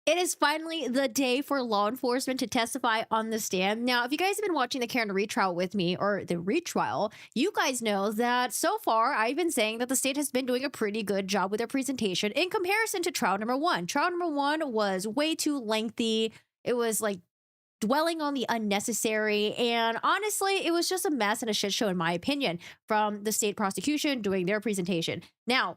It is finally the day for law enforcement to testify on the stand. Now, if you guys have been watching the Karen retrial with me, or the retrial, you guys know that so far I've been saying that the state has been doing a pretty good job with their presentation in comparison to trial number one. Trial number one was way too lengthy. It was like dwelling on the unnecessary. And honestly, it was just a mess and a shit show, in my opinion, from the state prosecution doing their presentation. Now,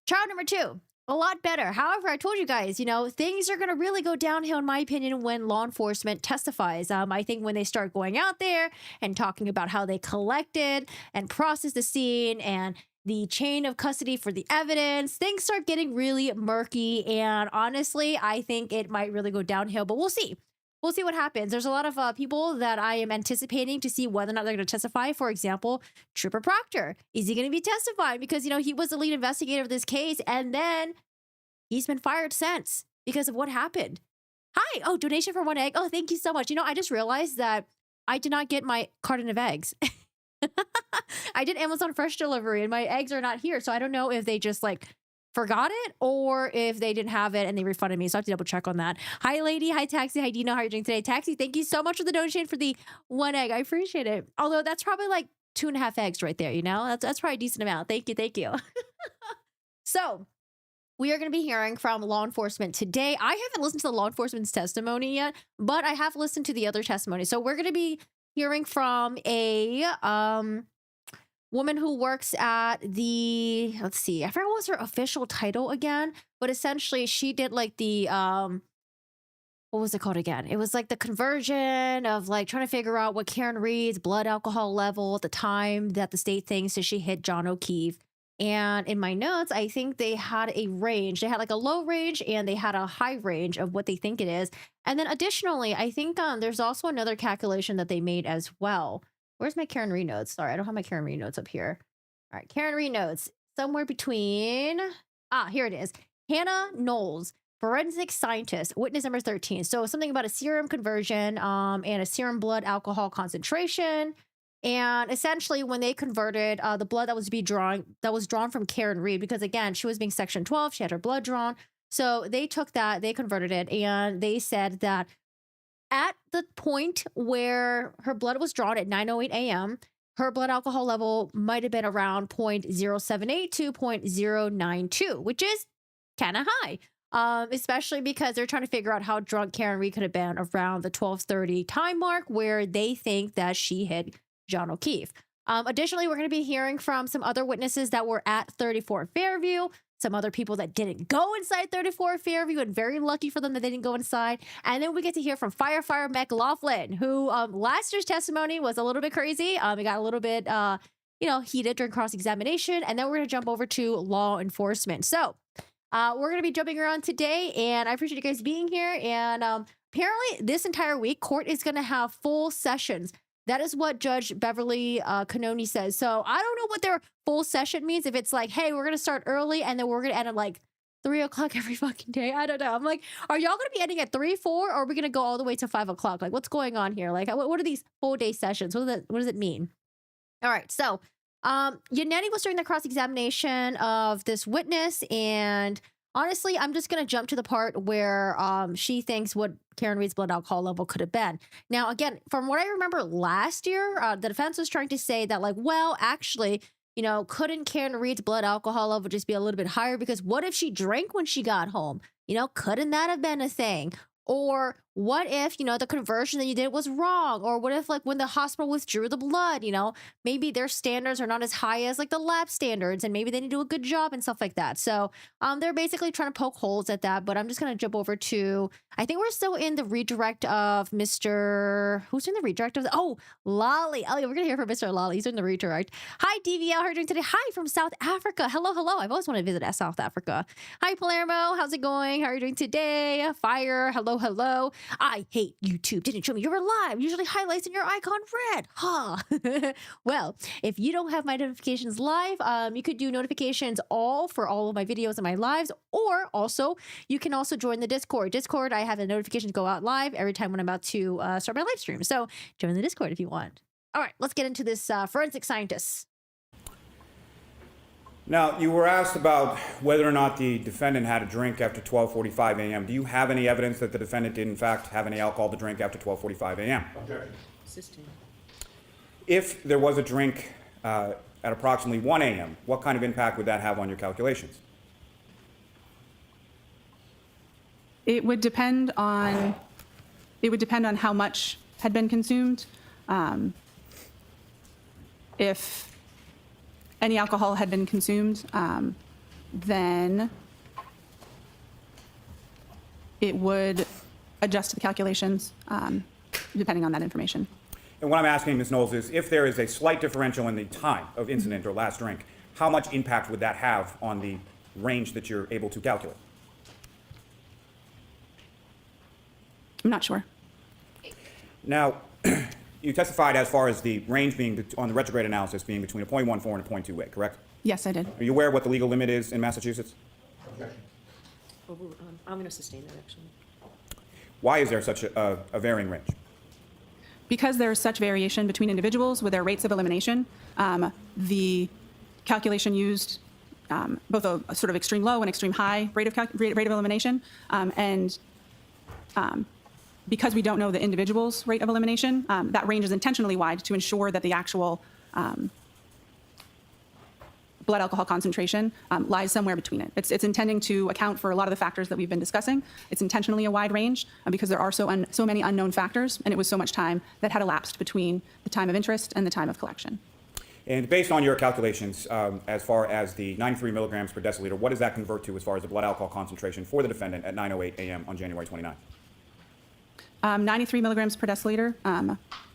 trial number two, a lot better. However, I told you guys, things are going to really go downhill, in my opinion, when law enforcement testifies. I think when they start going out there and talking about how they collected and processed the scene and the chain of custody for the evidence, things start getting really murky. And honestly, I think it might really go downhill, but we'll see. We'll see what happens. There's a lot of people that I am anticipating to see whether or not they're going to testify. For example, Trooper Proctor. Is he going to be testifying? Because, he was the lead investigator of this case, and then he's been fired since because of what happened. Hi. Oh, donation for one egg. Oh, thank you so much. I just realized that I did not get my carton of eggs. I did Amazon Fresh delivery, and my eggs are not here. So I don't know if they just forgot it or if they didn't have it and they refunded me. So I have to double check on that. Hi, lady. Hi, Taxi. Hi, Dino. How are you doing today? Taxi, thank you so much for the donation for the one egg. I appreciate it. Although that's probably 2.5 eggs right there. That's probably a decent amount. Thank you. Thank you. So we are going to be hearing from law enforcement today. I haven't listened to the law enforcement's testimony yet, but I have listened to the other testimony. So we're going to be hearing from a woman who works at the, let's see, I forgot what was her official title again, but essentially she did the, what was it called again? It was the conversion of trying to figure out what Karen Reed's blood alcohol level at the time that the state thinks that she hit John O'Keefe. And in my notes, I think they had a range. They had a low range and they had a high range of what they think it is. And then additionally, I think there's also another calculation that they made as well. Where's my Karen Reed notes? Sorry, I don't have my Karen Reed notes up here. All right, Karen Reed notes. Somewhere between... here it is. Hannah Knowles, forensic scientist, witness number 13. So something about a serum conversion and a serum blood alcohol concentration. And essentially, when they converted the blood that was drawn from Karen Reed, because again, she was being Section 12, she had her blood drawn. So they took that, they converted it, and they said that at the point where her blood was drawn at 9:08 a.m., her blood alcohol level might have been around 0.078 to 0.092, which is kind of high. Especially because they're trying to figure out how drunk Karen Reed could have been around the 12:30 time mark where they think that she hit John O'Keefe. Additionally, we're going to be hearing from some other witnesses that were at 34 Fairview, some other people that didn't go inside 34 Fairview, and very lucky for them that they didn't go inside. And then we get to hear from Firefighter McLoughlin, who last year's testimony was a little bit crazy. It got a little bit, heated during cross-examination. And then we're going to jump over to law enforcement. So we're going to be jumping around today, and I appreciate you guys being here. And apparently this entire week, court is going to have full sessions. That is what Judge Beverly Canoni says. So I don't know what their full session means. If it's hey, we're going to start early and then we're going to end at 3 o'clock every fucking day. I don't know. I'm are y'all going to be ending at 3, 4, or are we going to go all the way to 5 o'clock? What's going on here? What are these full day sessions? What does it mean? All right. So Yannetti was doing the cross-examination of this witness, and honestly, I'm just going to jump to the part where she thinks what Karen Reed's blood alcohol level could have been. Now, again, from what I remember last year, the defense was trying to say that well, actually, couldn't Karen Reed's blood alcohol level just be a little bit higher? Because what if she drank when she got home? Couldn't that have been a thing? Or what if, the conversion that you did was wrong? Or what if, when the hospital withdrew the blood, maybe their standards are not as high as, the lab standards, and maybe they didn't do a good job and stuff like that. So they're basically trying to poke holes at that. But I'm just going to jump over to, I think we're still in the redirect of Mr. Who's in the redirect of Lolly. Oh, yeah, we're going to hear from Mr. Lolly. He's in the redirect. Hi, DVL. How are you doing today? Hi, from South Africa. Hello, hello. I've always wanted to visit South Africa. Hi, Palermo. How's it going? How are you doing today? Fire. Hello, hello. I hate YouTube. Didn't show me you're alive. Usually highlights in your icon red. Huh. Well, if you don't have my notifications live, you could do notifications all for all of my videos and my lives, or also you can also join the Discord. I have the notifications go out live every time when I'm about to start my live stream. So join the Discord if you want. All right, let's get into this forensic scientist. Now, you were asked about whether or not the defendant had a drink after 12:45 a.m. Do you have any evidence that the defendant did, in fact, have any alcohol to drink after 12:45 a.m.? Objection. If there was a drink at approximately 1 a.m., what kind of impact would that have on your calculations? It would depend on how much had been consumed. If any alcohol had been consumed, then it would adjust the calculations depending on that information. And what I'm asking, Ms. Knowles, is if there is a slight differential in the time of incident or last drink, how much impact would that have on the range that you're able to calculate? I'm not sure. Now, you testified as far as the range being on the retrograde analysis being between a 0.14 and a 0.28, correct? Yes, I did. Are you aware of what the legal limit is in Massachusetts? Objection. I'm going to sustain that, actually. Why is there such a varying range? Because there is such variation between individuals with their rates of elimination, the calculation used both a sort of extreme low and extreme high rate of elimination, and because we don't know the individual's rate of elimination, that range is intentionally wide to ensure that the actual blood alcohol concentration lies somewhere between it. It's intending to account for a lot of the factors that we've been discussing. It's intentionally a wide range because there are so many unknown factors, and it was so much time that had elapsed between the time of interest and the time of collection. And based on your calculations, as far as the 93 milligrams per deciliter, what does that convert to as far as the blood alcohol concentration for the defendant at 9:08 a.m. on January 29th? 93 milligrams per deciliter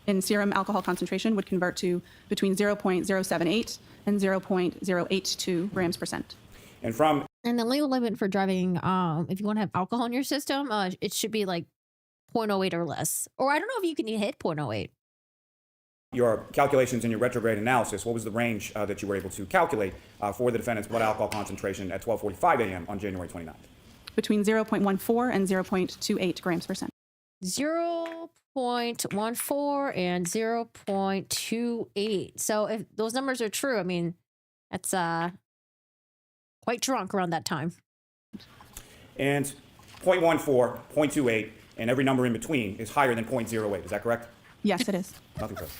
in serum alcohol concentration would convert to between 0.078 and 0.082 grams percent. And from And the legal limit for driving, if you want to have alcohol in your system, it should be like 0.08 or less. Or I don't know if you can hit 0.08. your calculations in your retrograde analysis, what was the range that you were able to calculate for the defendant's blood alcohol concentration at 12:45 a.m. on January 29th? Between 0.14 and 0.28 grams percent. 0.14 and 0.28. So if those numbers are true, I mean, that's quite drunk around that time. And 0.14, 0.28, and every number in between is higher than 0.08. Is that correct? Yes, it is. Nothing further.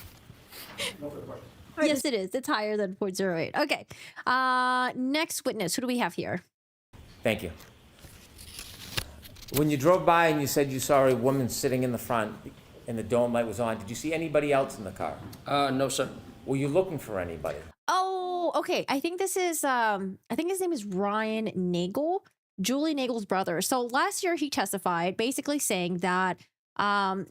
No further questions. Yes, it is. It's higher than 0.08. Okay. Next witness. Who do we have here? Thank you. When you drove by and you said you saw a woman sitting in the front and the dome light was on, did you see anybody else in the car? No, sir. Were you looking for anybody? Oh, okay. I think this is I think his name is Ryan Nagel, Julie Nagel's brother. So last year he testified basically saying that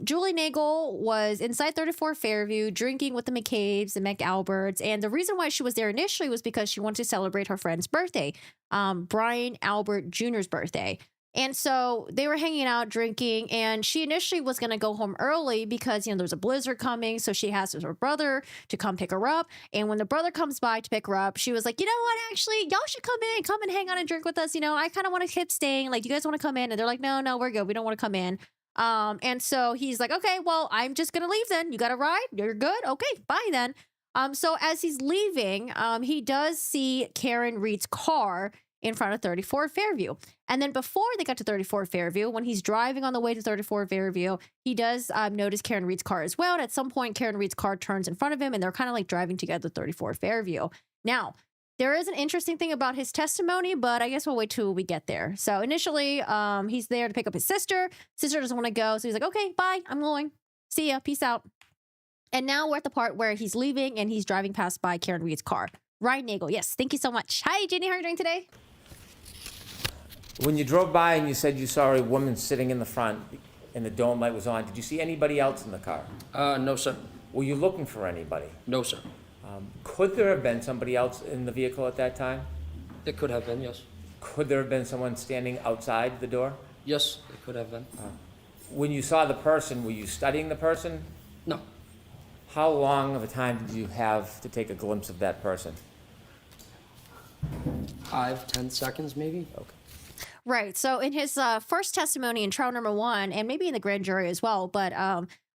Julie Nagel was inside 34 Fairview drinking with the McCabe's and McAlberts. And the reason why she was there initially was because she wanted to celebrate her friend's birthday, Brian Albert Jr.'s birthday. And so they were hanging out drinking, and she initially was going to go home early because, there's a blizzard coming. So she asked her brother to come pick her up. And when the brother comes by to pick her up, she was like, you know what, actually, y'all should come and hang out and drink with us. I kind of want to keep staying. Like, do you guys want to come in? And they're like, no, we're good. We don't want to come in. And so he's like, okay, well, I'm just going to leave then. You got a ride? You're good? Okay, bye then. So as he's leaving, he does see Karen Reed's car in front of 34 Fairview. And then before they got to 34 Fairview, when he's driving on the way to 34 Fairview, he does notice Karen Reed's car as well. And at some point, Karen Reed's car turns in front of him, and they're kind of like driving together 34 Fairview. Now, there is an interesting thing about his testimony, but I guess we'll wait till we get there. So initially, he's there to pick up his sister. Sister doesn't want to go, so he's like, okay, bye, I'm going. See ya, peace out. And now we're at the part where he's leaving and he's driving past by Karen Reed's car. Ryan Nagel, yes, thank you so much. Hi, Jenny, how are you doing today? When you drove by and you said you saw a woman sitting in the front and the dome light was on, did you see anybody else in the car? No, sir. Were you looking for anybody? No, sir. Could there have been somebody else in the vehicle at that time? It could have been, yes. Could there have been someone standing outside the door? Yes, it could have been. When you saw the person, were you studying the person? No. How long of a time did you have to take a glimpse of that person? 5-10 seconds, maybe. Okay. Right. So in his first testimony in trial number 1, and maybe in the grand jury as well, but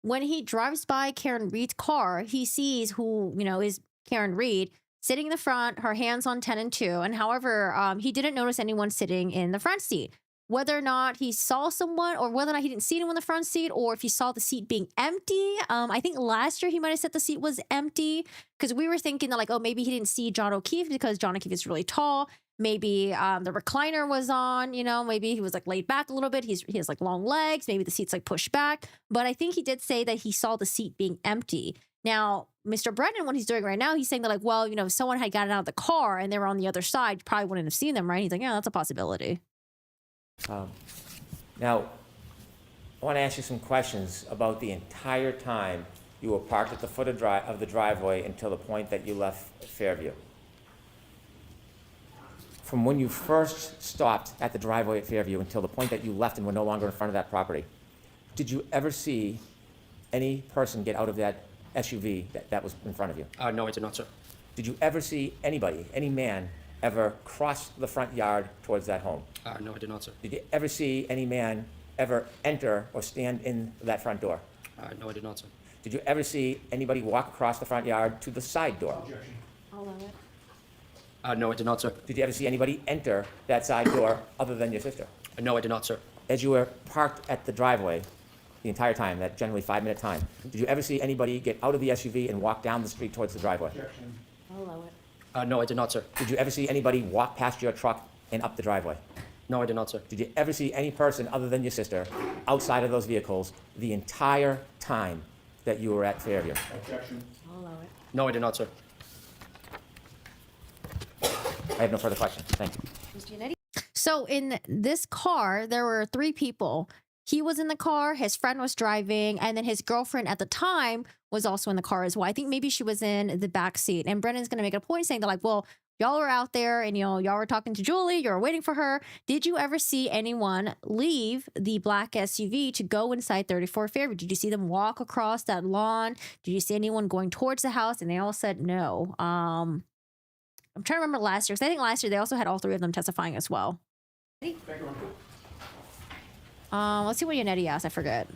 when he drives by Karen Reed's car, he sees who, is Karen Reed sitting in the front, her hands on 10 and 2. And however, he didn't notice anyone sitting in the front seat. Whether or not he saw someone or whether or not he didn't see anyone in the front seat or if he saw the seat being empty. I think last year he might have said the seat was empty because we were thinking that like, oh, maybe he didn't see John O'Keefe because John O'Keefe is really tall. Maybe the recliner was on, maybe he was like laid back a little bit. He has like long legs. Maybe the seat's like pushed back. But I think he did say that he saw the seat being empty. Now, Mr. Brennan, what he's doing right now, he's saying that like, well, if someone had gotten out of the car and they were on the other side, you probably wouldn't have seen them, right? He's like, yeah, that's a possibility. Now, I want to ask you some questions about the entire time you were parked at the foot of the driveway until the point that you left Fairview. From when you first stopped at the driveway at Fairview until the point that you left and were no longer in front of that property, did you ever see any person get out of that SUV that was in front of you? No, I did not, sir. Did you ever see anybody, any man, ever cross the front yard towards that home? No, I did not, sir. Did you ever see any man ever enter or stand in that front door? No, I did not, sir. Did you ever see anybody walk across the front yard to the side door? I'll allow it. No, I did not, sir. Did you ever see anybody enter that side door other than your sister? No, I did not, sir. As you were parked at the driveway the entire time, that generally 5-minute time, did you ever see anybody get out of the SUV and walk down the street towards the driveway? I'll allow it. No, I did not, sir. Did you ever see anybody walk past your truck and up the driveway? No, I did not, sir. Did you ever see any person other than your sister outside of those vehicles the entire time that you were at Fairview? I'll allow it. No, I did not, sir. I have no further questions. Thank you. Ms. Giannetti? So in this car, there were 3 people. He was in the car, his friend was driving, and then his girlfriend at the time was also in the car as well. I think maybe she was in the back seat. And Brennan's going to make a point saying that like, well, y'all were out there and y'all were talking to Julie, you were waiting for her. Did you ever see anyone leave the black SUV to go inside 34 Fairview? Did you see them walk across that lawn? Did you see anyone going towards the house? And they all said no. I'm trying to remember last year, because I think last year they also had all 3 of them testifying as well. Let's see what Yannetti asked. I forget.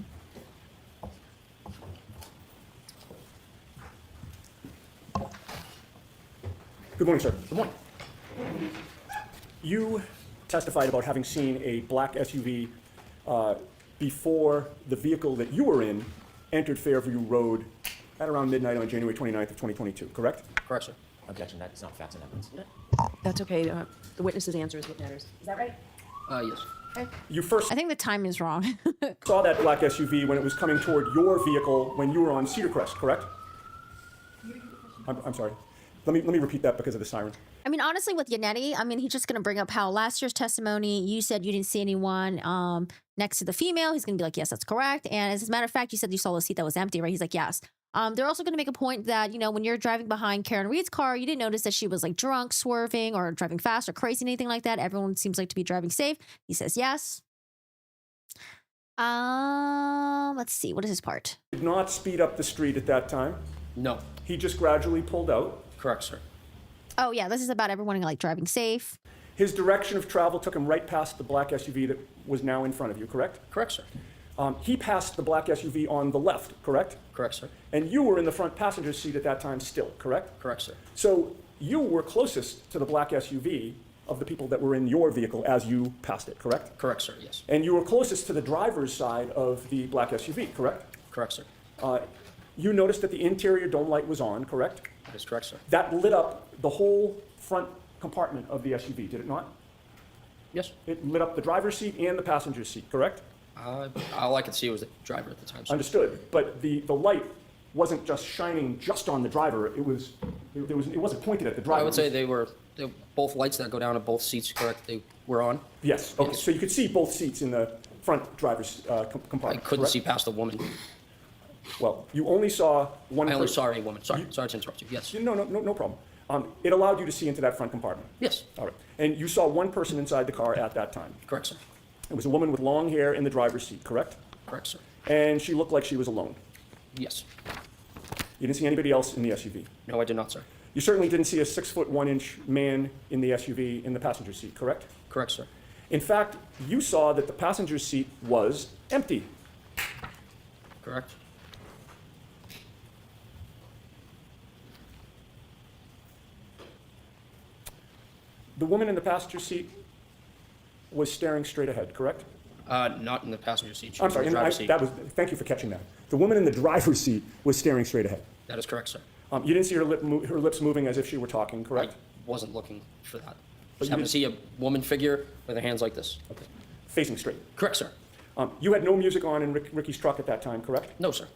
Good morning, sir. Good morning. You testified about having seen a black SUV before the vehicle that you were in entered Fairview Road at around midnight on January 29th of 2022, correct? Correct, sir. Objection, that's not facts and evidence. That's okay. The witness's answer is what matters. Is that right? Yes. You first I think the time is wrong. saw that black SUV when it was coming toward your vehicle when you were on Cedar Crest, correct? I'm sorry. Let me repeat that because of the siren. I mean, honestly, with Yannetti, I mean, he's just going to bring up how last year's testimony, you said you didn't see anyone next to the female. He's going to be like, yes, that's correct. And as a matter of fact, you said you saw the seat that was empty, right? He's like, yes. They're also going to make a point that, when you're driving behind Karen Reed's car, you didn't notice that she was like drunk, swerving, or driving fast or crazy, anything like that. Everyone seems like to be driving safe. He says yes. Let's see. What is his part? Did not speed up the street at that time. No. He just gradually pulled out. Correct, sir. Oh, yeah. This is about everyone like driving safe. His direction of travel took him right past the black SUV that was now in front of you, correct? Correct, sir. He passed the black SUV on the left, correct? Correct, sir. And you were in the front passenger seat at that time still, correct? Correct, sir. So you were closest to the black SUV of the people that were in your vehicle as you passed it, correct? Correct, sir. Yes. And you were closest to the driver's side of the black SUV, correct? Correct, sir. You noticed that the interior dome light was on, correct? That is correct, sir. That lit up the whole front compartment of the SUV, did it not? Yes. It lit up the driver's seat and the passenger seat, correct? All I could see was the driver at the time, sir. Understood. But the light wasn't just shining just on the driver. It wasn't pointed at the driver. I would say they were both lights that go down at both seats, correct? They were on. Yes. Okay. Yes. So you could see both seats in the front driver's I compartment. couldn't correct? see past the woman. Well, you only saw one. I only person. saw a woman. Sorry to interrupt you. Yes. No problem. It allowed you to see into that front compartment. Yes. All right. And you saw one person inside the car at that time. Correct, sir. It was a woman with long hair in the driver's seat, correct? Correct, sir. And she looked like she was alone. Yes. You didn't see anybody else in the SUV. No, I did not, sir. You certainly didn't see a 6'1" man in the SUV in the passenger seat, correct? Correct, sir. In fact, you saw that the passenger seat was empty. Correct. The woman in the passenger seat was staring straight ahead, correct? Not in the passenger seat. She I'm was in sorry, the driver's seat. thank you for catching that. The woman in the driver's seat was staring straight ahead. That is correct, sir. You didn't see her lips moving as if she were talking, I correct? wasn't looking for that. But Just you happened to see a woman figure with her hands like this. Okay. Facing straight. Correct, sir. You had no music on in Ricky's truck at that time, correct? No, sir.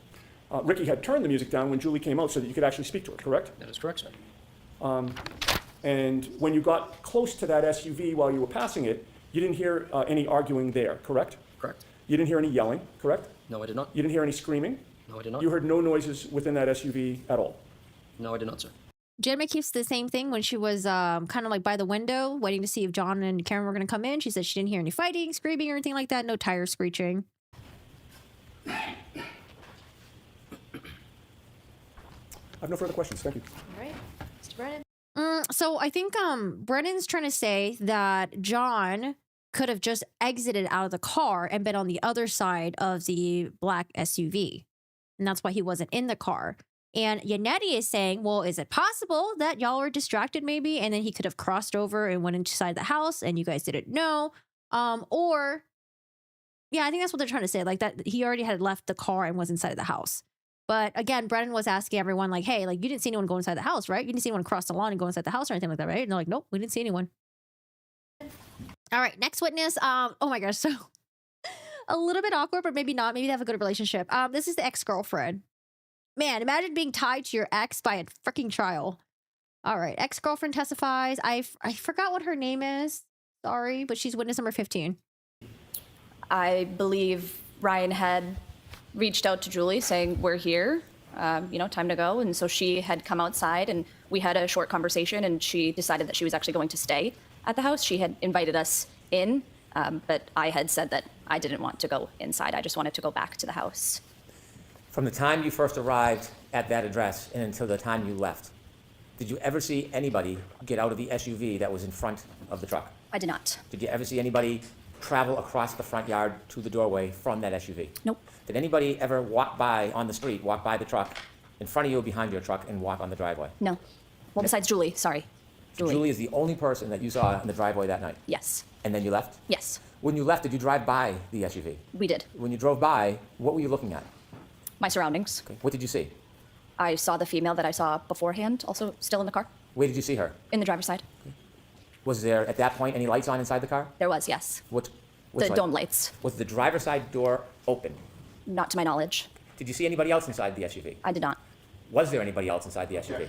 Ricky had turned the music down when Julie came out so that you could actually speak to her, correct? That is correct, sir. And when you got close to that SUV while you were passing it, you didn't hear any arguing there, correct? Correct. You didn't hear any yelling, correct? No, I did not. You didn't hear any screaming? No, I did not. You heard no noises within that SUV at all? No, I did not, sir. Gemma keeps the same thing when she was kind of like by the window waiting to see if John and Karen were going to come in. She said she didn't hear any fighting, screaming, or anything like that. No tires screeching. I have no further questions, thank you. All right, Mr. Brennan. So I think Brennan's trying to say that John could have just exited out of the car and been on the other side of the black SUV. And that's why he wasn't in the car. And Yannetti is saying, well, is it possible that y'all were distracted maybe? And then he could have crossed over and went inside the house and you guys didn't know. Or, yeah, I think that's what they're trying to say. Like that he already had left the car and was inside of the house. But again, Brennan was asking everyone like, hey, like you didn't see anyone go inside the house, right? You didn't see anyone cross the lawn and go inside the house or anything like that, right? And they're like, nope, we didn't see anyone. All right, next witness. Oh my gosh, so a little bit awkward, but maybe not. Maybe they have a good relationship. This is the ex-girlfriend. Man, imagine being tied to your ex by a freaking trial. All right, ex-girlfriend testifies. I forgot what her name is. Sorry, but she's witness number 15. I believe Ryan had reached out to Julie saying, we're here, time to go. And so she had come outside and we had a short conversation and she decided that she was actually going to stay at the house. She had invited us in, but I had said that I didn't want to go inside. I just wanted to go back to the house. From the time you first arrived at that address and until the time you left, did you ever see anybody get out of the SUV that was in front of the truck? I did not. Did you ever see anybody travel across the front yard to the doorway from that SUV? Nope. Did anybody ever walk by on the street, walk by the truck, in front of you or behind your truck, and walk on the driveway? No. Well, besides Julie, sorry. Julie is the only person that you saw in the driveway that night? Yes. And then you left? Yes, When you left, did you drive by the SUV? we did. When you drove by, what were you looking at? My surroundings. Okay. What did you see? I saw the female that I saw beforehand, also still in the car, Where did you see her? in the driver's side. Was there, at that point, any lights on inside the car? There was, yes. Which The light? dome lights, Was the driver's side door open? not to my knowledge. Did you see anybody else inside the SUV? I did not. Was there anybody else inside the SUV?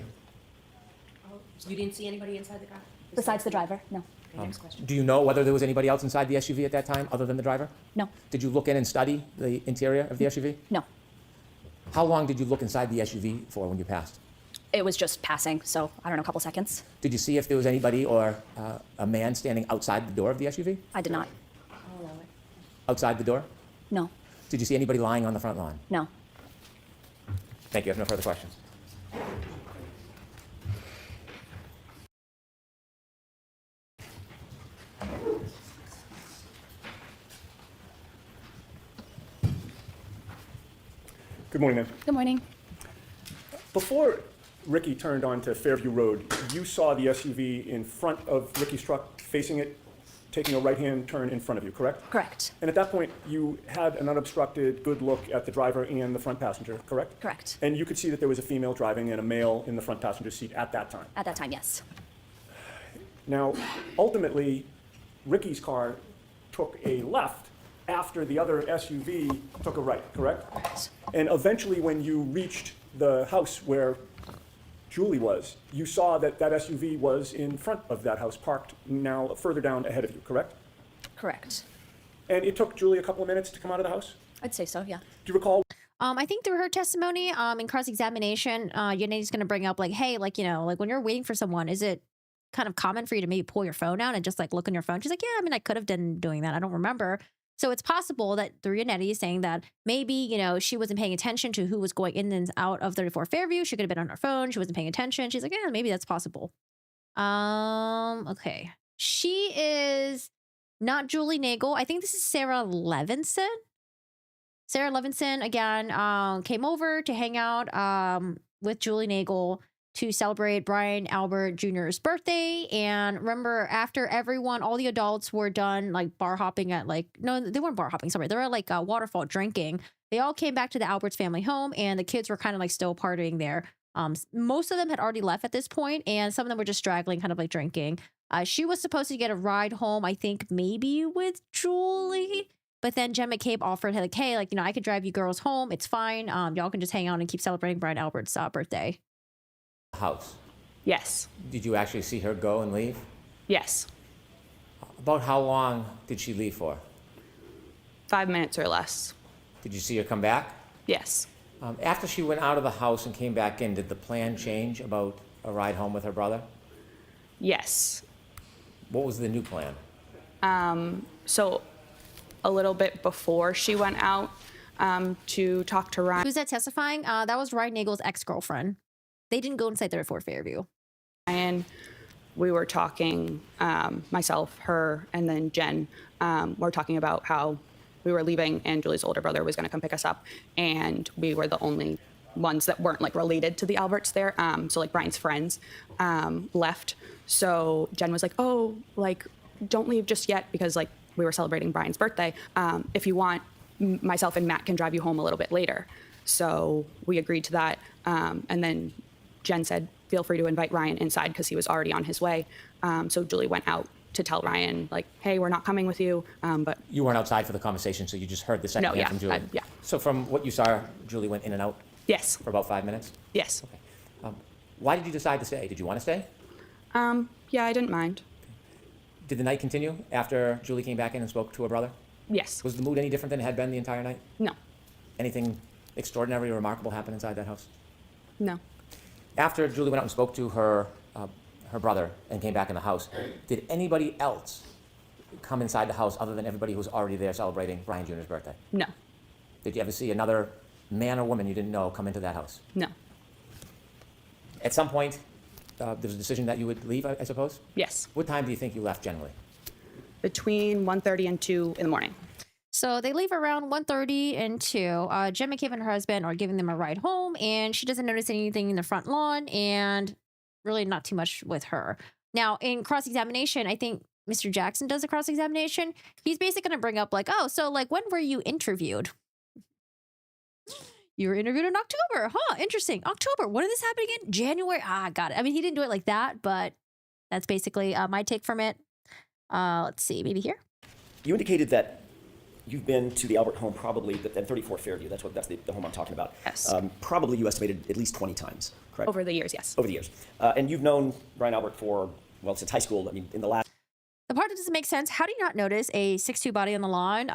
So you didn't see anybody inside the car? Besides the driver, no. Okay, next question. Do you know whether there was anybody else inside the SUV at that time other than the driver? No. Did you look in and study the interior of the SUV? No. How long did you look inside the SUV for when you passed? It was just passing, so I don't know, a couple seconds. Did you see if there was anybody or a man standing outside the door of the SUV? I did not. I'll allow it. Outside the door? No. Did you see anybody lying on the front lawn? No. Thank you. I have no further questions. Good morning, ma'am. Good morning. Before Ricky turned onto Fairview Road, you saw the SUV in front of Ricky's truck, facing it, taking a right-hand turn in front of you, correct? Correct. And at that point, you had an unobstructed, good look at the driver and the front passenger, correct? Correct. And you could see that there was a female driving and a male in the front passenger seat at that time. At that time, yes. Now, ultimately, Ricky's car took a left after the other SUV took a right, correct? Correct. And eventually, when you reached the house where Julie was, you saw that that SUV was in front of that house, parked now further down ahead of you, correct? Correct. And it took Julie a couple of minutes to come out of the house? I'd say so, yeah. Do you recall? I think through her testimony, in cross-examination, Yannetti's going to bring up like, hey, like, like when you're waiting for someone, is it kind of common for you to maybe pull your phone out and just like look on your phone? She's like, yeah, I mean, I could have been doing that. I don't remember. So it's possible that through Yannetti is saying that maybe, she wasn't paying attention to who was going in and out of 34 Fairview. She could have been on her phone. She wasn't paying attention. She's like, yeah, maybe that's possible. Okay. She is not Julie Nagel. I think this is Sarah Levinson. Sarah Levinson, again, came over to hang out with Julie Nagel to celebrate Brian Albert Jr.'s birthday. And remember, after everyone, all the adults were done like bar hopping at no, they weren't bar hopping, sorry. They were at like a waterfall drinking. They all came back to the Alberts family home and the kids were kind of like still partying there. Most of them had already left at this point, and some of them were just straggling, kind of like drinking. She was supposed to get a ride home, I think maybe with Julie. But then Jen McCabe offered, like, hey, like, I could drive you girls home. It's fine. Y'all can just hang out and keep celebrating Brian Albert's birthday. House. Yes. Did you actually see her go and leave? Yes. About how long did she leave for? 5 minutes or less. Did you see her come back? Yes. After she went out of the house and came back in, did the plan change about a ride home with her brother? Yes. What was the new plan? So a little bit before she went out to talk to Ryan. Who's that testifying? That was Ryan Nagel's ex-girlfriend. They didn't go inside 34 Fairview. We were talking, myself, her, and then Jen, were talking about how we were leaving and Julie's older brother was going to come pick us up. And we were the only ones that weren't like related to the Alberts there. So like Brian's friends left. So Jen was like, oh, like, don't leave just yet because like we were celebrating Brian's birthday. If you want, myself and Matt can drive you home a little bit later. So we agreed to that. And then Jen said, feel free to invite Ryan inside because he was already on his way. So Julie went out to tell Ryan, like, hey, we're not coming with you. But You weren't outside for the conversation, so you just heard the second hand from Julie. Yeah. So from what you saw, Julie went in and out Yes. for about 5 minutes? Yes. Why did you decide to stay? Did you want to stay? Yeah, I didn't mind. Did the night continue after Julie came back in and spoke to her brother? Yes. Was the mood any different than it had been the entire night? No. Anything extraordinary or remarkable happen inside that house? No. After Julie went out and spoke to her brother and came back in the house, did anybody else come inside the house other than everybody who was already there celebrating Brian Jr.'s birthday? No. Did you ever see another man or woman you didn't know come into that house? No. At some point, there was a decision that you would leave, I suppose? Yes. What time do you think you left generally? Between 1:30 and 2 in the morning. So they leave around 1:30 and 2. Jen McCabe and her husband are giving them a ride home, and she doesn't notice anything in the front lawn, and really not too much with her. Now, in cross-examination, I think Mr. Jackson does a cross-examination. He's basically going to bring up, like, oh, so, like, when were you interviewed? You were interviewed in October. Huh, interesting. October. When did this happen again? January. Got it. I mean, he didn't do it like that, but that's basically my take from it. Let's see, maybe here. You indicated that you've been to the Albert home probably at 34 Fairview. That's the home I'm talking about. Yes. Probably you estimated at least 20 times, correct? Over the years, yes. Over the years. And you've known Brian Albert for, well, since high school. I mean, in the last... The part that doesn't make sense, how do you not notice a 6'2" body on the lawn?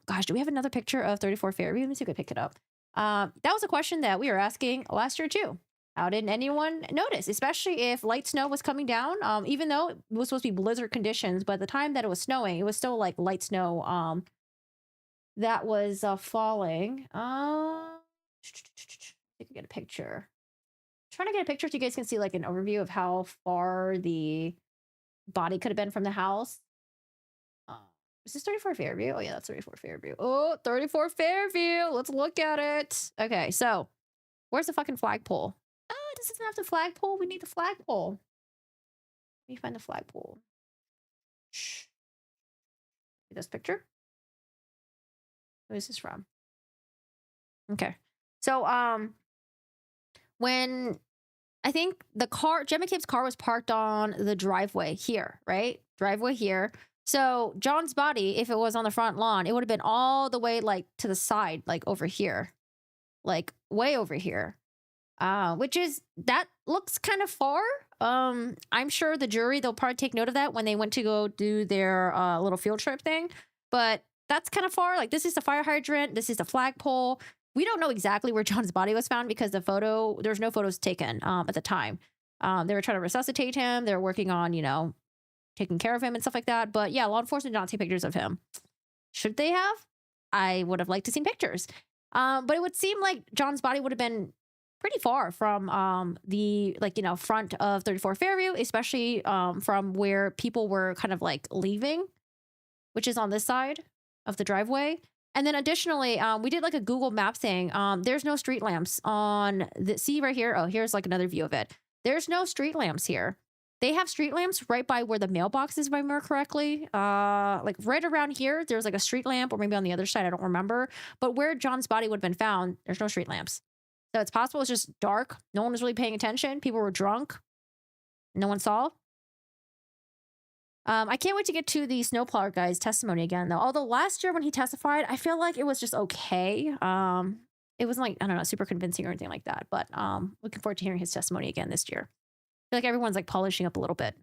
Gosh, do we have another picture of 34 Fairview? Let me see if I can pick it up. That was a question that we were asking last year too. How didn't anyone notice? Especially if light snow was coming down, even though it was supposed to be blizzard conditions, but the time that it was snowing, it was still like light snow that was falling. I can get a picture. Trying to get a picture so you guys can see like an overview of how far the body could have been from the house. Is this 34 Fairview? Oh, yeah, that's 34 Fairview. Oh, 34 Fairview. Let's look at it. Okay, so where's the fucking flagpole? Oh, does it have the flagpole? We need the flagpole. Let me find the flagpole. Shh. See this picture? Who is this from? Okay. So, when I think the car, Jen McCabe's car was parked on the driveway here, right? Driveway here. So John's body, if it was on the front lawn, it would have been all the way like to the side, like over here, like way over here, which is, that looks kind of far. I'm sure the jury, they'll probably take note of that when they went to go do their little field trip thing, but that's kind of far. Like, this is the fire hydrant. This is the flagpole. We don't know exactly where John's body was found because there's no photos taken at the time. They were trying to resuscitate him. They were working on, taking care of him and stuff like that. But yeah, law enforcement did not take pictures of him. Should they have? I would have liked to see pictures. But it would seem like John's body would have been pretty far from the front of 34 Fairview, especially from where people were kind of like leaving, which is on this side of the driveway. And then additionally, we did like a Google map thing. There's no street lamps on the, see right here. Oh, here's like another view of it. There's no street lamps here. They have street lamps right by where the mailbox is, if I remember correctly. Like right around here, there's like a street lamp, or maybe on the other side, I don't remember. But where John's body would have been found, there's no street lamps. So it's possible it's just dark. No one was really paying attention. People were drunk. No one saw. I can't wait to get to the snowplower guy's testimony again, though. Although last year when he testified, I feel like it was just okay. It wasn't like, I don't know, super convincing or anything like that. But looking forward to hearing his testimony again this year. I feel like everyone's like polishing up a little bit.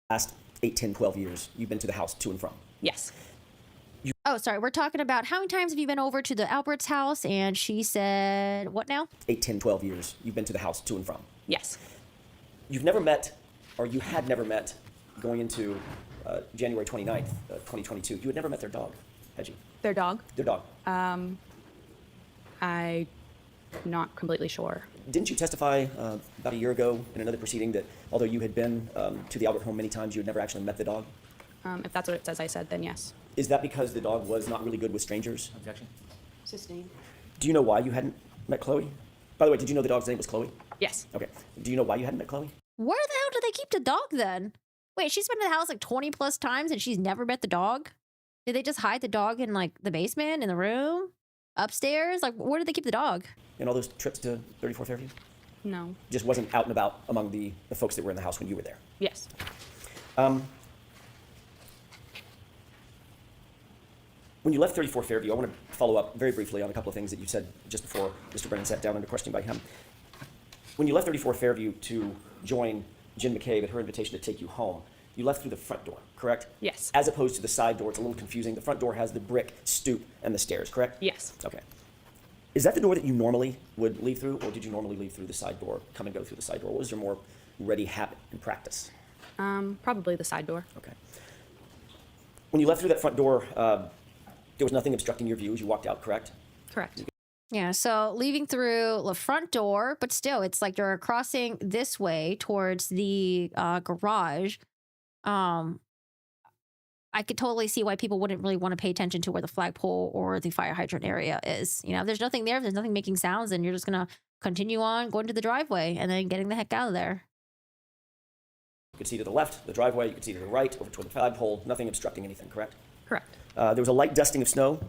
Last 8, 10, 12 years, you've been to the house to and from. Yes. Oh, sorry. We're talking about how many times have you been over to the Albert's house? And she said, what now? 8, 10, 12 years, you've been to the house to and from. Yes. You've never met, or you had never met, going into January 29th, 2022. You had never met their dog, had you? Their dog? Their dog. I'm not completely sure. Didn't you testify about a year ago in another proceeding that although you had been to the Albert home many times, you had never actually met the dog? If that's what it says I said, then yes. Is that because the dog was not really good with strangers? Objection. Sustained. Do you know why you hadn't met Chloe? By the way, did you know the dog's name was Chloe? Yes. Okay. Do you know why you hadn't met Chloe? Where the hell did they keep the dog then? Wait, she's been in the house like 20 plus times and she's never met the dog? Did they just hide the dog in like the basement, in the room, upstairs? Like, where did they keep the dog? In all those trips to 34 Fairview? No. Just wasn't out and about among the folks that were in the house when you were there. Yes. When you left 34 Fairview, I want to follow up very briefly on a couple of things that you said just before Mr. Brennan sat down under questioning by him. When you left 34 Fairview to join Jen McCabe at her invitation to take you home, you left through the front door, correct? Yes. As opposed to the side door, it's a little confusing. The front door has the brick stoop and the stairs, correct? Yes. Okay. Is that the door that you normally would leave through, or did you normally leave through the side door, come and go through the side door? What was your more ready habit and practice? Probably the side door. Okay. When you left through that front door, there was nothing obstructing your view as you walked out, correct? Correct. Yeah, so leaving through the front door, but still, it's like you're crossing this way towards the garage. I could totally see why people wouldn't really want to pay attention to where the flagpole or the fire hydrant area is. You know, if there's nothing there, if there's nothing making sounds, then you're just going to continue on going to the driveway and then getting the heck out of there. You could see to the left, the driveway. You could see to the right, over toward the flagpole. Nothing obstructing anything, correct? Correct. There was a light dusting of snow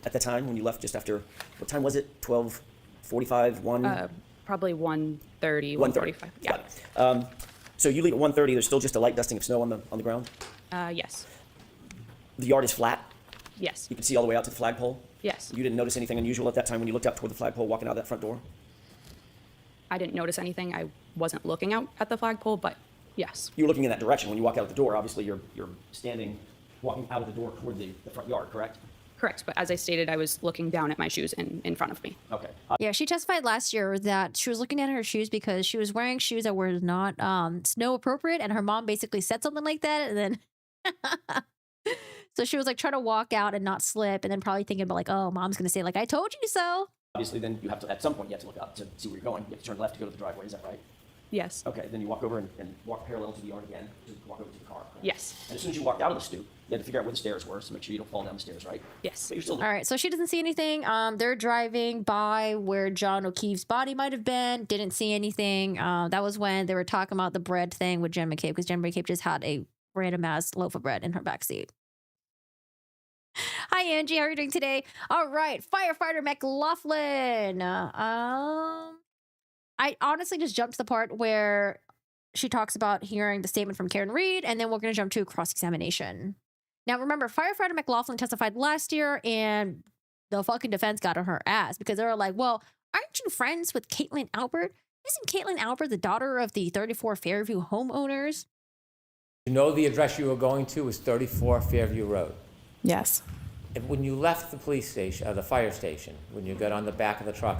at the time when you left just after, what time was it? 12:45, 1? Probably 1:30, 1:30. 1:45. Yeah. Got it. So you leave at 1:30. There's still just a light dusting of snow on the ground. Yes. The yard is flat. Yes. You can see all the way out to the flagpole. Yes. You didn't notice anything unusual at that time when you looked out toward the flagpole walking out that front door? I didn't notice anything. I wasn't looking out at the flagpole, but yes. You were looking in that direction when you walk out the door. Obviously, you're standing, walking out of the door toward the front yard, correct? Correct. But as I stated, I was looking down at my shoes in front of me. Okay. Yeah, she testified last year that she was looking at her shoes because she was wearing shoes that were not snow appropriate, and her mom basically said something like that, and then so she was like trying to walk out and not slip, and then probably thinking about like, oh, mom's gonna say like, I told you so. Obviously, then you have to, at some point, you have to look up to see where you're going. You have to turn left to go to the driveway. Is that right? Yes. Okay. Then you walk over and walk parallel to the yard again to walk over to the car. Correct? Yes. And as soon as you walked out of the stoop, you had to figure out where the stairs were, so make sure you don't fall down the stairs, right? Yes. But you're still. All right, so she doesn't see anything. They're driving by where John O'Keefe's body might have been. Didn't see anything. That was when they were talking about the bread thing with Jen McCabe, because Jen McCabe just had a random ass loaf of bread in her backseat. Hi, Angie. How are you doing today? All right, Firefighter McLoughlin. I honestly just jumped to the part where she talks about hearing the statement from Karen Reed, and then we're going to jump to cross-examination. Now, remember, Firefighter McLoughlin testified last year, and the fucking defense got on her ass because they were like, well, aren't you friends with Caitlin Albert? Isn't Caitlin Albert the daughter of the 34 Fairview homeowners? You know the address you were going to was 34 Fairview Road. Yes. When you left the police station, the fire station, when you got on the back of the truck,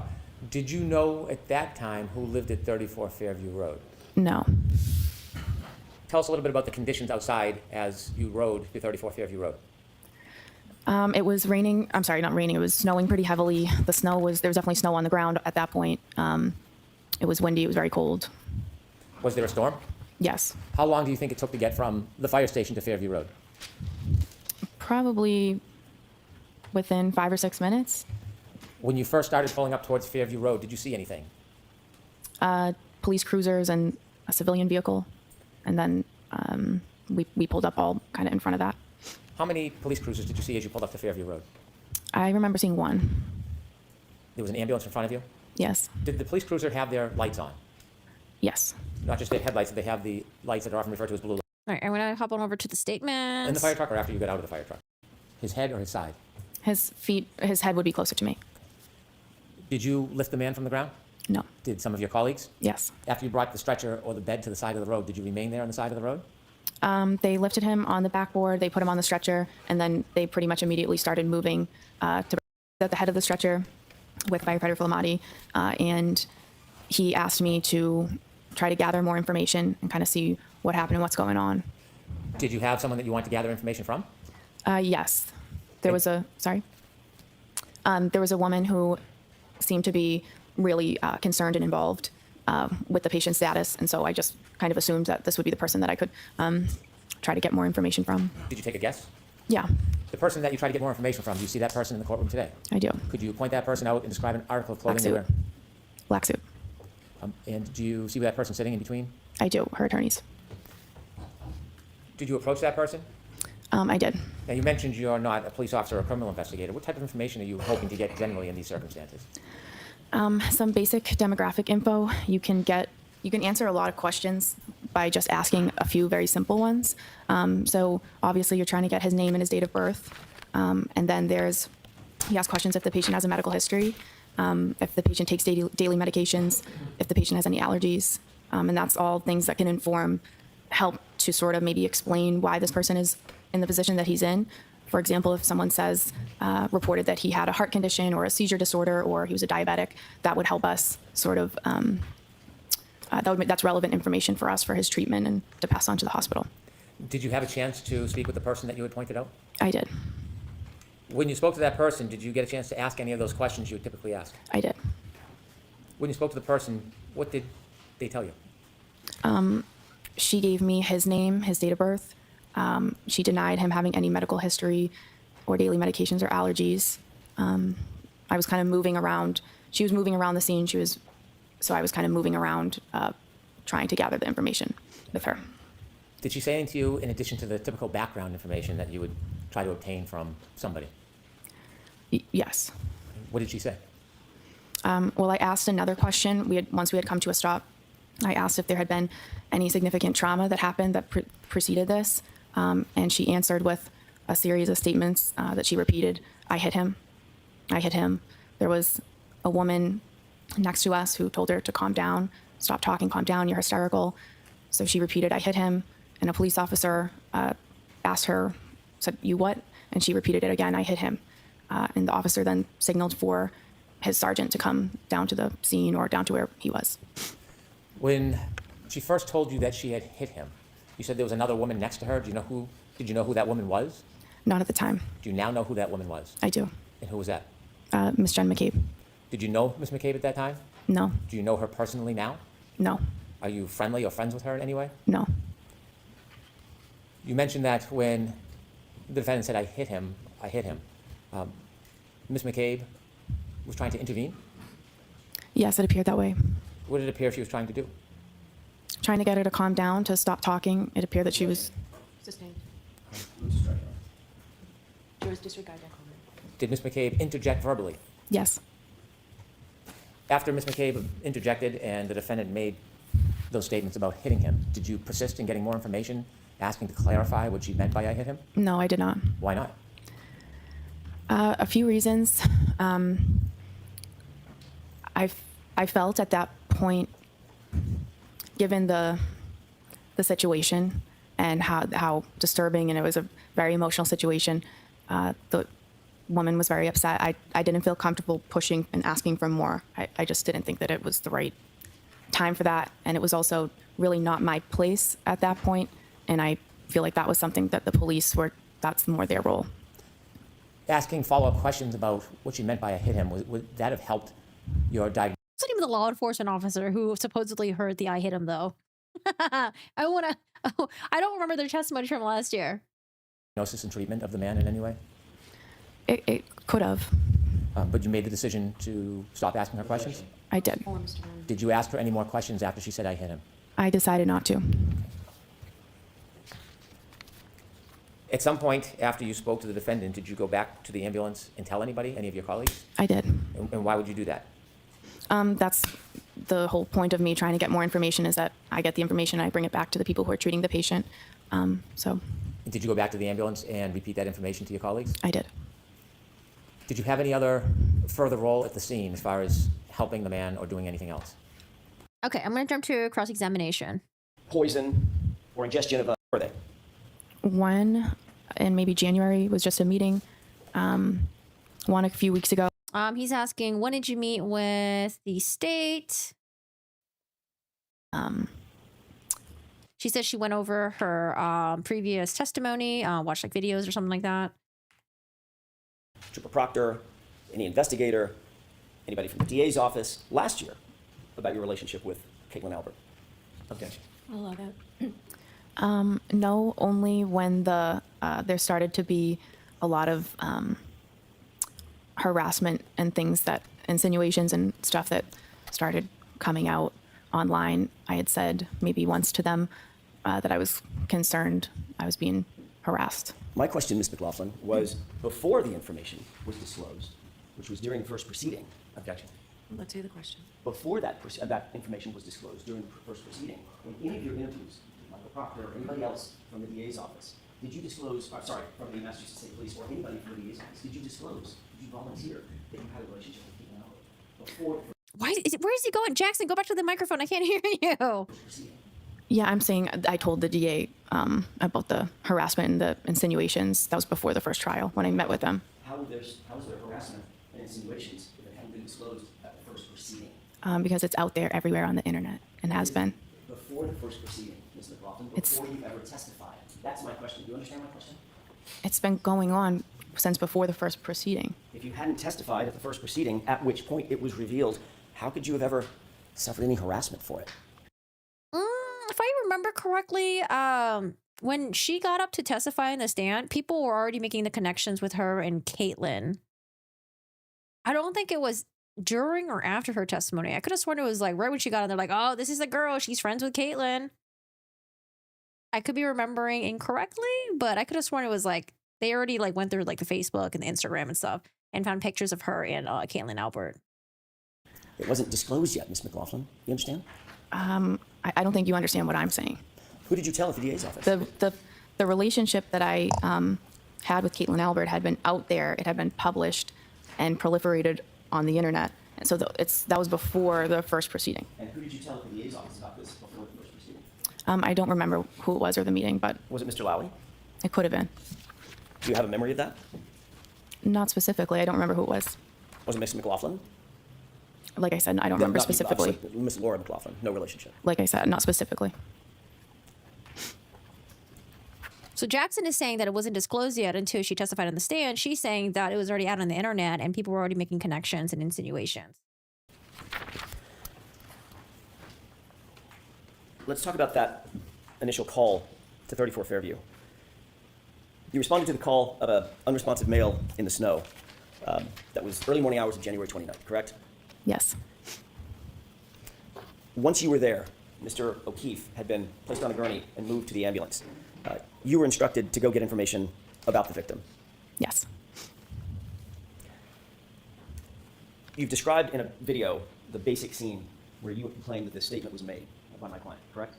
did you know at that time who lived at 34 Fairview Road? No. Tell us a little bit about the conditions outside as you rode the 34 Fairview Road. It was raining. I'm sorry, not raining. It was snowing pretty heavily. There was definitely snow on the ground at that point. It was windy. It was very cold. Was there a storm? Yes. How long do you think it took to get from the fire station to Fairview Road? Probably within 5 or 6 minutes. When you first started pulling up towards Fairview Road, did you see anything? Police cruisers and a civilian vehicle. And then we pulled up all kind of in front of that. How many police cruisers did you see as you pulled up to Fairview Road? I remember seeing one. There was an ambulance in front of you? Yes. Did the police cruiser have their lights on? Yes. Not just their headlights, they have the lights that are often referred to as blue lights. All right, I'm going to hop on over to the statement. In the fire truck or after you got out of the fire truck? His head or his side? His head would be closer to me. Did you lift the man from the ground? No. Did some of your colleagues? Yes. After you brought the stretcher or the bed to the side of the road, did you remain there on the side of the road? They lifted him on the backboard, they put him on the stretcher, and then they pretty much immediately started moving to at the head of the stretcher with Firefighter McLoughlin, and he asked me to try to gather more information and kind of see what happened and what's going on. Did you have someone that you wanted to gather information from? Yes. There was a woman who seemed to be really concerned and involved with the patient's status, and so I just kind of assumed that this would be the person that I could try to get more information from. Did you take a guess? Yeah, The person that you tried to get more information from, do you see that person in the courtroom today? I do. Could you point that person out and describe an article of Black clothing they suit. wear? Black suit. And do you see that person sitting in between? I do. Her attorneys. Did you approach that person? I did. Now, you mentioned you're not a police officer or a criminal investigator. What type of information are you hoping to get generally in these circumstances? Some basic demographic info. You can answer a lot of questions by just asking a few very simple ones. So obviously you're trying to get his name and his date of birth. And then he asks questions if the patient has a medical history, if the patient takes daily medications, if the patient has any allergies. And that's all things that can help to sort of maybe explain why this person is in the position that he's in. For example, if someone says, reported that he had a heart condition or a seizure disorder or he was a diabetic, that would help us sort of, that's relevant information for us for his treatment and to pass on to the hospital. Did you have a chance to speak with the person that you had pointed out? I did. When you spoke to that person, did you get a chance to ask any of those questions you would typically ask? I did. When you spoke to the person, what did they tell you? She gave me his name, his date of birth. She denied him having any medical history or daily medications or allergies. I was kind of moving around. She was moving around the scene. So I was kind of moving around, trying to gather the information with her. Did she say anything to you in addition to the typical background information that you would try to obtain from somebody? Yes. What did she say? Well, I asked another question. Once we had come to a stop, I asked if there had been any significant trauma that happened that preceded this. And she answered with a series of statements that she repeated. I hit him. I hit him. There was a woman next to us who told her to calm down, stop talking, calm down, you're hysterical. So she repeated, I hit him. And a police officer asked her, said, you what? And she repeated it again, I hit him. And the officer then signaled for his sergeant to come down to the scene or down to where he was. When she first told you that she had hit him, you said there was another woman next to her. Did you know who that woman was? Not at the time. Do you now know who that woman was? I do. And who was that? Miss Jen McCabe. Did you know Miss McCabe at that time? No. Do you know her personally now? No. Are you friendly or friends with her in any way? No. You mentioned that when the defendant said, I hit him, Miss McCabe was trying to intervene? Yes, it appeared that way. What did it appear she was trying to do? Trying to get her to calm down, to stop talking. It appeared that she was... Sustained. Jurors disregard that comment. Did Miss McCabe interject verbally? Yes. After Miss McCabe interjected and the defendant made those statements about hitting him, did you persist in getting more information, asking to clarify what she meant by I hit him? No, I did not. Why not? A few reasons. I felt at that point, given the situation and how disturbing, and it was a very emotional situation, the woman was very upset. I didn't feel comfortable pushing and asking for more. I just didn't think that it was the right time for that. And it was also really not my place at that point. And I feel like that was something that the police that's more their role. Asking follow-up questions about what you meant by I hit him, would that have helped your diagnosis It's not even the law enforcement officer who supposedly heard the I hit him, though. I don't remember their testimony from last year. and treatment of the man in any way? It could have. But you made the decision to stop asking her questions? I did. Or Mr. Brennan? Did you ask her any more questions after she said I hit him? I decided not to. At some point after you spoke to the defendant, did you go back to the ambulance and tell anybody, any of your colleagues? I did. And why would you do that? That's the whole point of me trying to get more information, is that I get the information and I bring it back to the people who are treating the patient. So Did you go back to the ambulance and repeat that information to your colleagues? I did. Did you have any other further role at the scene as far as helping the man or doing anything else? Okay, I'm going to jump to cross-examination. Poison or ingestion of were they? One in maybe January was just a meeting. One a few weeks ago. He's asking, when did you meet with the state? She says she went over her previous testimony, watched like videos or something like that. Trooper Proctor, any investigator, anybody from the DA's office last year about your relationship with Caitlin Albert? Objection. I'll allow that. No, only when there started to be a lot of harassment and things, that insinuations and stuff that started coming out online. I had said maybe once to them that I was concerned I was being harassed. My question, Ms. McLoughlin, was before the information was disclosed, which was during the first proceeding. Objection. Let's hear the question. Before that information was disclosed during the first proceeding, in any of your interviews, Michael Proctor or anybody else from the DA's office, did you disclose, from the Massachusetts State Police or anybody from the DA's office, did you disclose, did you volunteer that you had a relationship with Caitlin Albert before Where is he going? Jackson, go back to the microphone. I can't hear you. the first proceeding? Yeah, I'm saying I told the DA about the harassment and the insinuations. That was before the first trial when I met with them. How is there harassment and insinuations if it hadn't been disclosed at the first proceeding? Because it's out there everywhere on the internet and has been. Before the first proceeding, Ms. McLoughlin, before you ever testified. That's my question. Do you understand my question? It's been going on since before the first proceeding. If you hadn't testified at the first proceeding, at which point it was revealed, how could you have ever suffered any harassment for it? If I remember correctly, when she got up to testify in the stand, people were already making the connections with her and Caitlin. I don't think it was during or after her testimony. I could have sworn it was like right when she got on there, like, oh, this is the girl. She's friends with Caitlin. I could be remembering incorrectly, but I could have sworn it was like they already like went through like the Facebook and the Instagram and stuff and found pictures of her and Caitlin Albert. It wasn't disclosed yet, Ms. McLoughlin. You understand? I don't think you understand what I'm saying. Who did you tell at the DA's office? The relationship that I had with Caitlin Albert had been out there. It had been published and proliferated on the internet. And so that was before the first proceeding. And who did you tell at the DA's office about this before the first proceeding? I don't remember who it was or the meeting, but Was it Mr. Lowley? it could have been. Do you have a memory of that? Not specifically. I don't remember who it was. Was it Ms. McLoughlin? Like I said, I don't remember Not- specifically. obviously, Ms. Laura McLoughlin, no relationship. Like I said, not specifically. So Jackson is saying that it wasn't disclosed yet until she testified on the stand. She's saying that it was already out on the internet and people were already making connections and insinuations. Let's talk about that initial call to 34 Fairview. You responded to the call of an unresponsive male in the snow. That was early morning hours of January 29th, correct? Yes. Once you were there, Mr. O'Keefe had been placed on a gurney and moved to the ambulance. You were instructed to go get information about the victim. Yes. You've described in a video the basic scene where you claimed that this statement was made by my client, correct?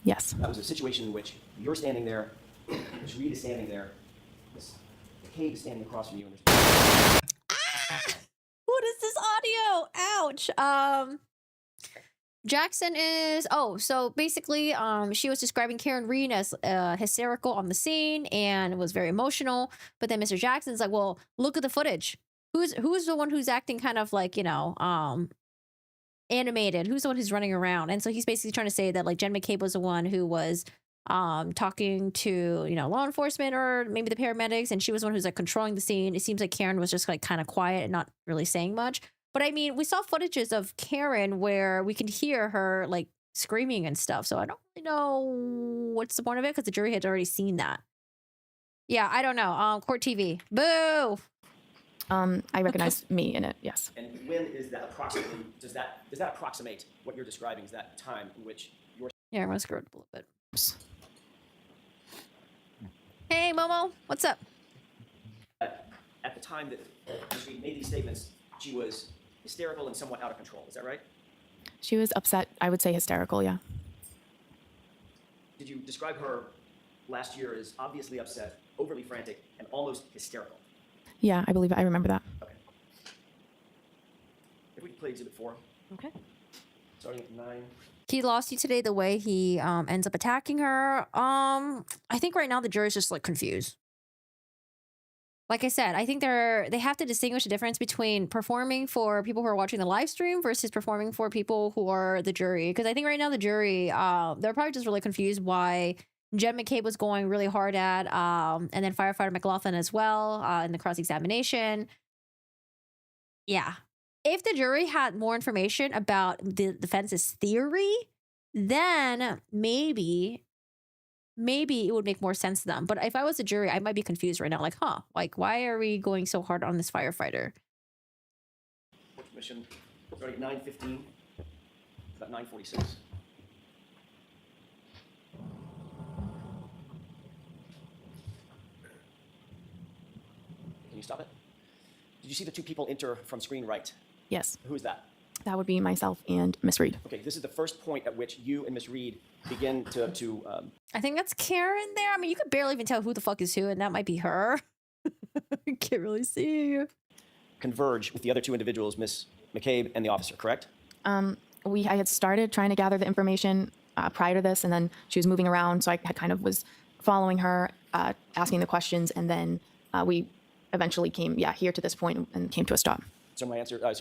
Yes. That was a situation in which you're standing there, Ms. Reed is standing there, Ms. McCabe is standing across from you, and there's What is this audio? Ouch. Jackson is so basically she was describing Karen Reed as hysterical on the scene and was very emotional, but then Mr. Jackson's like, well, look at the footage. Who's the one who's acting kind of like, animated? Who's the one who's running around? And so he's basically trying to say that like Jen McCabe was the one who was talking to law enforcement or maybe the paramedics, and she was the one who's like controlling the scene. It seems like Karen was just like kind of quiet and not really saying much. But I mean, we saw footages of Karen where we could hear her like screaming and stuff. So I don't really know what's the point of it because the jury had already seen that. Yeah, I don't know. Court TV. Boo. I recognize me in it, yes. And when is that approximately, does that approximate what you're describing as that time in which you're Yeah, I'm gonna scroll it up a little bit. Hey, Momo, what's up? at the time that Ms. Reed made these statements, she was hysterical and somewhat out of control. Is that right? She was upset, I would say hysterical, yeah. Did you describe her last year as obviously upset, overly frantic, and almost hysterical? Yeah, I believe I remember that. Okay. If we could play Exhibit 4. Okay. Starting at 9. He lost you today the way he ends up attacking her. I think right now the jury's just like confused. Like I said, I think they have to distinguish the difference between performing for people who are watching the live stream versus performing for people who are the jury. Because I think right now the jury, they're probably just really confused why Jen McCabe was going really hard at, and then Firefighter McLoughlin as well in the cross-examination. Yeah. If the jury had more information about the defense's theory, then maybe it would make more sense to them. But if I was a jury, I might be confused right now. Like, like, why are we going so hard on this firefighter? Court commission starting at 9:15, about 9:46. Can you stop it? Did you see the two people enter from screen right? Yes, Who is that? that would be myself and Miss Reed. Okay, this is the first point at which you and Miss Reed begin to I think that's Karen there. I mean, you could barely even tell who the fuck is who, and that might be her. I can't really see. converge with the other two individuals, Miss McCabe and the officer, correct? I had started trying to gather the information prior to this, and then she was moving around, so I kind of was following her, asking the questions, and then we eventually came, here to this point and came to a stop. So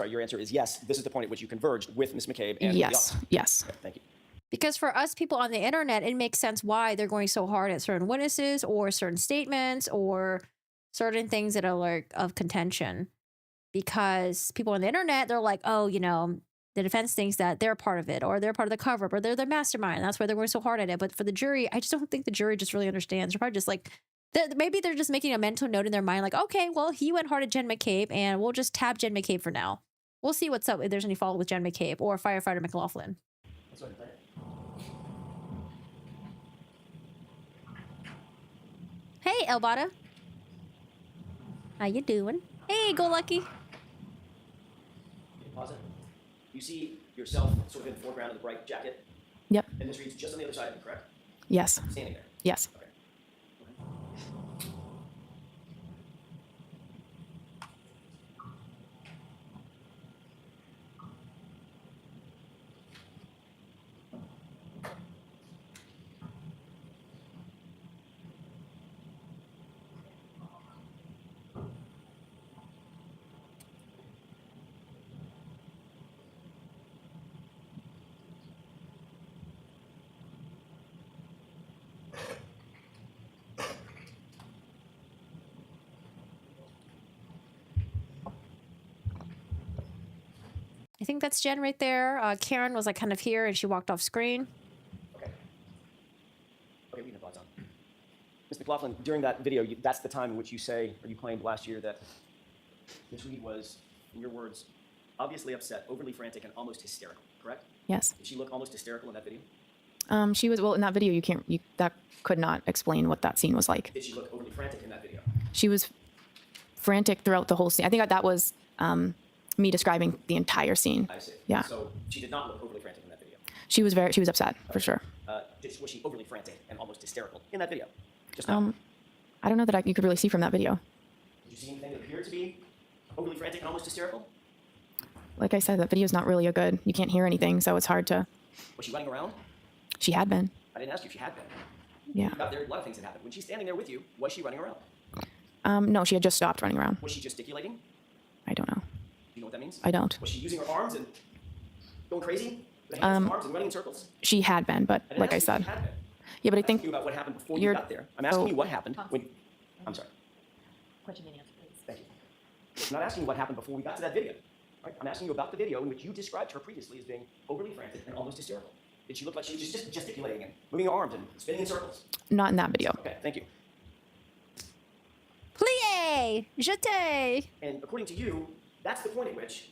your answer is yes, this is the point at which you converged with Miss McCabe and the Yes, officer. yes. Okay, thank you. Because for us people on the internet, it makes sense why they're going so hard at certain witnesses or certain statements or certain things that are like of contention. Because people on the internet, they're like, oh, the defense thinks that they're part of it or they're part of the cover up or they're the mastermind. That's why they're going so hard at it. But for the jury, I just don't think the jury just really understands. They're probably just like, maybe they're just making a mental note in their mind like, okay, well, he went hard at Jen McCabe and we'll just tab Jen McCabe for now. We'll see what's up if there's any follow with Jen McCabe or Firefighter McLoughlin. Let's go ahead and play it. Hey, Elbada. How you doing? Hey, Go Lucky. You can pause it. You see yourself sort of in the foreground of the bright jacket, Yep, and Miss Reed's just on the other side of you, correct? yes, Standing there. yes. Okay. I think that's Jen right there. Karen was like kind of here and she walked off screen. Okay, we can have lights on. Ms. McLaughlin, during that video, that's the time in which you say, or you claimed last year that Ms. Reed was, in your words, obviously upset, overly frantic, and almost hysterical, correct? Yes. Did she look almost hysterical in that video? She was, well, in that video, that could not explain what that scene was like. Did she look overly frantic in that video? She was frantic throughout the whole scene. I think that was me describing the entire scene. I see. Yeah. So she did not look overly frantic in that video. She was upset, for sure. Was she overly frantic and almost hysterical in that video? Just now. I don't know that you could really see from that video. Did you see anything that appeared to be overly frantic and almost hysterical? Like I said, that video is not really you can't hear anything, so it's hard to. Was she running around? She had been. I didn't ask you if she had been. Yeah. There are a lot of things that happened. When she's standing there with you, was she running around? No, she had just stopped running around. Was she gesticulating? Do I don't know. you know what that means? I don't. Was she using her arms and going crazy? The hands and arms and running in circles? She had been, but didn't like I ask you if said. she had been. Yeah, but I I'm asking think you about what happened before you got there. I'm asking you what happened when. I'm sorry. Question and answer, please. Thank you. I'm not asking you what happened before we got to that video. Right? I'm asking you about the video in which you described her previously as being overly frantic and almost hysterical. Did she look like she was just gesticulating and moving her arms and spinning in circles? not in that video. Okay, thank you. Plie! Jeté. And according to you, that's the point at which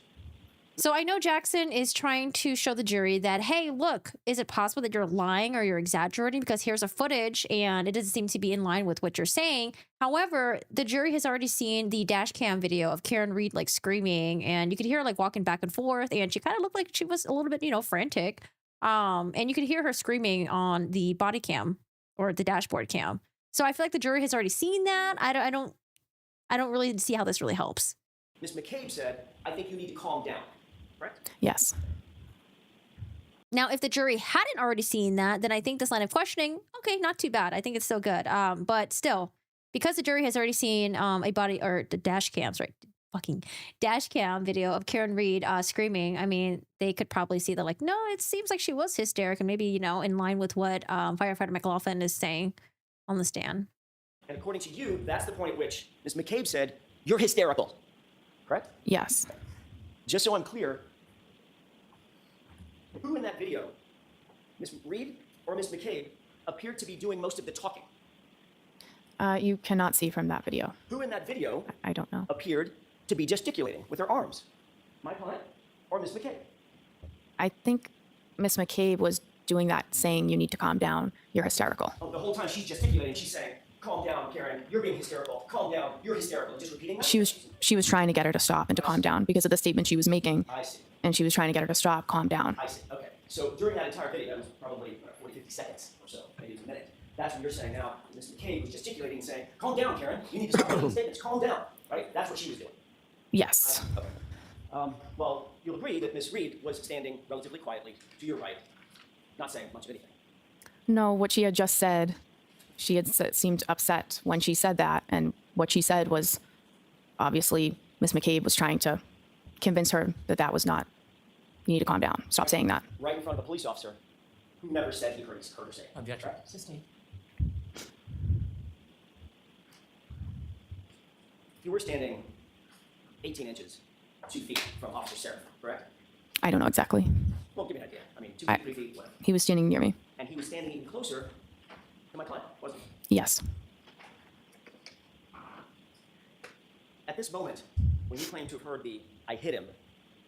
So I know Jackson is trying to show the jury that, hey, look, is it possible that you're lying or you're exaggerating? Because here's a footage and it doesn't seem to be in line with what you're saying. However, the jury has already seen the dash cam video of Karen Reed like screaming, and you could hear her like walking back and forth, and she kind of looked like she was a little bit, frantic. And you could hear her screaming on the body cam or the dashboard cam. So I feel like the jury has already seen that. I don't really see how this really helps. Ms. McCabe said, I think you need to calm down, correct? Yes. Now, if the jury hadn't already seen that, then I think this line of questioning, okay, not too bad. I think it's still good. But still, because the jury has already seen a body or the dash cams, right? Fucking dash cam video of Karen Reed screaming. I mean, they could probably see that, like, no, it seems like she was hysterical, and maybe, in line with what Firefighter McLoughlin is saying on the stand. And according to you, that's the point at which Ms. McCabe said, you're hysterical, correct? Yes. Just so I'm clear, who in that video, Ms. Reed or Ms. McCabe, appeared to be doing most of the talking? You cannot see from that video. Who in that video I don't know. appeared to be gesticulating with her arms? My client or Ms. McCabe? I think Miss McCabe was doing that, saying you need to calm down. You're hysterical. Oh, the whole time she's gesticulating, she's saying, calm down, Karen, you're being hysterical. Calm down, you're hysterical. Just repeating that? She was trying to get her to stop and to calm down because of the statement she was making, I see. and she was trying to get her to stop, calm down. I see. Okay. So during that entire video, that was probably 40, 50 seconds or so, maybe it was a minute. That's when you're saying now, Ms. McCabe was gesticulating and saying, calm down, Karen. You need to stop making statements. Calm down. Right? That's what she was doing. Yes. Okay. Well, you'll agree that Ms. Reed was standing relatively quietly to your right, not saying much of anything. No, what she had just said, she had seemed upset when she said that, and what she said was obviously Miss McCabe was trying to convince her that that was not, you need to calm down. Stop saying that. Right in front of a police officer who never said he heard her say it. Objection. Right? Sustained. You were standing 18 inches, 2 feet from Officer Seraph, correct? I don't know exactly. Well, give me an idea. I mean, 2 feet, 3 feet, whatever. He was standing near me. And he was standing even closer to my client, wasn't he? Yes. At this moment, when you claim to have heard the "I hit him"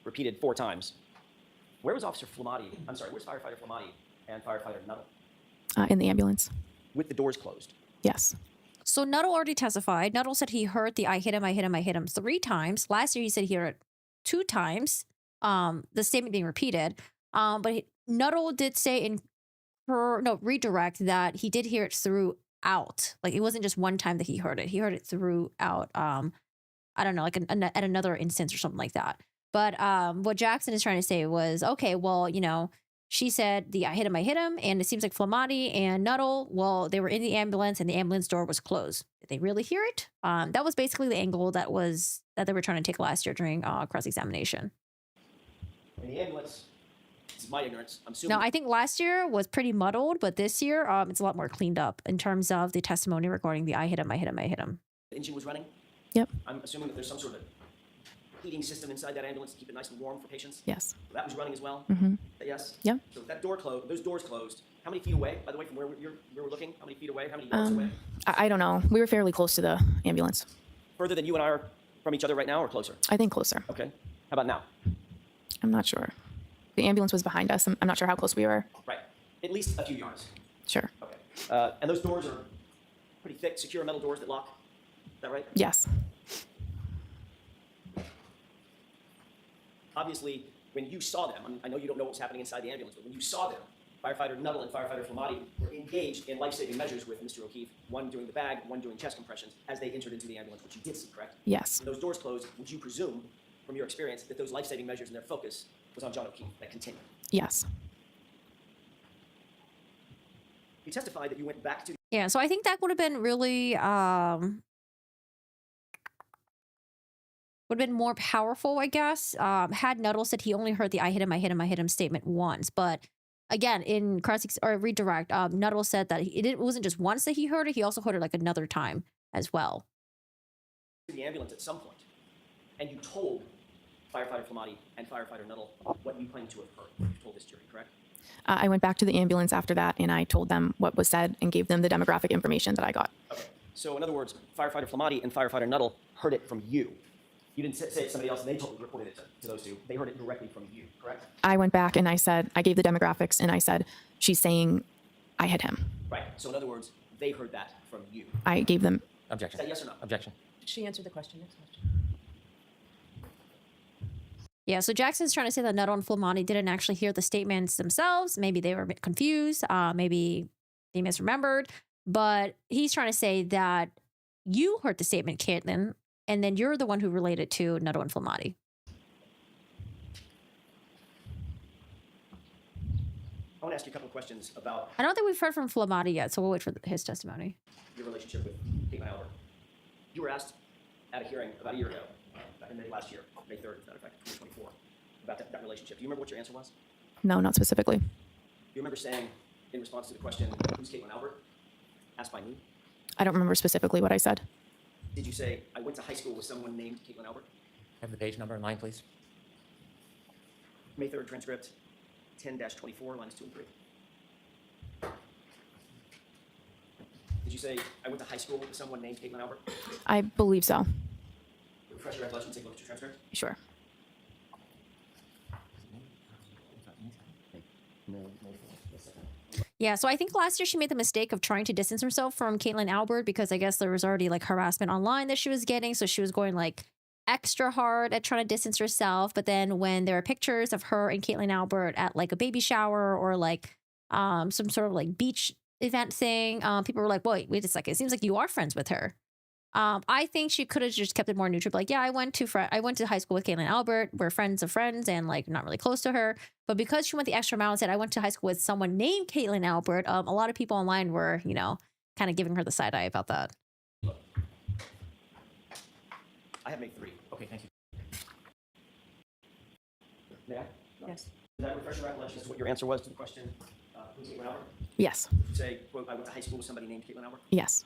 repeated 4 times, where was Officer Flamati? I'm sorry, where's Firefighter Flamati and Firefighter Nuttall? In the ambulance. With the doors closed. Yes. So Nuttall already testified. Nuttall said he heard the I hit him, I hit him, I hit him 3 times. Last year he said he heard it 2 times, the statement being repeated. But Nuttall did say in redirect that he did hear it throughout. Like, it wasn't just one time that he heard it. He heard it throughout, I don't know, like at another instance or something like that. But what Jackson is trying to say was, okay, well, she said the I hit him, and it seems like Flamati and Nuttall, well, they were in the ambulance and the ambulance door was closed. Did they really hear it? That was basically the angle that they were trying to take last year during cross-examination. In the ambulance, this is my ignorance, I'm assuming. Now, I think last year was pretty muddled, but this year it's a lot more cleaned up in terms of the testimony regarding the I hit him, I hit him, I hit him. The engine was running. Yep. I'm assuming that there's some sort of heating system inside that ambulance to keep it nice and warm for patients. Yes. That was running as well. Mm-hmm. Yes. Yep. So that door closed. Those doors closed. How many feet away, by the way, from where we were looking? How many feet away? How many yards away? I don't know. We were fairly close to the ambulance. Further than you and I are from each other right now, or closer? I think closer. Okay. How about now? I'm not sure. The ambulance was behind us. I'm not sure how close we were. Right. At least a few yards. Sure. Okay. And those doors are pretty thick, secure metal doors that lock. Is that right? Yes. Obviously, when you saw them, I know you don't know what was happening inside the ambulance, but when you saw them, Firefighter Nuttall and Firefighter Flamati were engaged in life-saving measures with Mr. O'Keefe, one doing the bag, one doing chest compressions, as they entered into the ambulance, which you did see, correct? Yes. When those doors closed, would you presume, from your experience, that those life-saving measures and their focus was on John O'Keefe, that continued? Yes. You testified that you went back to Yeah, so I think that would have been really would have been more powerful, I guess. Had Nuttall said he only heard the I hit him, I hit him, I hit him statement once. But again, in redirect, Nuttall said that it wasn't just once that he heard it, he also heard it like another time as well. the ambulance at some point, and you told Firefighter Flamati and Firefighter Nuttall what you claim to have heard. You told this jury, correct? I went back to the ambulance after that, and I told them what was said and gave them the demographic information that I got. Okay. So in other words, firefighter Flamati and firefighter Nuttall heard it from you. You didn't say it to somebody else, and they reported it to those two. They heard it directly from you, correct? I went back and I said, I gave the demographics and I said, she's saying I hit him. Right. So in other words, they heard that from you. I gave them, Objection. Is that yes or no? Objection. She answered the question. Next question. Yeah, so Jackson's trying to say that Nuttall and Flamani didn't actually hear the statements themselves. Maybe they were a bit confused. Maybe they misremembered. But he's trying to say that you heard the statement, Caitlin, and then you're the one who related to Nuttall and Flamani. I want to ask you a couple of questions about I don't think we've heard from Flamani yet, so we'll wait for his testimony. your relationship with Caitlin Albert. You were asked at a hearing about a year ago, back in May last year, May 3rd, as a matter of fact, 2024, about that relationship. Do you remember what your answer was? no, not specifically. Do you remember saying, in response to the question, who's Caitlin Albert, asked by me, I don't remember specifically what I said. did you say, I went to high school with someone named Caitlin Albert? Have the page number in line, please. May 3rd transcript, 10-24, lines 2 and 3. Did you say, I went to high school with someone named Caitlin Albert? I believe so. Refresh your recollection, take a look at your transcript. Sure. Yeah, so I think last year she made the mistake of trying to distance herself from Caitlin Albert because I guess there was already like harassment online that she was getting. So she was going like extra hard at trying to distance herself. But then when there are pictures of her and Caitlin Albert at like a baby shower or like some sort of like beach event thing, people were like, wait a second, it seems like you are friends with her. I think she could have just kept it more neutral. Like, yeah, I went to high school with Caitlin Albert. We're friends of friends and like not really close to her. But because she went the extra mile and said, I went to high school with someone named Caitlin Albert, a lot of people online were, kind of giving her the side eye about that. I have May 3. Okay, thank you. May I? Yes. Did that refresh your recollection as to what your answer was to the question, who's Caitlin Albert? Yes. Did you say, quote, I went to high school with somebody named Caitlin Albert? Yes.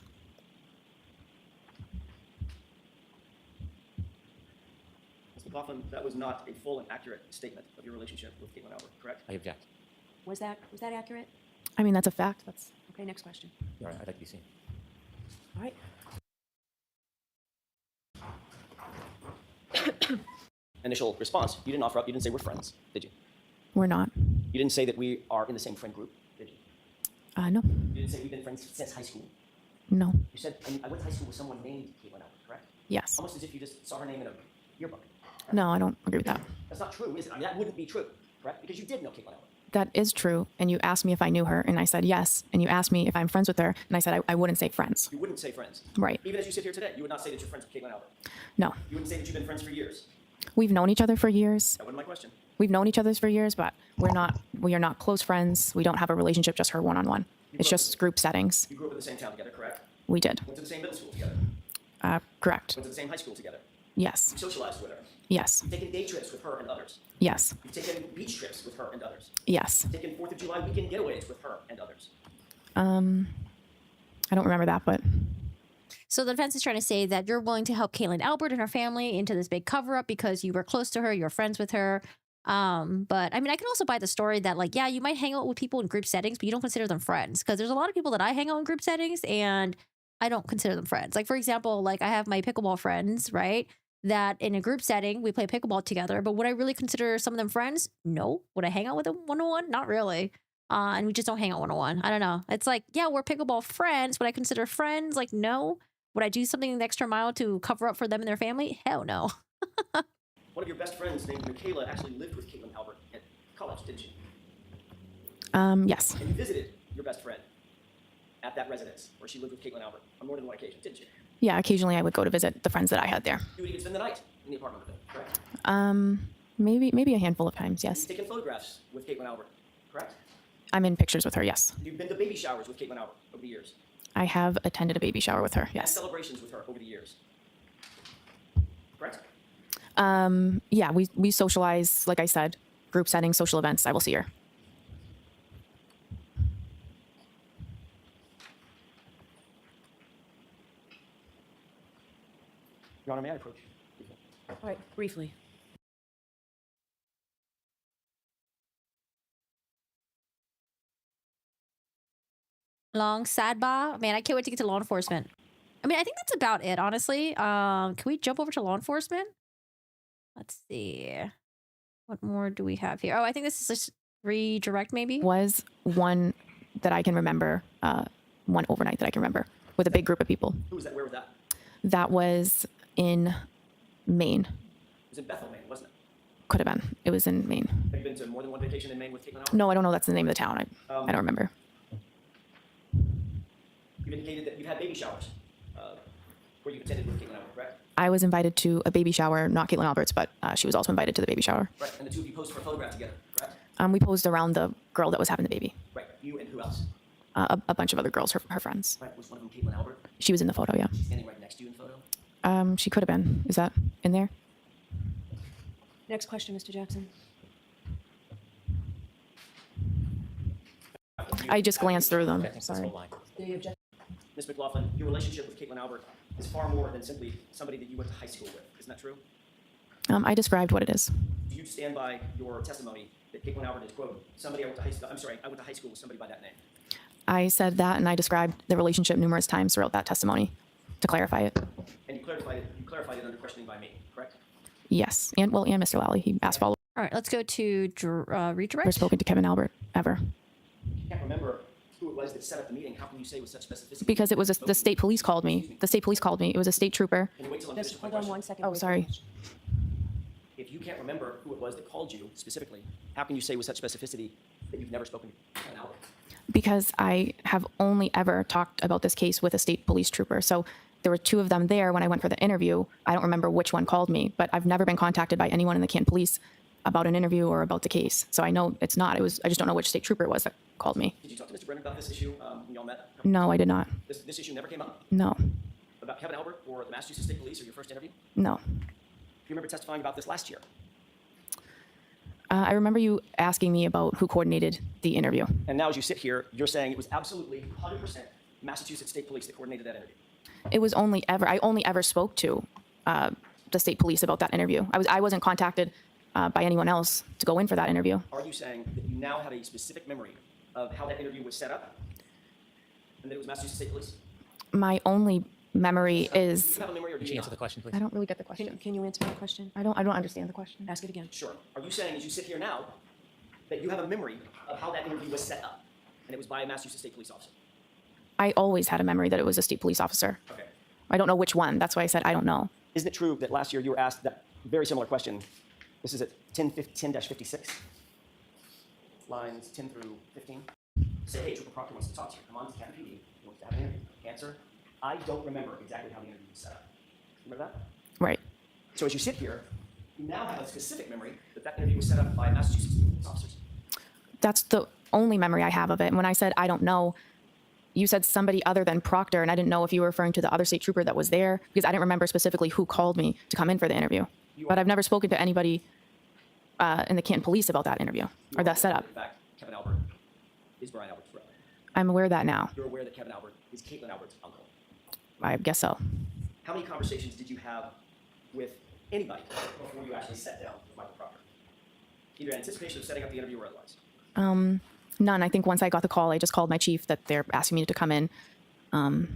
Ms. McLoughlin, that was not a full and accurate statement of your relationship with Caitlin Albert, correct? I object. Was that accurate? I mean, that's a fact. That's Okay, next question. All right, I'd like to be seen. All right. Initial response, you didn't offer up, you didn't say we're friends, did you? we're not. You didn't say that we are in the same friend group, did you? No. You didn't say we've been friends since high school. No. You said, I went to high school with someone named Caitlin Albert, correct? Yes. Almost as if you just saw her name in a yearbook. No, I don't agree with that. That's not true, is it? I mean, that wouldn't be true, correct? Because you did know Caitlin Albert. That is true. And you asked me if I knew her, and I said yes. And you asked me if I'm friends with her, and I said I wouldn't say friends. You wouldn't say friends. Right. Even as you sit here today, you would not say that you're friends with Caitlin Albert. No. You wouldn't say that you've been friends for years. We've known each other for years. That wasn't my question. We've known each other for years, but we are not close friends. We don't have a relationship, just her one-on-one. It's just group settings. You grew up in the same town together, correct? We did. Went to the same middle school together. Correct. Went to the same high school together. Yes. You socialized with her. Yes. You've taken day trips with her and others. Yes. You've taken beach trips with her and others. Yes. You've taken 4th of July weekend getaways with her and others. I don't remember that, but So the defense is trying to say that you're willing to help Caitlin Albert and her family into this big cover up because you were close to her, you're friends with her. But I mean, I can also buy the story that like, yeah, you might hang out with people in group settings, but you don't consider them friends. Because there's a lot of people that I hang out in group settings and I don't consider them friends. Like, for example, like I have my pickleball friends, right? That in a group setting, we play pickleball together. But would I really consider some of them friends? No. Would I hang out with them one-on-one? Not really. And we just don't hang out one-on-one. I don't know. It's like, yeah, we're pickleball friends. Would I consider friends? Like, no. Would I do something the extra mile to cover up for them and their family? Hell no. One of your best friends named Michaela actually lived with Caitlin Albert at college, didn't she? yes. And you visited your best friend at that residence where she lived with Caitlin Albert on more than one occasion, didn't you? Yeah, occasionally I would go to visit the friends that I had there. You would even spend the night in the apartment with them, correct? Maybe a handful of times, yes. You've taken photographs with Caitlin Albert, correct? I'm in pictures with her, yes. You've been to baby showers with Caitlin Albert over the years. I have attended a baby shower with her, And yes. celebrations with her over the years. Correct? Yeah, we socialize, like I said, group settings, social events. I will see her. Your Honor, may I approach? All right, briefly. Long sidebar. Man, I can't wait to get to law enforcement. I mean, I think that's about it, honestly. Can we jump over to law enforcement? Let's see. What more do we have here? Oh, I think this is just redirect, maybe. Was one that I can remember, one overnight that I can remember with a big group of people. Who was that? Where was that? That was in Maine. It was in Bethel, Maine, wasn't it? Could have been. It was in Maine. Have you been to more than one vacation in Maine with Caitlin Albert? No, I don't know. That's the name of the town. I don't remember. You've indicated that you've had baby showers where you attended with Caitlin Albert, correct? I was invited to a baby shower, not Caitlin Albert's, but she was also invited to the baby shower. Right, and the two of you posed for a photograph together, correct? We posed around the girl that was having the baby. Right, you and who else? A bunch of other girls, her friends. Right, was one of them Caitlin Albert? She was in the photo, yeah. Standing right next to you in the photo? She could have been. Is that in there? Next question, Mr. Jackson. I just glanced through them. Objecting to this Sorry. whole line. Do you object? Ms. McLaughlin, your relationship with Caitlin Albert is far more than simply somebody that you went to high school with. Isn't that true? I described what it is. Do you stand by your testimony that Caitlin Albert is, quote, somebody I went to high school, I'm sorry, I went to high school with somebody by that name? I said that, and I described the relationship numerous times throughout that testimony to clarify it. And you clarified it under questioning by me, correct? Yes, and Mr. Lally, he asked follow. All right, let's go to Never redirect. spoken to Kevin Albert ever You can't remember who it was that set up the meeting. How can you say with such specificity? because it was the state police called me. The state police called me. It was a state trooper. Can you wait till I'm finished with my Hold on question? 1 second. Oh, wait for sorry. the question. If you can't remember who it was that called you specifically, how can you say with such specificity that you've never spoken to Caitlin Albert? Because I have only ever talked about this case with a state police trooper. So there were two of them there when I went for the interview. I don't remember which one called me, but I've never been contacted by anyone in the Canton Police about an interview or about the case. So I know it's not. I just don't know which state trooper it was that called me. Did you talk to Mr. Brennan about this issue when y'all met? No, I did not. This issue never came up? No, About Kevin Albert or the Massachusetts State Police or your first interview? no. Do you remember testifying about this last year? I remember you asking me about who coordinated the interview. And now as you sit here, you're saying it was absolutely 100% Massachusetts State Police that coordinated that interview. It was I only ever spoke to the state police about that interview. I wasn't contacted by anyone else to go in for that interview. Are you saying that you now have a specific memory of how that interview was set up and that it was Massachusetts State Police? My only memory Do is you have a memory or do Could you you answer not? the question, please? I don't really get the question. Can you answer my question? I don't understand the question. Ask it again. Sure. Are you saying as you sit here now that you have a memory of how that interview was set up and it was by a Massachusetts State Police officer? I always had a memory that it was a state police officer. Okay. I don't know which one. That's why I said I don't know. Isn't it true that last year you were asked that very similar question? This is at 10-56, lines 10 through 15. Say, hey, Trooper Proctor wants to talk to you. Come on to Canton PD. He wants to have an interview. Answer, I don't remember exactly how the interview was set up. Remember that? Right. So as you sit here, you now have a specific memory that that interview was set up by Massachusetts police officers. That's the only memory I have of it. And when I said I don't know, you said somebody other than Proctor, and I didn't know if you were referring to the other state trooper that was there because I didn't remember specifically who called me to come in for the interview. But I've never spoken to anybody in the Canton Police about that interview or that setup. In fact, Kevin Albert is Brian Albert's brother. I'm aware of that now. You're aware that Kevin Albert is Caitlin Albert's uncle. I guess so. How many conversations did you have with anybody before you actually sat down with Michael Proctor? Either in anticipation of setting up the interview or otherwise? None. I think once I got the call, I just called my chief that they're asking me to come in, and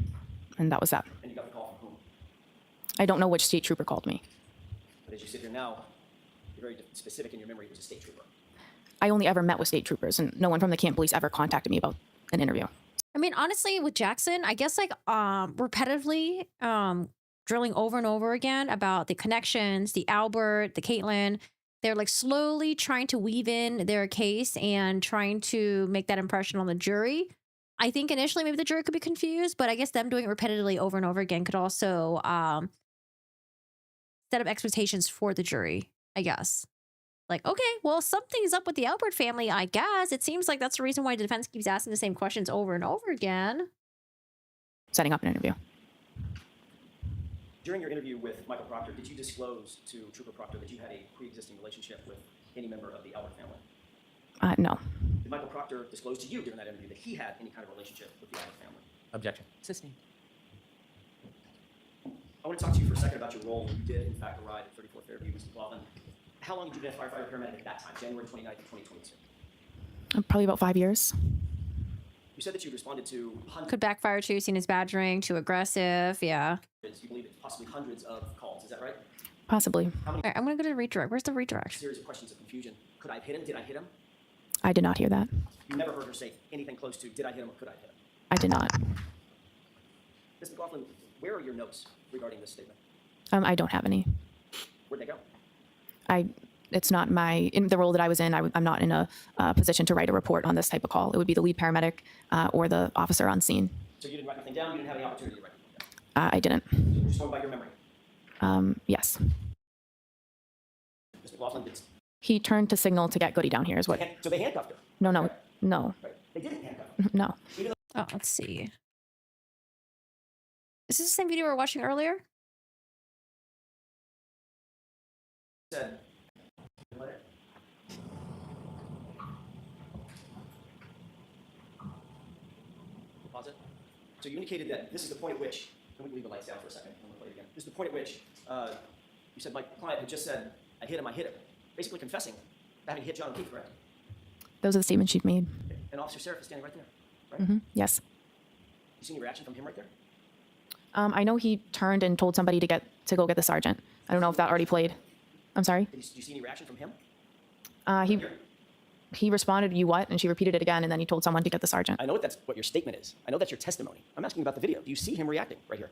that was that. And you got the call from whom? I don't know which state trooper called me. But as you sit here now, you're very specific in your memory it was a state trooper. I only ever met with state troopers, and no one from the Canton Police ever contacted me about an interview. I mean, honestly, with Jackson, I guess like repetitively drilling over and over again about the connections, the Albert, the Caitlin. They're like slowly trying to weave in their case and trying to make that impression on the jury. I think initially maybe the jury could be confused, but I guess them doing it repetitively over and over again could also set up expectations for the jury, I guess. Like, okay, well, something's up with the Albert family, I guess. It seems like that's the reason why the defense keeps asking the same questions over and over again. Setting up an interview. During your interview with Michael Proctor, did you disclose to Trooper Proctor that you had a pre-existing relationship with any member of the Albert family? No. Did Michael Proctor disclose to you during that interview that he had any kind of relationship with the Albert family? Objection. Sustained. I want to talk to you for a second about your role when you did, in fact, arrive at 34 Fairview, Mr. McLoughlin. How long had you been a firefighter paramedic at that time, January 29th of 2022? Probably about 5 years. You said that you responded to hundreds. Could backfire too, seen as badgering, too aggressive. Yeah. You believe it's possibly hundreds of calls. Is that right? Possibly. All right, I'm going to go to the redirect. Where's the redirect? Series of questions of confusion. Could I have hit him? Did I hit him? I did not hear that. You never heard her say anything close to did I hit him or could I hit him? I did not. Ms. McLoughlin, where are your notes regarding this statement? I don't have any. Where'd they go? It's not in the role that I was in. I'm not in a position to write a report on this type of call. It would be the lead paramedic or the officer on scene. So you didn't write anything down? You didn't have any opportunity to write anything down? I didn't. You're just going by your memory? Yes. Ms. McLoughlin, did, He turned to signal to get Goody down here is what. so they handcuffed her? No. Right. They didn't handcuff her? No. Oh, let's see. Is this the same video we were watching earlier? Said, pause it. So you indicated that this is the point at which, can we leave the lights down for a second? I'm gonna play it again. This is the point at which you said my client had just said, I hit him, basically confessing having hit John O'Keefe, correct? Those are the statements she'd made. And Officer Seraph is standing right there, right? Yes. You see any reaction from him right there? I know he turned and told somebody to go get the sergeant. I don't know if that already played. I'm sorry. Did you see any reaction from him? He responded, "You what?" And she repeated it again, and then he told someone to get the sergeant. I know that's what your statement is. I know that's your testimony. I'm asking about the video. Do you see him reacting right here?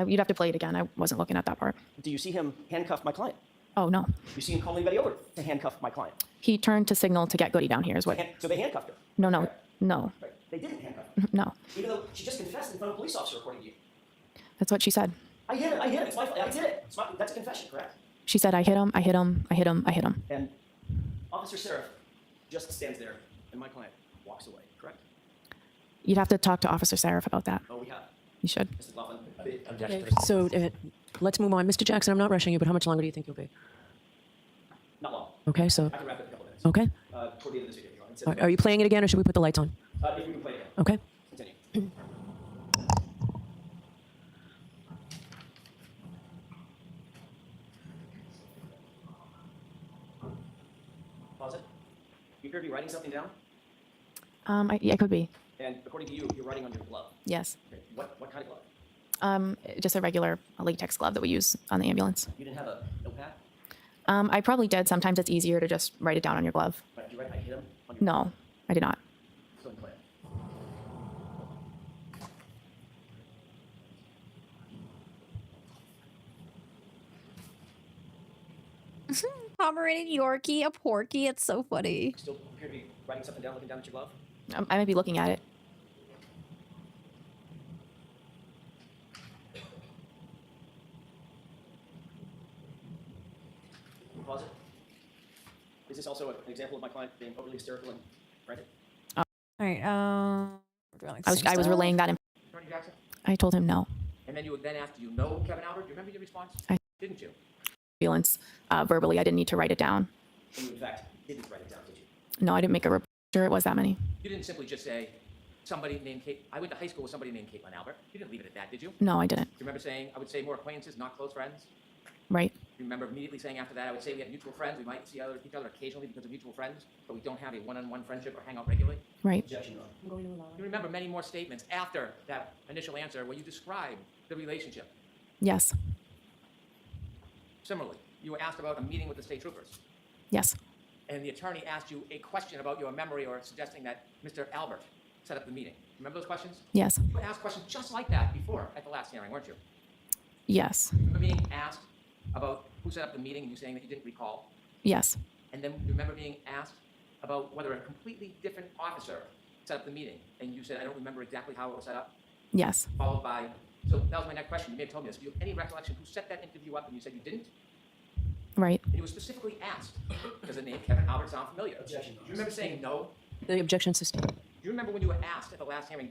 You'd have to play it again. I wasn't looking at that part. Do you see him handcuff my client? Oh, no. Do you see him call anybody over to handcuff my client? He turned to signal to get Goody down here is what. So they handcuffed her? No. Right. They didn't handcuff her? No. Even though she just confessed in front of a police officer, according to you. That's what she said. I hit him. It's my fault. I did it. That's a confession, correct? She said, I hit him. And Officer Seraph just stands there, and my client walks away, correct? You'd have to talk to Officer Seraph about that. Oh, we have. You should. Mr. McLoughlin, Okay, so let's move on. Mr. Jackson, I'm not rushing you, but how much longer do you think you'll be? not long. Okay, so, I can wrap it in a couple minutes. okay. Toward the end of this video, if you want. Are you playing it again, or should we put the lights on? If we can play it again. Okay. Continue. Pause it. You appear to be writing something down, I could be. and according to you, you're writing on your glove. Yes. Okay. What kind of glove? Just a regular latex glove that we use on the ambulance. You didn't have a notepad? I probably did. Sometimes it's easier to just write it down on your glove. Right, did you write I hit him on your No, I did not. Go ahead and play it. Pomeranian Yorkie, a Porky. It's so funny. You still appear to be writing something down, looking down at your glove? I might be looking at it. Pause it. Is this also an example of my client being overly hysterical and frantic? All right. We're doing like I was stuff. relaying that. Attorney Jackson? I told him no. And then you would then ask, do you know Kevin Albert? Do you remember your response? Didn't you? Ambulance verbally. I didn't need to write it down. And you, in fact, didn't write it down, did you? No, I didn't make a report. Sure, it was that many. You didn't simply just say, somebody named Kate. I went to high school with somebody named Caitlin Albert. You didn't leave it at that, did you? Do No, I didn't. you remember saying, I would say more acquaintances, not close friends? Right. Do you remember immediately saying after that, I would say we had mutual friends. We might see each other occasionally because of mutual friends, but we don't have a one-on-one friendship or hang out regularly? Right. Objection, Your Honor. You remember many more statements after that initial answer where you described the relationship. Yes. Similarly, you were asked about a meeting with the state troopers, Yes. and the attorney asked you a question about your memory or suggesting that Mr. Albert set up the meeting. Remember those questions? Yes. You were asked questions just like that before at the last hearing, weren't you? Yes. Remember being asked about who set up the meeting and you saying that you didn't recall? Yes. And then you remember being asked about whether a completely different officer set up the meeting, and you said, I don't remember exactly how it was set up, Yes. followed by, so that was my next question. You may have told me this. Do you have any recollection who set that interview up and you said you didn't? Right. And you were specifically asked, does the name Kevin Albert sound familiar? Objection. Do you remember saying no? The objection sustained. Do you remember when you were asked at the last hearing,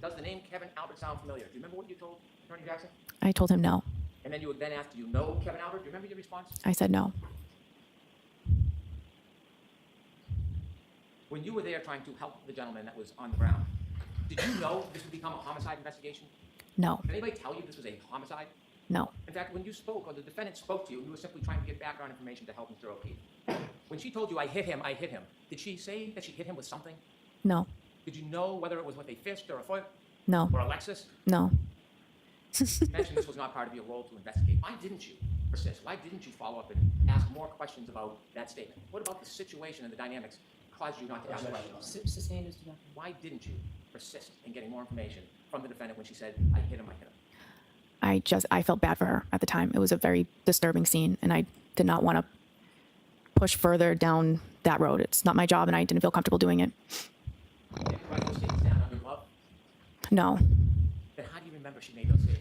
does the name Kevin Albert sound familiar? Do you remember what you told Attorney Jackson? I told him no. And then you were then asked, do you know Kevin Albert? Do you remember your response? I said no. When you were there trying to help the gentleman that was on the ground, did you know this would become a homicide investigation? No. Did anybody tell you this was a homicide? No. In fact, when you spoke, or the defendant spoke to you, you were simply trying to get background information to help Mr. O'Keefe. When she told you, I hit him, did she say that she hit him with something? No. Did you know whether it was with a fist or a foot No, or a Lexus? no. You mentioned this was not part of your role to investigate. Why didn't you persist? Why didn't you follow up and ask more questions about that statement? What about the situation and the dynamics caused you not to ask questions? Sustained is Why didn't you persist in getting more information from the defendant when she said, I hit him, I hit him? I felt bad for her at the time. It was a very disturbing scene, and I did not want to push further down that road. It's not my job, and I didn't feel comfortable doing it. Did you write those statements down under glove? No, Then how do you remember she made those statements?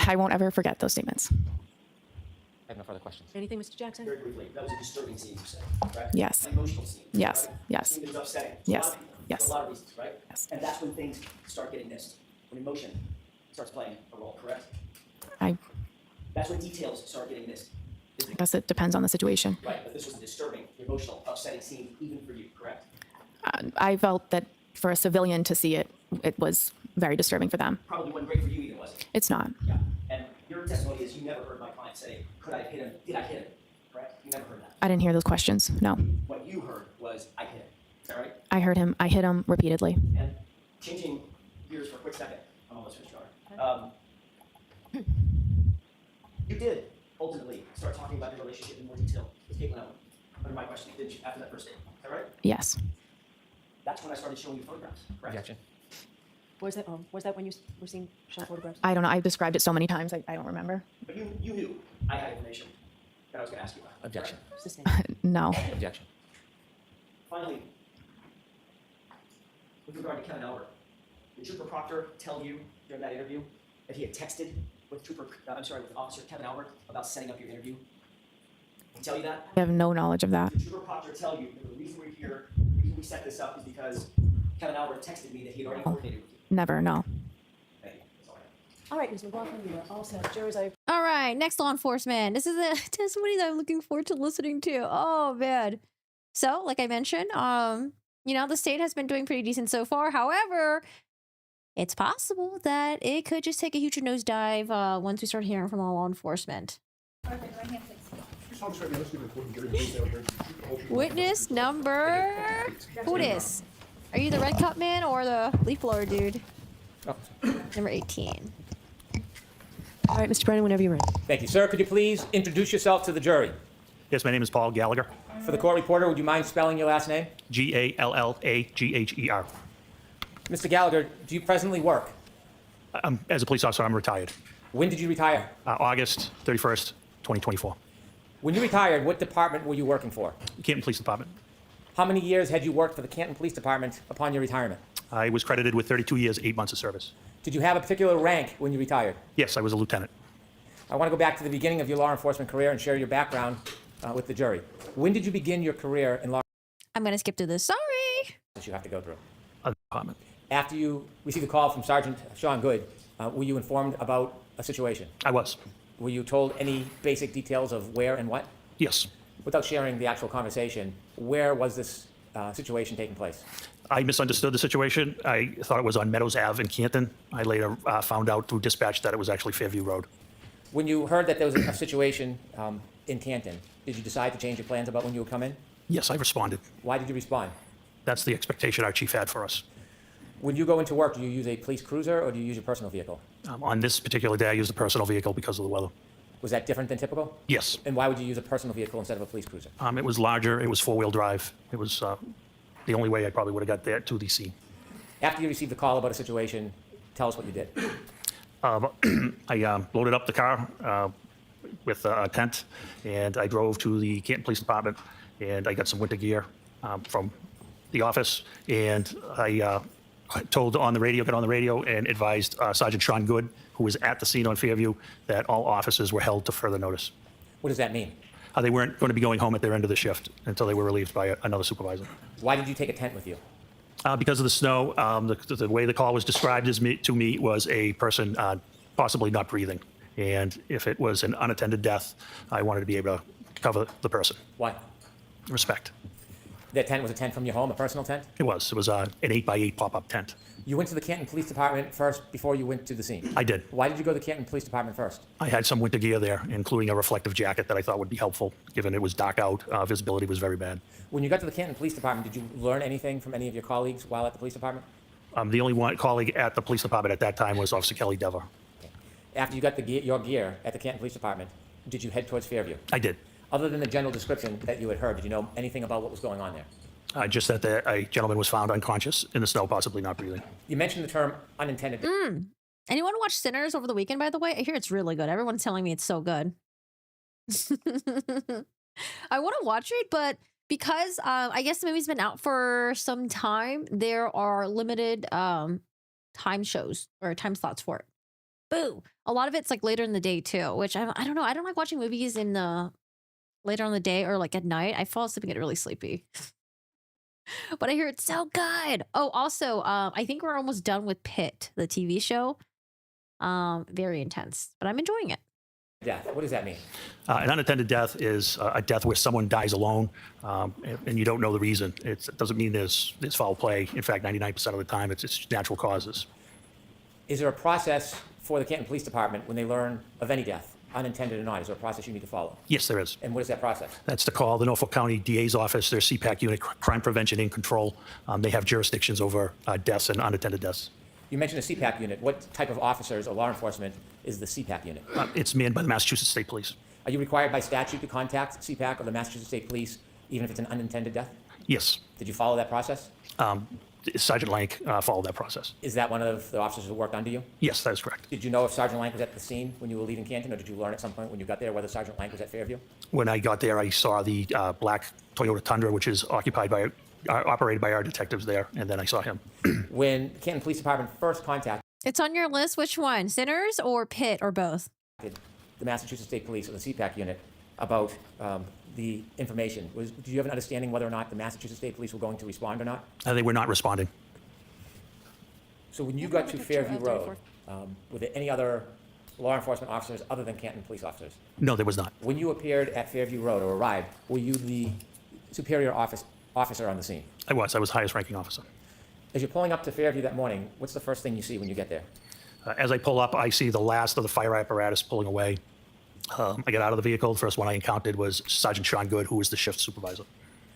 I won't ever forget those statements. I have no further questions. Anything, Mr. Jackson? Very briefly, that was a disturbing scene, you said, right? Yes. An emotional scene. Yes, right? yes. A scene that was upsetting. Yes, For yes. a lot of reasons, right? Yes. And that's when things start getting missed, when emotion starts playing a role, correct? I That's when details start getting missed. guess it depends on the situation. Right, but this was a disturbing, emotional, upsetting scene even for you, correct? I felt that for a civilian to see it, it was very disturbing for them. Probably wasn't great for you either, was it? It's not. Yeah. And your testimony is you never heard my client say, could I hit him? Did I hit him? Correct? You never heard that. I didn't hear those questions. No. What you heard was, I hit him. Is that right? I heard him. I hit him repeatedly. And changing gears for a quick second, I'm almost finished, Your Honor. You did ultimately start talking about your relationship in more detail with Caitlin Owen under my questioning, didn't you, after that first statement? Is that right? Yes. That's when I started showing you photographs, correct? Objection. Was that when you were seeing shot photographs? I don't know. I've described it so many times. I don't remember. But you knew I had information that I was going to ask you about. Objection. correct? No. Objection. Finally, with regard to Kevin Albert, did Trooper Proctor tell you during that interview that he had texted with with Officer Kevin Albert about setting up your interview? Did he tell you that? I have no knowledge of that. Did Trooper Proctor tell you that the reason we're here, the reason we set this up is because Kevin Albert texted me that he had already coordinated with you? Never. No. Thank you. That's all I have. All right, Ms. McLaughlin, you are all set. Jurors, I All right, next law enforcement. This is a testimony that I'm looking forward to listening to. Oh man. So, like I mentioned, the state has been doing pretty decent so far. However, it's possible that it could just take a huge nosedive once we start hearing from law enforcement. Witness number. Who this? Are you the red cup man or the leaf blower dude? Oh, Number 18. All right, Mr. Brennan, whenever you're ready. thank you. Sir, could you please introduce yourself to the jury? Yes, my name is Paul Gallagher, For the court reporter, would you mind spelling your last name? Gallagher. Mr. Gallagher, do you presently work? As a police officer, I'm retired. When did you retire? August 31st, 2024. When you retired, what department were you working for? Canton Police Department. How many years had you worked for the Canton Police Department upon your retirement? I was credited with 32 years, 8 months of service. Did you have a particular rank when you retired? Yes, I was a lieutenant. I want to go back to the beginning of your law enforcement career and share your background with the jury. When did you begin your career in law I'm going to skip through this. Sorry. that you have to go through? Other department. After you received a call from Sergeant Sean Good, were you informed about a situation? I was. Were you told any basic details of where and what? Yes. Without sharing the actual conversation, where was this situation taking place? I misunderstood the situation. I thought it was on Meadows Ave in Canton. I later found out through dispatch that it was actually Fairview Road. When you heard that there was a situation in Canton, did you decide to change your plans about when you would come in? Yes, I responded. Why did you respond? That's the expectation our chief had for us. When you go into work, do you use a police cruiser or do you use your personal vehicle? On this particular day, I used a personal vehicle because of the weather. Was that different than typical? Yes. And why would you use a personal vehicle instead of a police cruiser? It was larger. It was four-wheel drive. It was the only way I probably would have got there to the scene. After you received the call about a situation, tell us what you did. I loaded up the car with a tent, and I drove to the Canton Police Department, and I got some winter gear from the office, and I got on the radio and advised Sergeant Sean Good, who was at the scene on Fairview, that all officers were held to further notice. What does that mean? They weren't going to be going home at their end of the shift until they were relieved by another supervisor. Why did you take a tent with you? Because of the snow, the way the call was described to me was a person possibly not breathing. And if it was an unattended death, I wanted to be able to cover the person. Why? Respect. That tent was a tent from your home, a personal tent? It was. It was an 8x8 pop-up tent. You went to the Canton Police Department first before you went to the scene. I did. Why did you go to the Canton Police Department first? I had some winter gear there, including a reflective jacket that I thought would be helpful, given it was dark out. Visibility was very bad. When you got to the Canton Police Department, did you learn anything from any of your colleagues while at the police department? The only one colleague at the police department at that time was Officer Kelly Dever. After you got your gear at the Canton Police Department, did you head towards Fairview? I did. Other than the general description that you had heard, did you know anything about what was going on there? Just that a gentleman was found unconscious in the snow, possibly not breathing. You mentioned the term unintended. Anyone watch Sinners over the weekend, by the way? I hear it's really good. Everyone's telling me it's so good. I want to watch it, but because I guess the movie's been out for some time, there are limited time shows or time slots for it. Boo! A lot of it's like later in the day too, which I don't know. I don't like watching movies in the later on the day or like at night. I fall asleep and get really sleepy. But I hear it's so good. Oh, also, I think we're almost done with Pitt, the TV show. Very intense, but I'm enjoying it. Death. What does that mean? An unattended death is a death where someone dies alone, and you don't know the reason. It doesn't mean there's foul play. In fact, 99% of the time, it's natural causes. Is there a process for the Canton Police Department when they learn of any death, unintended or not? Is there a process you need to follow? Yes, there is. And what is that process? That's to call the Norfolk County DA's office, their CPAC unit, Crime Prevention and Control. They have jurisdictions over deaths and unattended deaths. You mentioned a CPAC unit. What type of officers or law enforcement is the CPAC unit? It's manned by the Massachusetts State Police. Are you required by statute to contact CPAC or the Massachusetts State Police, even if it's an unintended death? Yes. Did you follow that process? Sergeant Lank followed that process. Is that one of the officers who worked under you? Yes, that is correct. Did you know if Sergeant Lank was at the scene when you were leaving Canton, or did you learn at some point when you got there whether Sergeant Lank was at Fairview? When I got there, I saw the black Toyota Tundra, which is operated by our detectives there, and then I saw him. When the Canton Police Department first contacted It's on your list. Which one? Sinners or Pitt or both? the Massachusetts State Police or the CPAC unit about the information, do you have an understanding whether or not the Massachusetts State Police were going to respond or not? They were not responding. So when you got to Fairview Road, were there any other law enforcement officers other than Canton police officers? No, there was not. When you appeared at Fairview Road or arrived, were you the superior officer on the scene? I was highest ranking officer. As you're pulling up to Fairview that morning, what's the first thing you see when you get there? As I pull up, I see the last of the fire apparatus pulling away. I get out of the vehicle. The first one I encountered was Sergeant Sean Good, who was the shift supervisor.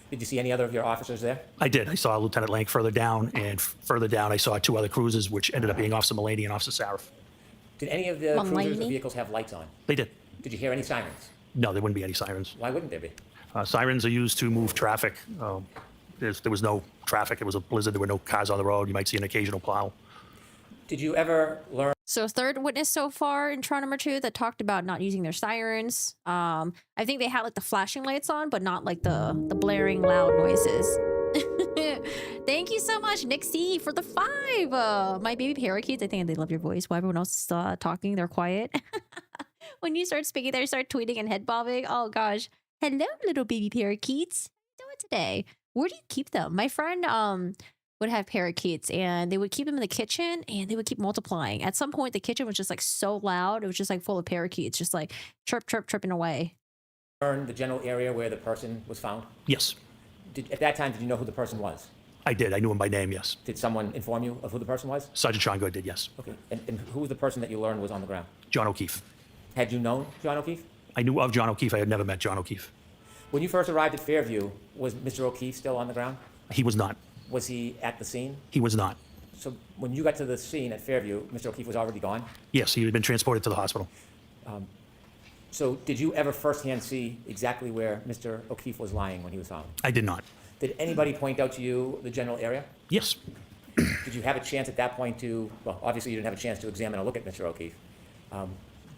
Did you see any other of your officers there? I did. I saw Lieutenant Lank further down, and further down I saw two other cruisers, which ended up being Officer Mulaney and Officer Sarif. Did any of the cruisers or vehicles have lights on? They did. Did you hear any sirens? No, there wouldn't be any sirens. Why wouldn't there be? Sirens are used to move traffic. There was no traffic. It was a blizzard. There were no cars on the road. You might see an occasional plow. Did you ever learn? So third witness so far in trial number 2 that talked about not using their sirens. I think they had like the flashing lights on, but not like the blaring loud noises. Thank you so much, Nick C, for the 5. My baby parakeets, I think they love your voice. While everyone else is talking, they're quiet. When you start speaking, they start tweeting and head bobbing. Oh gosh. Hello, little baby parakeets. How are you doing today? Where do you keep them? My friend would have parakeets, and they would keep them in the kitchen, and they would keep multiplying. At some point, the kitchen was just like so loud. It was just like full of parakeets, just like chirp, chirp, chirping away. The general area where the person was found? Yes. At that time, did you know who the person was? I did. I knew him by name, yes. Did someone inform you of who the person was? Sergeant Sean Good did, yes. Okay. And who was the person that you learned was on the ground? John O'Keefe. Had you known John O'Keefe? I knew of John O'Keefe. I had never met John O'Keefe. When you first arrived at Fairview, was Mr. O'Keefe still on the ground? He was not. Was he at the scene? He was not. So when you got to the scene at Fairview, Mr. O'Keefe was already gone? Yes, he had been transported to the hospital. So did you ever firsthand see exactly where Mr. O'Keefe was lying when he was found? I did not. Did anybody point out to you the general area? Yes. Did you have a chance at that point to, well, obviously you didn't have a chance to examine or look at Mr. O'Keefe.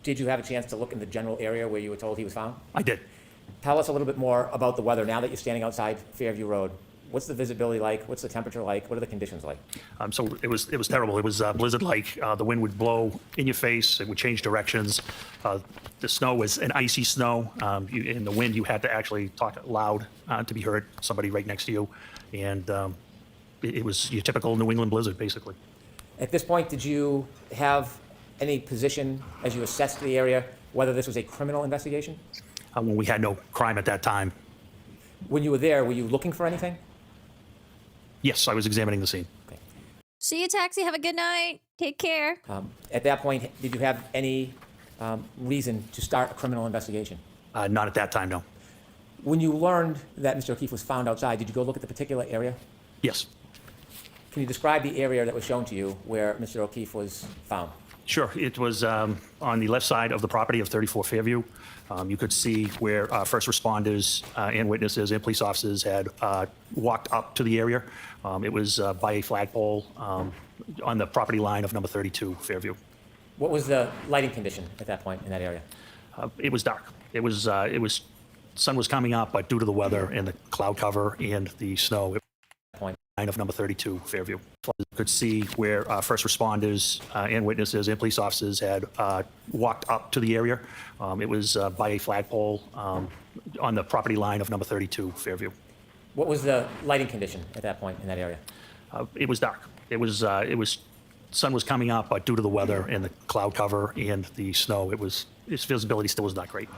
Did you have a chance to look in the general area where you were told he was found? I did. Tell us a little bit more about the weather now that you're standing outside Fairview Road. What's the visibility like? What's the temperature like? What are the conditions like? So it was terrible. It was blizzard-like. The wind would blow in your face. It would change directions. The snow was an icy snow. In the wind, you had to actually talk loud to be heard. Somebody right next to you, and it was your typical New England blizzard, basically. At this point, did you have any position as you assessed the area whether this was a criminal investigation? When we had no crime at that time. When you were there, were you looking for anything? Yes, I was examining the scene. Okay. See you, taxi. Have a good night. Take care. At that point, did you have any reason to start a criminal investigation? Not at that time, no. When you learned that Mr. O'Keefe was found outside, did you go look at the particular area? Yes. Can you describe the area that was shown to you where Mr. O'Keefe was found? Sure. It was on the left side of the property of 34 Fairview. You could see where first responders and witnesses and police officers had walked up to the area. It was by a flagpole on the property line of number 32 Fairview. What was the lighting condition at that point in that area? It was dark. It was sun was coming up, but due to the weather and the cloud cover and the snow, Point. line of number 32 Fairview. You could see where first responders and witnesses and police officers had walked up to the area. It was by a flagpole on the property line of number 32 Fairview. What was the lighting condition at that point in that area? It was dark. It was sun was coming up, but due to the weather and the cloud cover and the snow, its visibility still was not great.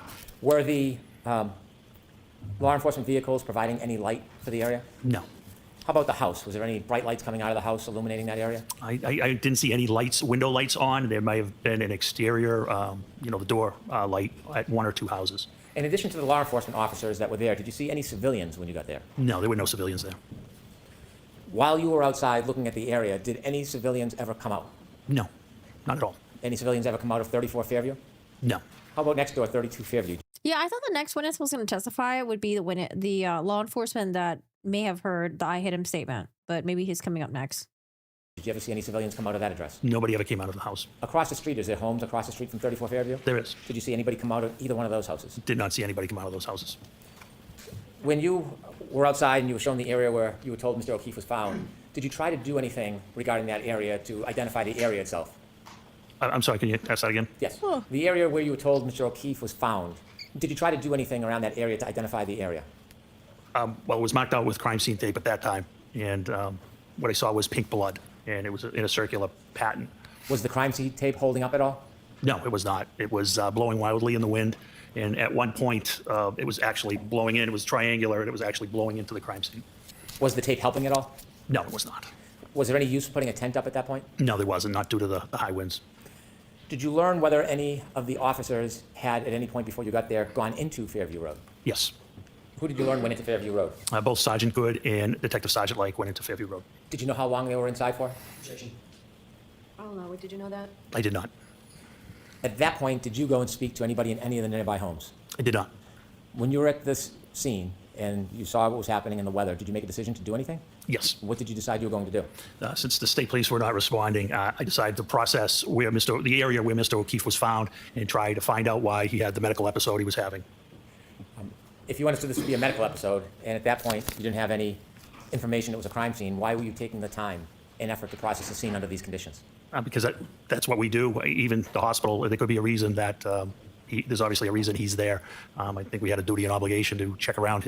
Were the law enforcement vehicles providing any light for the area? No. How about the house? Was there any bright lights coming out of the house illuminating that area? I didn't see any lights, window lights on. There may have been an exterior, the door light at one or two houses. In addition to the law enforcement officers that were there, did you see any civilians when you got there? No, there were no civilians there. While you were outside looking at the area, did any civilians ever come out? No, not at all. Any civilians ever come out of 34 Fairview? No. How about next door, 32 Fairview? Yeah, I thought the next witness was going to testify would be the law enforcement that may have heard the I hit him statement, but maybe he's coming up next. Did you ever see any civilians come out of that address? Nobody ever came out of the house. Across the street, is there homes across the street from 34 Fairview? There is. Did you see anybody come out of either one of those houses? Did not see anybody come out of those houses. When you were outside and you were shown the area where you were told Mr. O'Keefe was found, did you try to do anything regarding that area to identify the area itself? I'm sorry, can you ask that again? Yes. The area where you were told Mr. O'Keefe was found, did you try to do anything around that area to identify the area? Well, it was marked out with crime scene tape at that time, and what I saw was pink blood, and it was in a circular pattern. Was the crime scene tape holding up at all? No, it was not. It was blowing wildly in the wind, and at one point, it was actually blowing in. It was triangular, and it was actually blowing into the crime scene. Was the tape helping at all? No, it was not. Was there any use of putting a tent up at that point? No, there wasn't, not due to the high winds. Did you learn whether any of the officers had, at any point before you got there, gone into Fairview Road? Yes. Who did you learn went into Fairview Road? Both Sergeant Good and Detective Sergeant Lake went into Fairview Road. Did you know how long they were inside for? I don't know. Did you know that? I did not. At that point, did you go and speak to anybody in any of the nearby homes? I did not. When you were at this scene and you saw what was happening in the weather, did you make a decision to do anything? Yes. What did you decide you were going to do? Since the state police were not responding, I decided to process the area where Mr. O'Keefe was found and try to find out why he had the medical episode he was having. If you understood this to be a medical episode, and at that point you didn't have any information it was a crime scene, why were you taking the time and effort to process the scene under these conditions? Because that's what we do. Even the hospital, there could be a reason that there's obviously a reason he's there. I think we had a duty and obligation to check around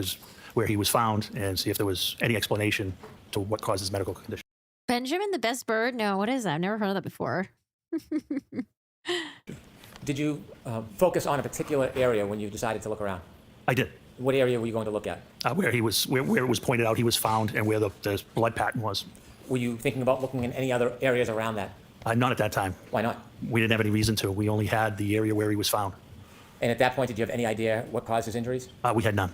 where he was found and see if there was any explanation to what caused his medical condition. Benjamin the best bird? No, what is that? I've never heard of that before. Did you focus on a particular area when you decided to look around? I did. What area were you going to look at? Where it was pointed out he was found and where the blood pattern was. Were you thinking about looking in any other areas around that? Not at that time. Why not? We didn't have any reason to. We only had the area where he was found. And at that point, did you have any idea what caused his injuries? We had none.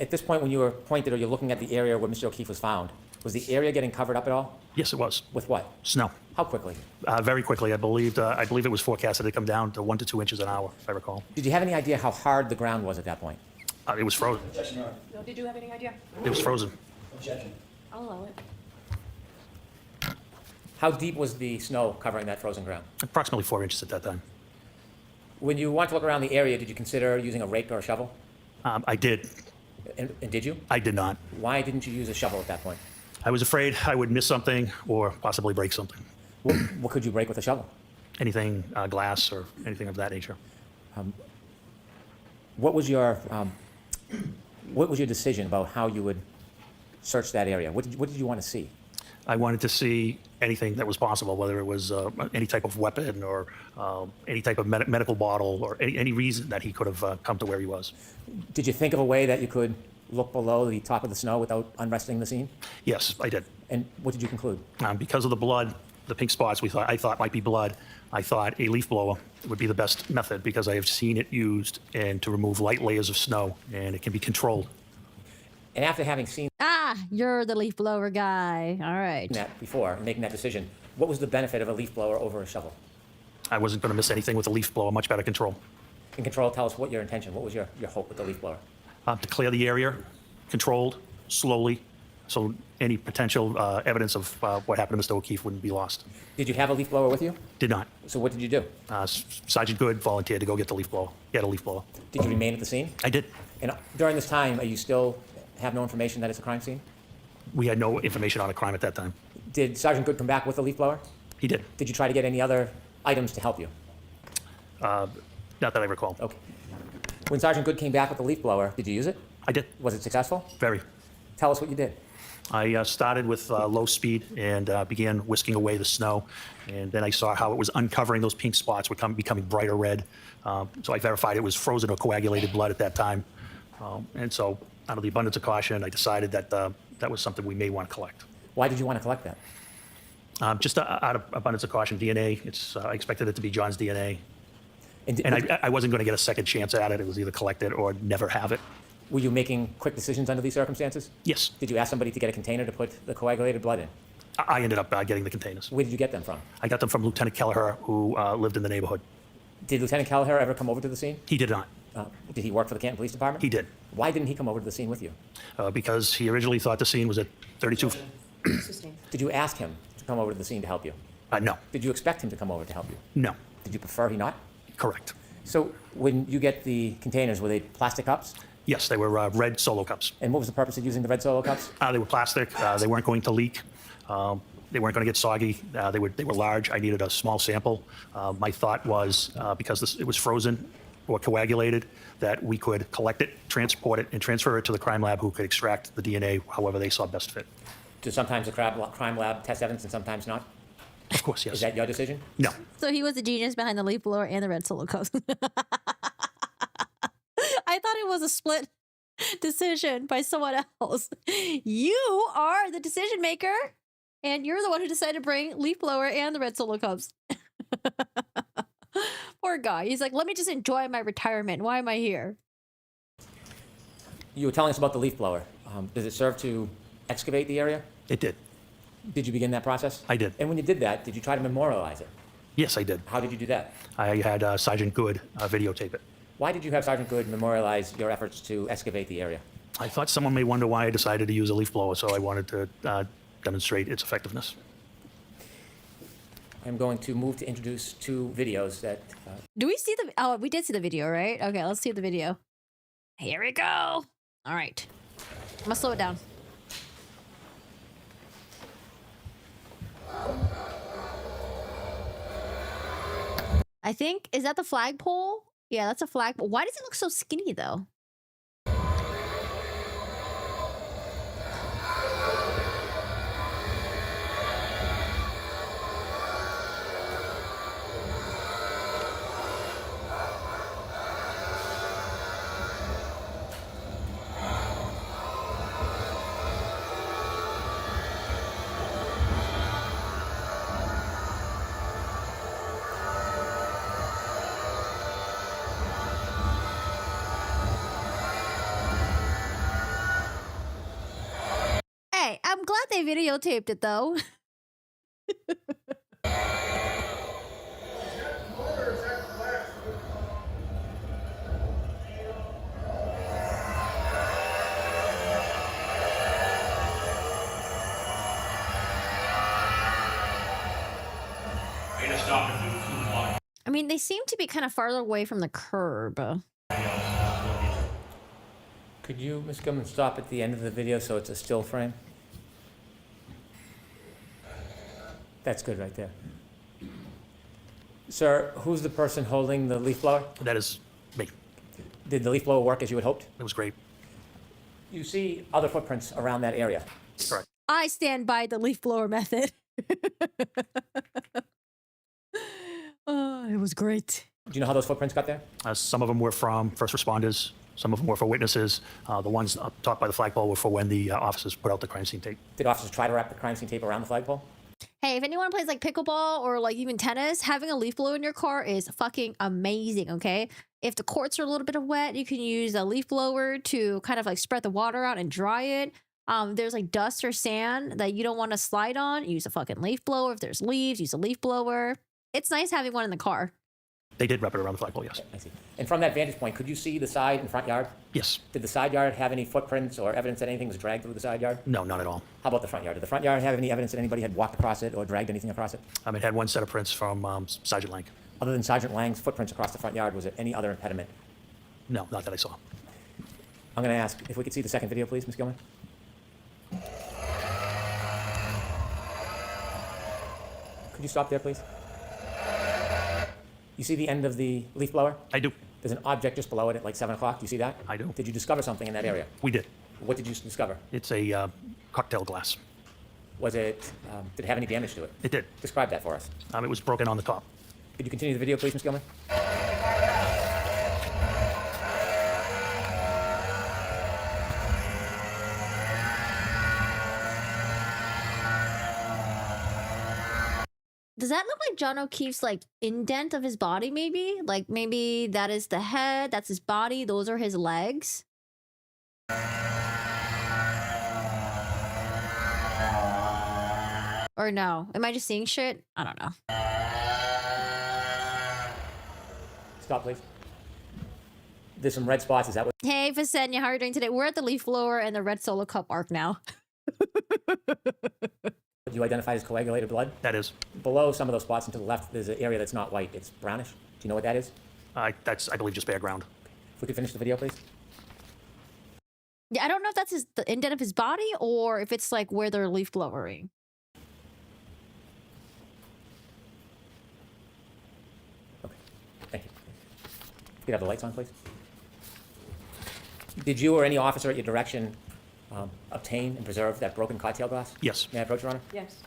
At this point, when you were pointed or you're looking at the area where Mr. O'Keefe was found, was the area getting covered up at all? Yes, it was. With what? Snow. How quickly? Very quickly. I believe it was forecasted to come down to 1 to 2 inches an hour, if I recall. Did you have any idea how hard the ground was at that point? It was frozen. No, did you have any idea? It was frozen. I'll allow it. How deep was the snow covering that frozen ground? Approximately 4 inches at that time. When you wanted to look around the area, did you consider using a rake or a shovel? I did. And did you? I did not. Why didn't you use a shovel at that point? I was afraid I would miss something or possibly break something. What could you break with a shovel? Anything, glass or anything of that nature. What was your decision about how you would search that area? What did you want to see? I wanted to see anything that was possible, whether it was any type of weapon or any type of medical bottle or any reason that he could have come to where he was. Did you think of a way that you could look below the top of the snow without unresting the scene? Yes, I did. And what did you conclude? Because of the blood, the pink spots I thought might be blood, I thought a leaf blower would be the best method because I have seen it used and to remove light layers of snow, and it can be controlled. And after having seen Ah, you're the leaf blower guy. All right. that before and making that decision, what was the benefit of a leaf blower over a shovel? I wasn't going to miss anything with a leaf blower, much better control. In control, tell us what your intention, what was your hope with the leaf blower? To clear the area, controlled, slowly, so any potential evidence of what happened to Mr. O'Keefe wouldn't be lost. Did you have a leaf blower with you? Did not. So what did you do? Sergeant Good volunteered to go get the leaf blower. He had a leaf blower. Did you remain at the scene? I did. And during this time, are you still have no information that it's a crime scene? We had no information on a crime at that time. Did Sergeant Good come back with a leaf blower? He did. Did you try to get any other items to help you? Not that I recall. Okay. When Sergeant Good came back with the leaf blower, did you use it? I did. Was it successful? Very. Tell us what you did. I started with low speed and began whisking away the snow. And then I saw how it was uncovering those pink spots, were becoming brighter red. So I verified it was frozen or coagulated blood at that time. And so out of the abundance of caution, I decided that that was something we may want to collect. Why did you want to collect that? Just out of abundance of caution, DNA, I expected it to be John's DNA. And I wasn't going to get a second chance at it. It was either collect it or never have it. Were you making quick decisions under these circumstances? Yes. Did you ask somebody to get a container to put the coagulated blood in? I ended up getting the containers. Where did you get them from? I got them from Lieutenant Kelleher, who lived in the neighborhood. Did Lieutenant Kelleher ever come over to the scene? He did not. Did he work for the Canton Police Department? He did. Why didn't he come over to the scene with you? Because he originally thought the scene was at 32. Did you ask him to come over to the scene to help you? No. Did you expect him to come over to help you? No. Did you prefer he not? Correct. So when you get the containers, were they plastic cups? Yes, they were red Solo cups. And what was the purpose of using the red Solo cups? They were plastic. They weren't going to leak. They weren't going to get soggy. They were large. I needed a small sample. My thought was because it was frozen or coagulated, that we could collect it, transport it, and transfer it to the crime lab, who could extract the DNA however they saw best fit. Do sometimes the crime lab test evidence and sometimes not? Of course, yes. Is that your decision? No. So he was the genius behind the leaf blower and the red Solo cups. I thought it was a split decision by someone else. You are the decision maker, and you're the one who decided to bring leaf blower and the red Solo cups. Poor guy. He's like, let me just enjoy my retirement. Why am I here? You were telling us about the leaf blower. Does it serve to excavate the area? It did. Did you begin that process? I did. And when you did that, did you try to memorialize it? Yes, I did. How did you do that? I had Sergeant Good videotape it. Why did you have Sergeant Good memorialize your efforts to excavate the area? I thought someone may wonder why I decided to use a leaf blower, so I wanted to demonstrate its effectiveness. I'm going to move to introduce two videos that... Do we see the... Oh, we did see the video, right? Okay, let's see the video. Here we go. All right. I'm going to slow it down. I think... Is that the flagpole? Yeah, that's a flagpole. Why does it look so skinny, though? I'm glad they videotaped it, though. I mean, they seem to be kind of farther away from the curb. Could you, Ms. Gilman, stop at the end of the video so it's a still frame? That's good right there. Sir, who's the person holding the leaf blower? That is me. Did the leaf blower work as you had hoped? It was great. You see other footprints around that area. Correct. I stand by the leaf blower method. Oh, it was great. Do you know how those footprints got there? Some of them were from first responders. Some of them were for witnesses. The ones up top by the flagpole were for when the officers put out the crime scene tape. Did officers try to wrap the crime scene tape around the flagpole? Hey, if anyone plays like pickleball or like even tennis, having a leaf blower in your car is fucking amazing, okay? If the courts are a little bit of wet, you can use a leaf blower to kind of like spread the water out and dry it. There's like dust or sand that you don't want to slide on, use a fucking leaf blower. If there's leaves, use a leaf blower. It's nice having one in the car. They did wrap it around the flagpole, yes. I see. And from that vantage point, could you see the side and front yard? Yes. Did the side yard have any footprints or evidence that anything was dragged through the side yard? No, not at all. How about the front yard? Did the front yard have any evidence that anybody had walked across it or dragged anything across it? It had one set of prints from Sergeant Lang. Other than Sergeant Lang's footprints across the front yard, was there any other impediment? No, not that I saw. I'm going to ask if we could see the second video, please, Ms. Gilman. Could you stop there, please? You see the end of the leaf blower? I do. There's an object just below it at like 7 o'clock. Do you see that? I do. Did you discover something in that area? We did. What did you discover? It's a cocktail glass. Was it, did it have any damage to it? It did. Describe that for us. It was broken on the top. Could you continue the video, please, Ms. Gilman? Does that look like John O'Keefe's like indent of his body, maybe? Like maybe that is the head, that's his body, those are his legs. Or no? Am I just seeing shit? I don't know. Stop, please. There's some red spots. Is that what? Hey, Visenya, how are you doing today? We're at the leaf blower and the red solo cup arc now. You identified as coagulated blood? That is. Below some of those spots and to the left, there's an area that's not white. It's brownish. Do you know what that is? That's, I believe, just bare ground. If we could finish the video, please. Yeah, I don't know if that's the indent of his body or if it's like where they're leaf blowering. Okay. Thank you. Could you have the lights on, please? Did you or any officer at your direction obtain and preserve that broken cocktail glass? Yes. May I approach, Your Honor? Yes.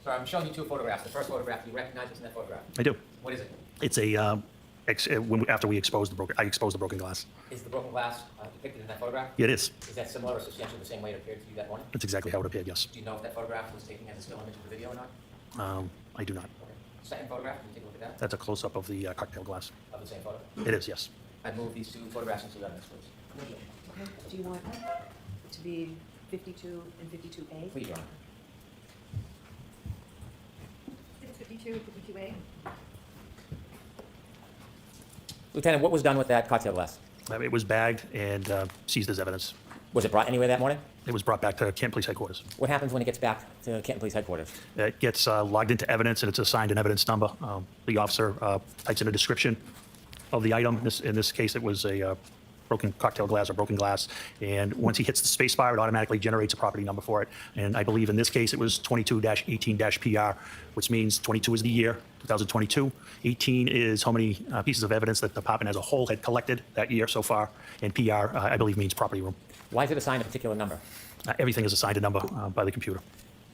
Sorry, I'm showing you two photographs. The first photograph, do you recognize what's in that photograph? I do. What is it? It's a, after we exposed the broken, I exposed the broken glass. Is the broken glass depicted in that photograph? It is. Is that similar or substantially the same way it appeared to you that morning? That's exactly how it appeared, yes. Do you know if that photograph was taken as a still image of the video or not? I do not. Okay. Second photograph, can you take a look at that? That's a close-up of the cocktail glass. Of the same photo? It is, yes. I'd move these two photographs into evidence, please. Okay. Do you want to be 52 and 52A? Please, Your Honor. It's 52, 52A. Lieutenant, what was done with that cocktail glass? It was bagged and seized as evidence. Was it brought anywhere that morning? It was brought back to Canton Police Headquarters. What happens when it gets back to Canton Police Headquarters? It gets logged into evidence and it's assigned an evidence number. The officer types in a description of the item. In this case, it was a broken cocktail glass or broken glass. And once he hits the space bar, it automatically generates a property number for it. And I believe in this case, it was 22-18-PR, which means 22 is the year, 2022. 18 is how many pieces of evidence that the department as a whole had collected that year so far. And PR, I believe, means property room. Why is it assigned a particular number? Everything is assigned a number by the computer.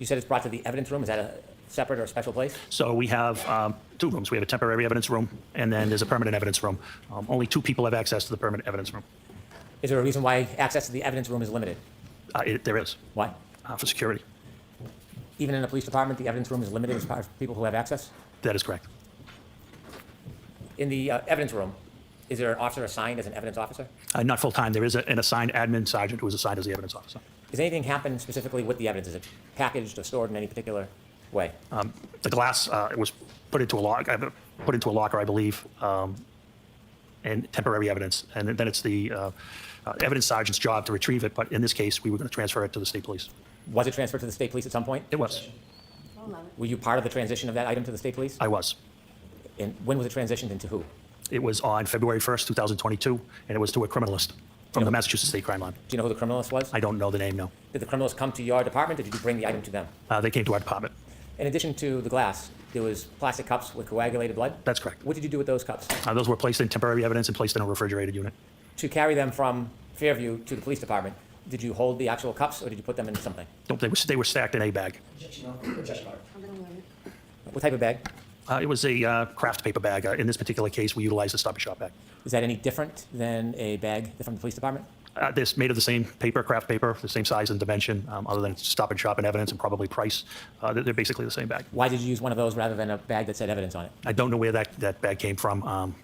You said it's brought to the evidence room. Is that a separate or a special place? So we have two rooms. We have a temporary evidence room, and then there's a permanent evidence room. Only two people have access to the permanent evidence room. Is there a reason why access to the evidence room is limited? There is. Why? For security. Even in the police department, the evidence room is limited as far as people who have access? That is correct. In the evidence room, is there an officer assigned as an evidence officer? Not full-time. There is an assigned admin sergeant who is assigned as the evidence officer. Does anything happen specifically with the evidence? Is it packaged or stored in any particular way? The glass was put into a locker, I believe, and temporary evidence. And then it's the evidence sergeant's job to retrieve it. But in this case, we were going to transfer it to the state police. Was it transferred to the state police at some point? It was. Were you part of the transition of that item to the state police? I was. And when was it transitioned and to who? It was on February 1st, 2022, and it was to a criminalist from the Massachusetts State Crime Line. Do you know who the criminalist was? I don't know the name, no. Did the criminalist come to your department, or did you bring the item to them? They came to our department. In addition to the glass, there was plastic cups with coagulated blood? That's correct. What did you do with those cups? Those were placed in temporary evidence and placed in a refrigerated unit. To carry them from Fairview to the police department, Did you hold the actual cups, or did you put them into something? Nope, they were stacked in a bag. What type of bag? It was a craft paper bag. In this particular case, we utilized a Stop and Shop bag. Is that any different than a bag from the police department? This made of the same paper, craft paper, the same size and dimension, other than Stop and Shop and evidence and probably price. They're basically the same bag. Why did you use one of those rather than a bag that said evidence on it? I don't know where that bag came from.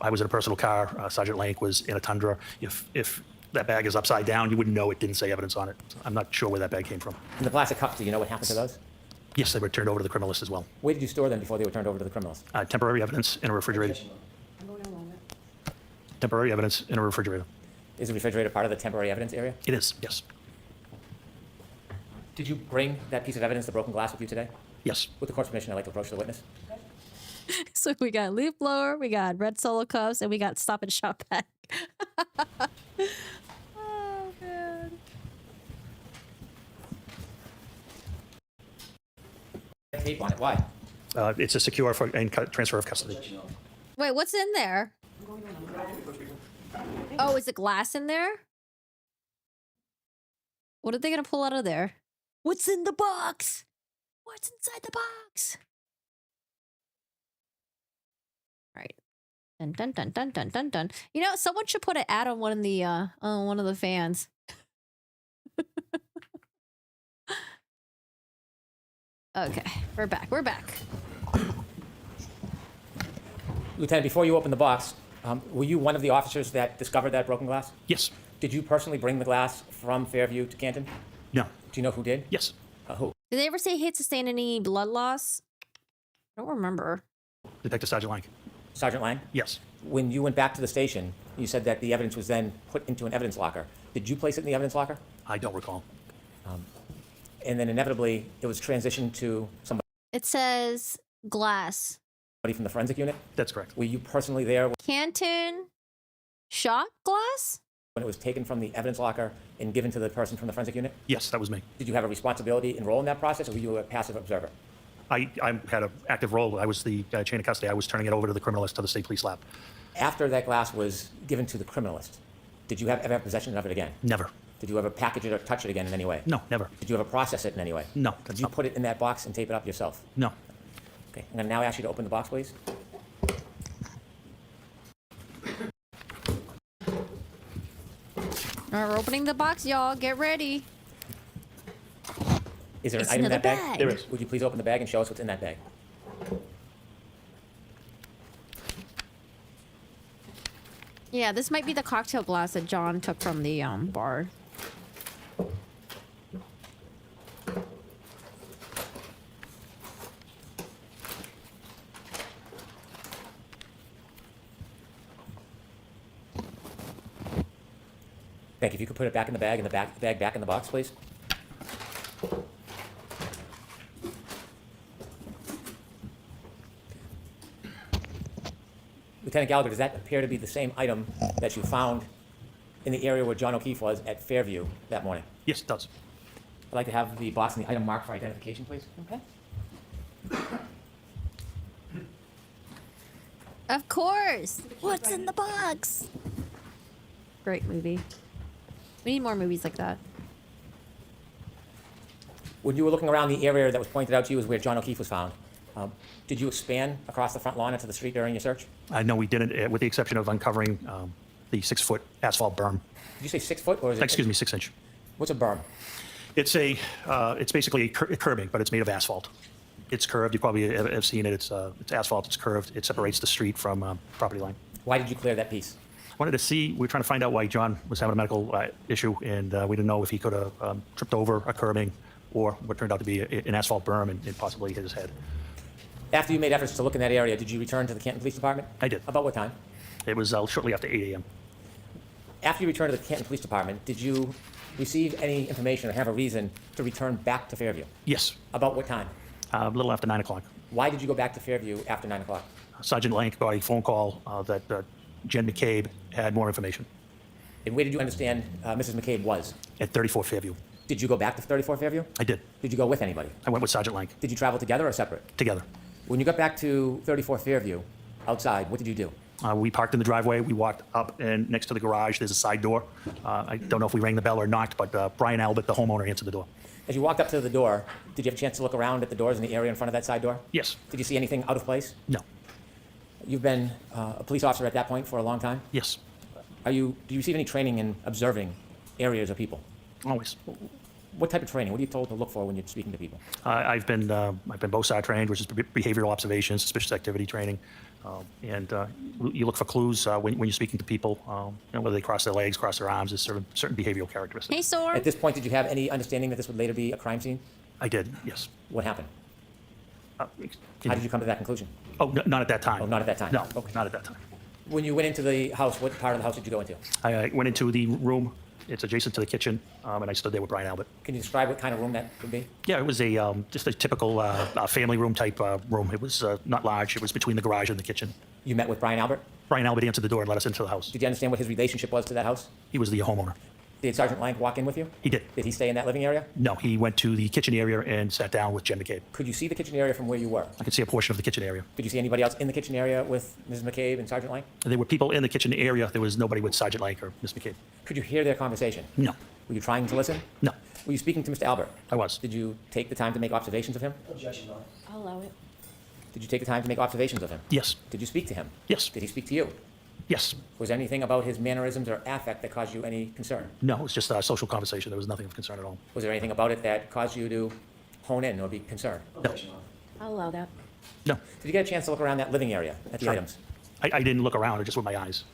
I was in a personal car. Sergeant Lank was in a Tundra. If that bag is upside down, you wouldn't know it didn't say evidence on it. I'm not sure where that bag came from. And the plastic cups, do you know what happened to those? Yes, they were turned over to the criminalist as well. Where did you store them before they were turned over to the criminals? Temporary evidence in a refrigerator. Temporary evidence in a refrigerator. Is the refrigerator part of the temporary evidence area? It is, yes. Did you bring that piece of evidence, the broken glass, with you today? Yes. With the court's permission, I'd like to approach the witness. So we got leaf blower, we got red Solo cups, and we got Stop and Shop bag. Oh, man. Tape on it, why? It's a secure and transfer of custody. Wait, what's in there? Oh, is it glass in there? What are they gonna pull out of there? What's in the box? What's inside the box? Right. Dun dun dun dun dun dun dun. You know, someone should put an ad on one of the fans. Okay, we're back. We're back. Lieutenant, before you open the box, were you one of the officers that discovered that broken glass? Yes. Did you personally bring the glass from Fairview to Canton? No. Do you know who did? Yes. Who? Did they ever say he had sustained any blood loss? I don't remember. Detective Sergeant Lank. Sergeant Lang? Yes. When you went back to the station, you said that the evidence was then put into an evidence locker. Did you place it in the evidence locker? I don't recall. And then inevitably, it was transitioned to somebody It says glass. from the forensic unit? That's correct. Were you personally there Canton shot glass? when it was taken from the evidence locker and given to the person from the forensic unit? Yes, that was me. Did you have a responsibility and role in that process, or were you a passive observer? I had an active role. I was the chain of custody. I was turning it over to the criminalist to the state police lab. After that glass was given to the criminalist, did you ever have possession of it again? Never. Did you ever package it or touch it again in any way? No, never. Did you ever process it in any way? No. Did you put it in that box and tape it up yourself? No. Okay, I'm gonna now ask you to open the box, please. All right, we're opening the box, y'all. Get ready. Is there It's an item in that another bag? bag. There is. Would you please open the bag and show us what's in that bag? Yeah, this might be the cocktail glass that John took from the bar. Thank you. If you could put it back in the bag and the bag back in the box, please. Lieutenant Gallagher, does that appear to be the same item that you found in the area where John O'Keefe was at Fairview that morning? Yes, it does. I'd like to have the box and the item marked for identification, please. Okay. Of course. What's in the box? Great movie. We need more movies like that. When you were looking around the area that was pointed out to you as where John O'Keefe was found, did you expand across the front lawn into the street during your search? No, we didn't, with the exception of uncovering the 6-foot asphalt berm. Did you say 6 foot or is it? Excuse me, 6-inch. What's a berm? It's it's basically a curbing, but it's made of asphalt. It's curved. You probably have seen it. It's asphalt. It's curved. It separates the street from property line. Why did you clear that piece? Wanted to see. We were trying to find out why John was having a medical issue, and we didn't know if he could have tripped over a curbing or what turned out to be an asphalt berm and possibly hit his head. After you made efforts to look in that area, did you return to the Canton Police Department? I did. About what time? It was shortly after 8 a.m. After you returned to the Canton Police Department, did you receive any information or have a reason to return back to Fairview? Yes. About what time? A little after 9 o'clock. Why did you go back to Fairview after 9 o'clock? Sergeant Lank got a phone call that Jen McCabe had more information. And where did you understand Mrs. McCabe was? At 34 Fairview. Did you go back to 34 Fairview? I did. Did you go with anybody? I went with Sergeant Lank. Did you travel together or separate? Together. When you got back to 34 Fairview, outside, what did you do? We parked in the driveway. We walked up, and next to the garage, there's a side door. I don't know if we rang the bell or knocked, but Brian Albert, the homeowner, answered the door. As you walked up to the door, did you have a chance to look around at the doors in the area in front of that side door? Yes. Did you see anything out of place? No. You've been a police officer at that point for a long time? Yes. Do you receive any training in observing areas or people? Always. What type of training? What are you told to look for when you're speaking to people? I've been BOSAR trained, which is behavioral observation, suspicious activity training, and you look for clues when you're speaking to people. Whether they cross their legs, cross their arms, there's certain behavioral characteristics. Hey, Sor. At this point, did you have any understanding that this would later be a crime scene? I did. Yes. What happened? Can How did you come to that conclusion? Oh, not at that time. Oh, not at that time. No, Okay. not at that time. When you went into the house, what part of the house did you go into? I went into the room. It's adjacent to the kitchen, and I stood there with Brian Albert. Can you describe what kind of room that would be? Yeah, it was just a typical family room type room. It was not large. It was between the garage and the kitchen. You met with Brian Albert? Brian Albert answered the door and let us into the house. Did you understand what his relationship was to that house? He was the homeowner. Did Sergeant Lank walk in with you? He did. Did he stay in that living area? No, he went to the kitchen area and sat down with Jen McCabe. Could you see the kitchen area from where you were? I could see a portion of the kitchen area. Did you see anybody else in the kitchen area with Mrs. McCabe and Sergeant Lank? There were people in the kitchen area. There was nobody with Sergeant Lank or Miss McCabe. Could you hear their conversation? No. Were you trying to listen? No. Were you speaking to Mr. Albert? I was. Did you take the time to make observations of him? I'll allow it. Did you take the time to make observations of him? Yes. Did you speak to him? Yes. Did he speak to you? Yes. Was there anything about his mannerisms or affect that caused you any concern? No, it was just a social conversation. There was nothing of concern at all. Was there anything about it that caused you to hone in or be concerned? No. I'll allow that. No. Did you get a chance to look around that living area at the Sure. items? I didn't look around, just with my eyes.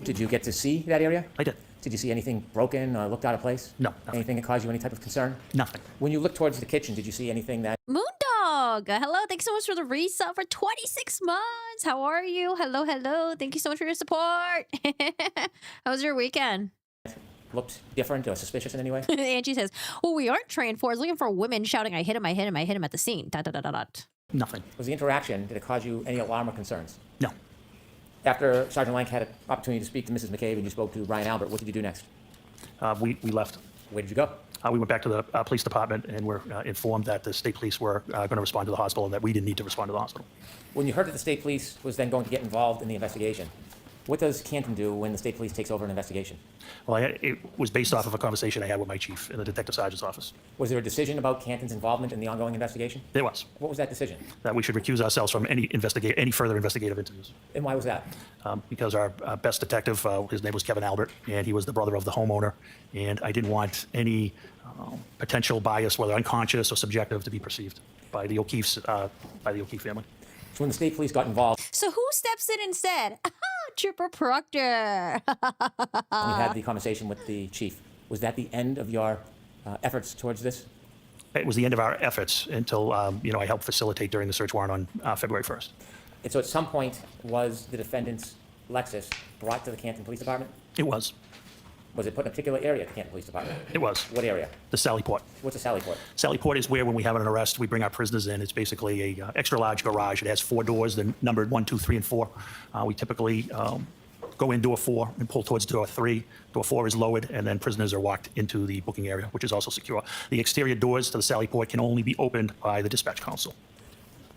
Did you get to see that area? I did. Did you see anything broken or looked out of place? No, nothing. Anything that caused you any type of concern? Nothing. When you looked towards the kitchen, did you see anything that Moondog, hello. Thanks so much for the resub for 26 months. How are you? Hello, hello. Thank you so much for your support. How was your weekend? looked different or suspicious in any way? Angie says, "What we aren't trained for is looking for women shouting, 'I hit him, I hit him, I hit him' at the scene." Da, da, da, da, da. Nothing. Was the interaction, did it cause you any alarm or concerns? No. After Sergeant Lank had an opportunity to speak to Mrs. McCabe and you spoke to Brian Albert, what did you do next? We left. Where did you go? We went back to the police department and were informed that the state police were going to respond to the hospital and that we didn't need to respond to the hospital. When you heard that the state police was then going to get involved in the investigation, what does Canton do when the state police takes over an investigation? Well, it was based off of a conversation I had with my chief in the detective sergeant's office. Was there a decision about Canton's involvement in the ongoing investigation? There was. What was that decision? That we should recuse ourselves from any further investigative interviews. And why was that? Because our best detective, his name was Kevin Albert, and he was the brother of the homeowner, and I didn't want any potential bias, whether unconscious or subjective, to be perceived by the O'Keefe's, by the O'Keefe family. So when the state police got involved, So who steps in and said, "Aha, Trooper Proctor"? you had the conversation with the chief. Was that the end of your efforts towards this? It was the end of our efforts until I helped facilitate during the search warrant on February 1st. And so at some point, was the defendant's Lexus brought to the Canton Police Department? It was. Was it put in a particular area at the Canton Police Department? It was. What area? The Sally Port. What's a Sally Port? Sally Port is where, when we have an arrest, we bring our prisoners in. It's basically a extra large garage. It has 4 doors, they're numbered 1, 2, 3, and 4. We typically go in door 4 and pull towards door 3. Door 4 is lowered, and then prisoners are walked into the booking area, which is also secure. The exterior doors to the Sally Port can only be opened by the dispatch counsel.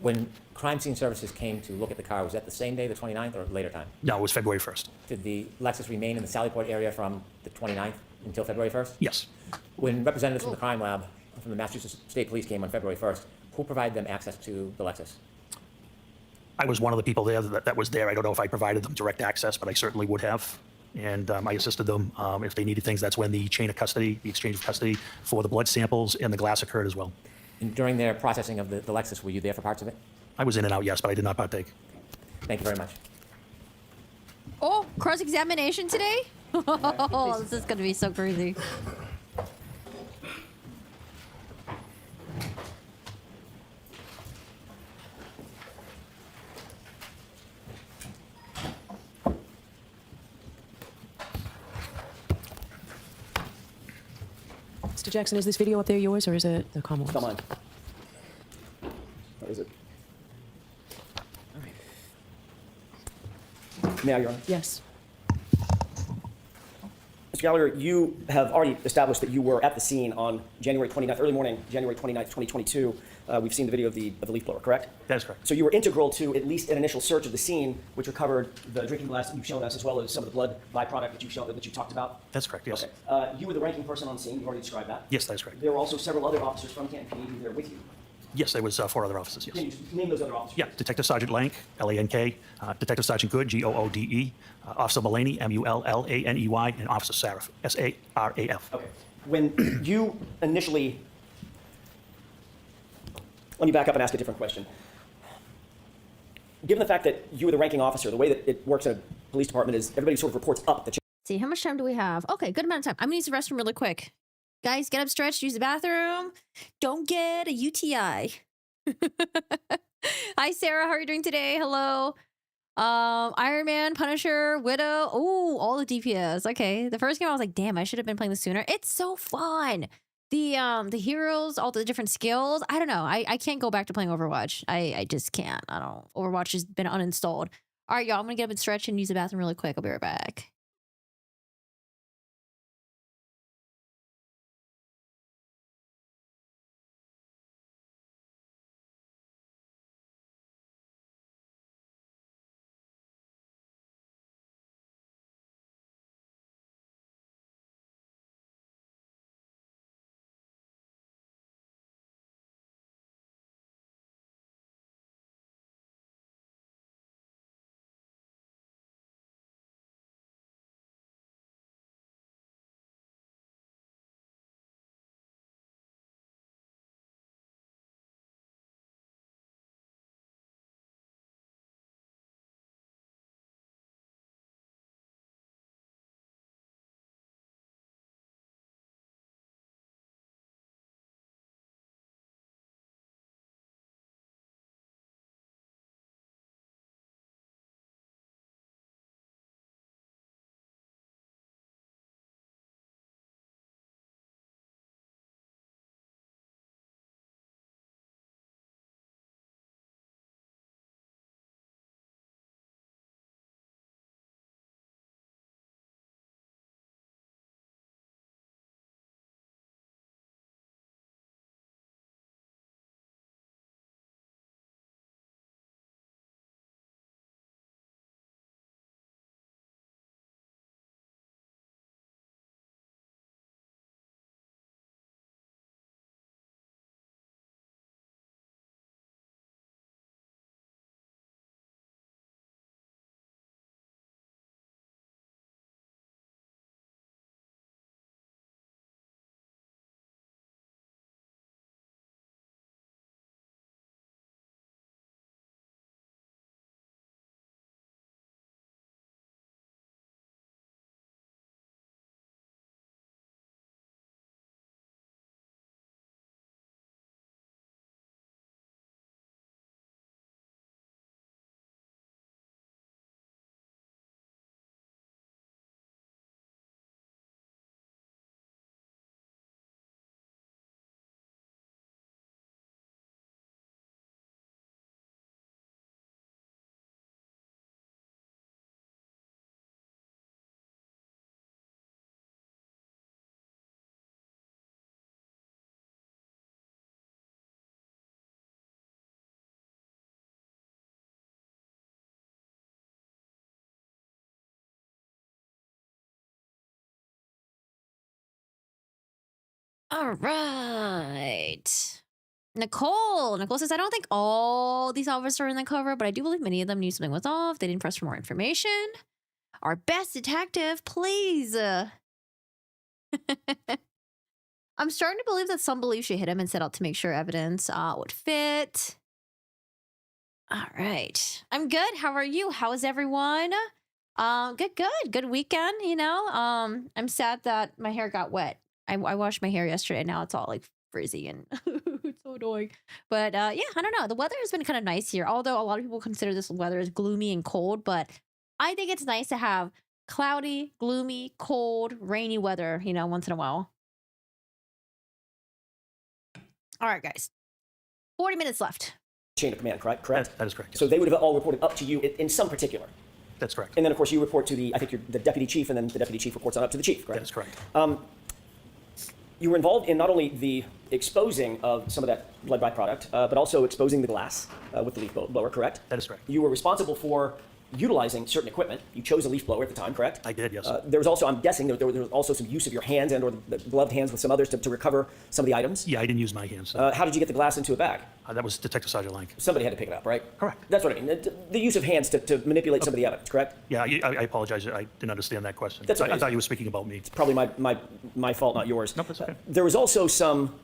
When crime scene services came to look at the car, was that the same day, the 29th, or later time? No, it was February 1st. Did the Lexus remain in the Sally Port area from the 29th until February 1st? Yes. When representatives from the crime lab, from the Massachusetts State Police came on February 1st, who provided them access to the Lexus? I was one of the people there that was there. I don't know if I provided them direct access, but I certainly would have. And I assisted them if they needed things. That's when the chain of custody, the exchange of custody for the blood samples and the glass occurred as well. And during their processing of the Lexus, were you there for parts of it? I was in and out, yes, but I did not partake. Thank you very much. Oh, cross-examination today? Oh, this is going to be so crazy. Mr. Jackson, is this video up there yours, or is it the Commonwealth's? Come on. What is it? May I, Your Honor? Yes. Mr. Gallagher, you have already established that you were at the scene on January 29th, early morning, January 29th, 2022. We've seen the video of the leaf blower, correct? That is correct. So you were integral to at least an initial search of the scene, which recovered the drinking glass that you've shown us, as well as some of the blood byproduct that you talked about. That's correct, yes. Okay. You were the ranking person on scene. You've already described that. Yes, that is correct. There were also several other officers from Canton PD who were there with you. Yes, there was 4 other officers, Can yes. you name those other officers? Yeah, Detective Sergeant Lank, L-A-N-K, Detective Sergeant Good, G-O-O-D-E, Officer Mullaney, M-U-L-L-A-N-E-Y, and Officer Saraf, S-A-R-A-F. Okay. When you initially, let me back up and ask a different question. Given the fact that you were the ranking officer, the way that it works in a police department is everybody sort of reports up the chain. See, how much time do we have? Okay, good amount of time. I'm gonna use the restroom really quick. Guys, get up, stretch, use the bathroom. Don't get a UTI. Hi, Sarah. How are you doing today? Hello. Iron Man, Punisher, Widow. Oh, all the DPS. Okay. The first game I was like, damn, I should have been playing this sooner. It's so fun. The heroes, all the different skills. I don't know. I can't go back to playing Overwatch. I just can't. I don't. Overwatch has been uninstalled. All right, y'all. I'm gonna get up and stretch and use the bathroom really quick. I'll be right back. All right. Nicole says, I don't think all these officers are in the cover, but I do believe many of them knew something was off. They didn't press for more information. Our best detective, please. I'm starting to believe that some believe she hit him and set out to make sure evidence would fit. All right. I'm good. How are you? How is everyone? Good weekend, you know. I'm sad that my hair got wet. I washed my hair yesterday. Now it's all like frizzy and it's so annoying. But yeah, I don't know. The weather has been kind of nice here. Although a lot of people consider this weather as gloomy and cold, but I think it's nice to have cloudy, gloomy, cold, rainy weather, you know, once in a while. All right, guys. 40 minutes left. Chain of command, correct? That is correct. So they would have all reported up to you in some particular. That's correct. And then, of course, you report to I think you're the deputy chief, and then the deputy chief reports on up to the chief, correct? That is correct. You were involved in not only the exposing of some of that blood byproduct, but also exposing the glass with the leaf blower, correct? That is correct. You were responsible for utilizing certain equipment. You chose a leaf blower at the time, correct? I did, yes. There was also, I'm guessing, there was also some use of your hands and or the gloved hands with some others to recover some of the items. Yeah, I didn't use my hands. How did you get the glass into a bag? That was Detective Sergeant Lank. Somebody had to pick it up, right? Correct. That's what I mean. The use of hands to manipulate some of the evidence, correct? Yeah, I apologize. I didn't understand that question. That's okay. I thought you were speaking about me. Probably my fault, not yours. No, that's okay. There was also some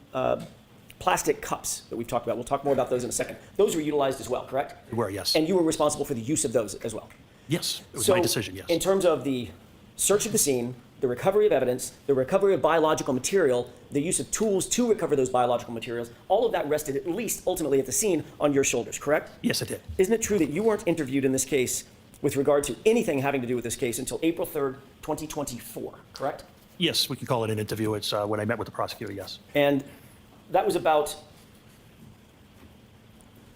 plastic cups that we've talked about. We'll talk more about those in a second. Those were utilized as well, correct? They were, yes. And you were responsible for the use of those as well. Yes, it was So, my decision, yes. in terms of the search of the scene, the recovery of evidence, the recovery of biological material, the use of tools to recover those biological materials, all of that rested at least ultimately at the scene on your shoulders, correct? Yes, it did. Isn't it true that you weren't interviewed in this case with regard to anything having to do with this case until April 3rd, 2024, correct? Yes, we can call it an interview. It's when I met with the prosecutor, yes. And that was about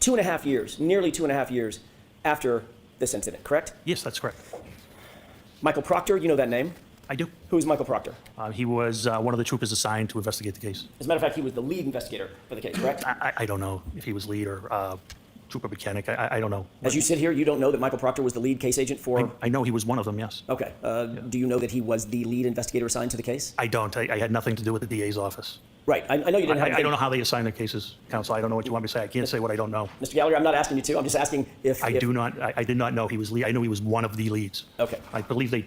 2.5 years, nearly 2.5 years after this incident, correct? Yes, that's correct. Michael Proctor, you know that name? I do. Who is Michael Proctor? He was one of the troopers assigned to investigate the case. As a matter of fact, he was the lead investigator for the case, correct? I don't know if he was lead or trooper mechanic. I don't know. As you sit here, you don't know that Michael Proctor was the lead case agent for... I know he was one of them, yes. Okay. Do you know that he was the lead investigator assigned to the case? I don't. I had nothing to do with the DA's office. Right. I know you didn't have... I don't know how they assign the cases, counsel. I don't know what you want me to say. I can't say what I don't know. Mr. Gallagher, I'm not asking you to. I'm just asking if... I did not know he was lead. I know he was one of the leads. Okay. I believe they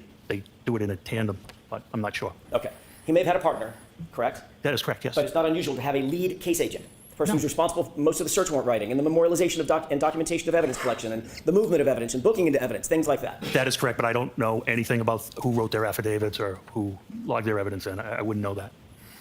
do it in a tandem, but I'm not sure. Okay. He may have had a partner, correct? That is correct, yes. But it's not unusual to have a lead case agent, the person who's responsible for most of the search warrant writing and the memorialization of and documentation of evidence collection and the movement of evidence and booking into evidence, things like that. That is correct, but I don't know anything about who wrote their affidavits or who logged their evidence in. I wouldn't know that.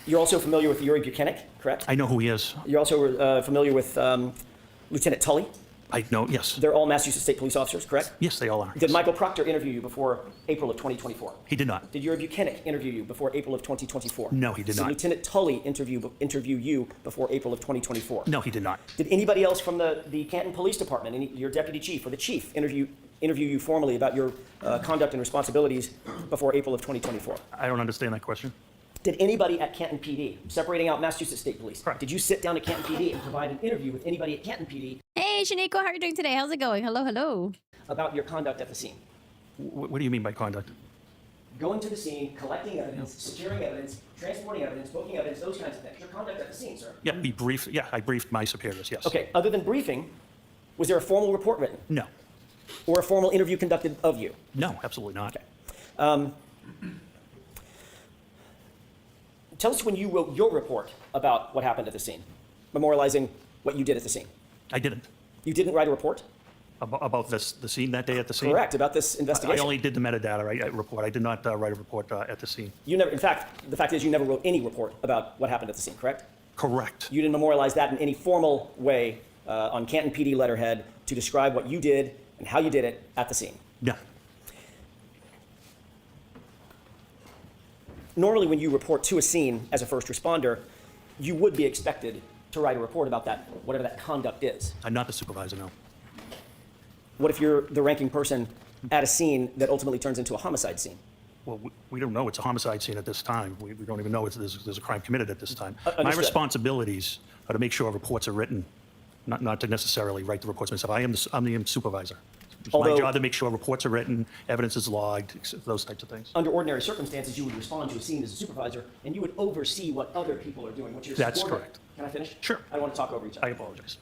You're also familiar with Yuri Buchanan, correct? I know who he is. You're also familiar with Lieutenant Tully? I know, yes. They're all Massachusetts State Police officers, correct? Yes, they all are. Did Michael Proctor interview you before April of 2024? He did not. Did Yuri Buchanan interview you before April of 2024? No, he did not. Did Lieutenant Tully interview you before April of 2024? No, he did not. Did anybody else from the Canton Police Department, your deputy chief or the chief, interview you formally about your conduct and responsibilities before April of 2024? I don't understand that question. Did anybody at Canton PD, separating out Massachusetts State Police, Correct. did you sit down at Canton PD and provide an interview with anybody at Canton PD Hey, Shaniko, how are you doing today? How's it going? Hello, hello. about your conduct at the scene? What do you mean by conduct? Going to the scene, collecting evidence, securing evidence, transporting evidence, booking evidence, those kinds of things. Your conduct at the scene, sir. Yeah, I briefed my superiors, yes. Okay, other than briefing, was there a formal report written No. or a formal interview conducted of you? No, absolutely not. Okay. Tell us when you wrote your report about what happened at the scene, memorializing what you did at the scene. I didn't. You didn't write a report? About the scene that day at the scene? Correct, about this I investigation. only did the metadata report. I did not write a report at the scene. You never, in fact, the fact is you never wrote any report about what happened at the scene, correct? Correct. You didn't memorialize that in any formal way on Canton PD letterhead to describe what you did and how you did it at the scene. No. Normally, when you report to a scene as a first responder, you would be expected to write a report about that, whatever that conduct is. I'm not the supervisor, no. What if you're the ranking person at a scene that ultimately turns into a homicide scene? Well, we don't know it's a homicide scene at this time. We don't even know there's a crime committed at this time. My Understood. responsibilities are to make sure reports are written, not to necessarily write the reports myself. I'm the supervisor. It's Although- my job to make sure reports are written, evidence is logged, those types of things. Under ordinary circumstances, you would respond to a scene as a supervisor, and you would oversee what other people are doing, what your That's subordinate- correct. Can I finish? Sure. I don't want to talk over each I other. apologize.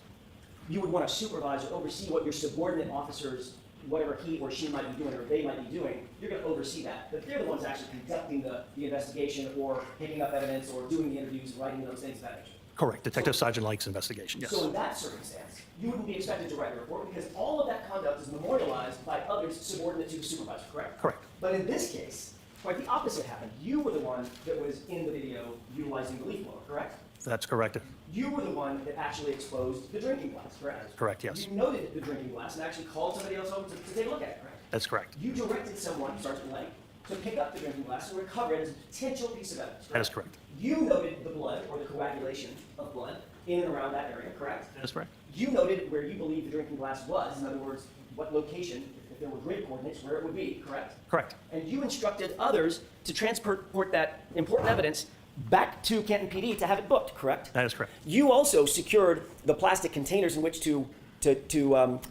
You would want to supervise or oversee what your subordinate officers, whatever he or she might be doing or they might be doing, you're going to oversee that. But they're the ones actually conducting the investigation or picking up evidence or doing the interviews, writing those things of that nature. Correct. Detective Sergeant Lake's investigation, yes. So in that circumstance, you wouldn't be expected to write a report because all of that conduct is memorialized by others subordinate to the supervisor, correct? Correct. But in this case, quite the opposite happened. You were the one that was in the video utilizing the leaf blower, correct? That's correct. You were the one that actually exposed the drinking glass, correct? Correct, yes. You noted the drinking glass and actually called somebody else over to take a look at it, correct? That's correct. You directed someone, Sergeant Lake, to pick up the drinking glass and recover it as a potential piece of evidence, That is correct. You noted the blood or the coagulation of blood in and around that area, correct? That is correct. You noted where you believe the drinking glass was, in other words, what location, if if there were grid coordinates, where it would be, correct? Correct. And you instructed others to transport that important evidence back to Canton PD to have it booked, correct? That is correct. You also secured the plastic containers in which to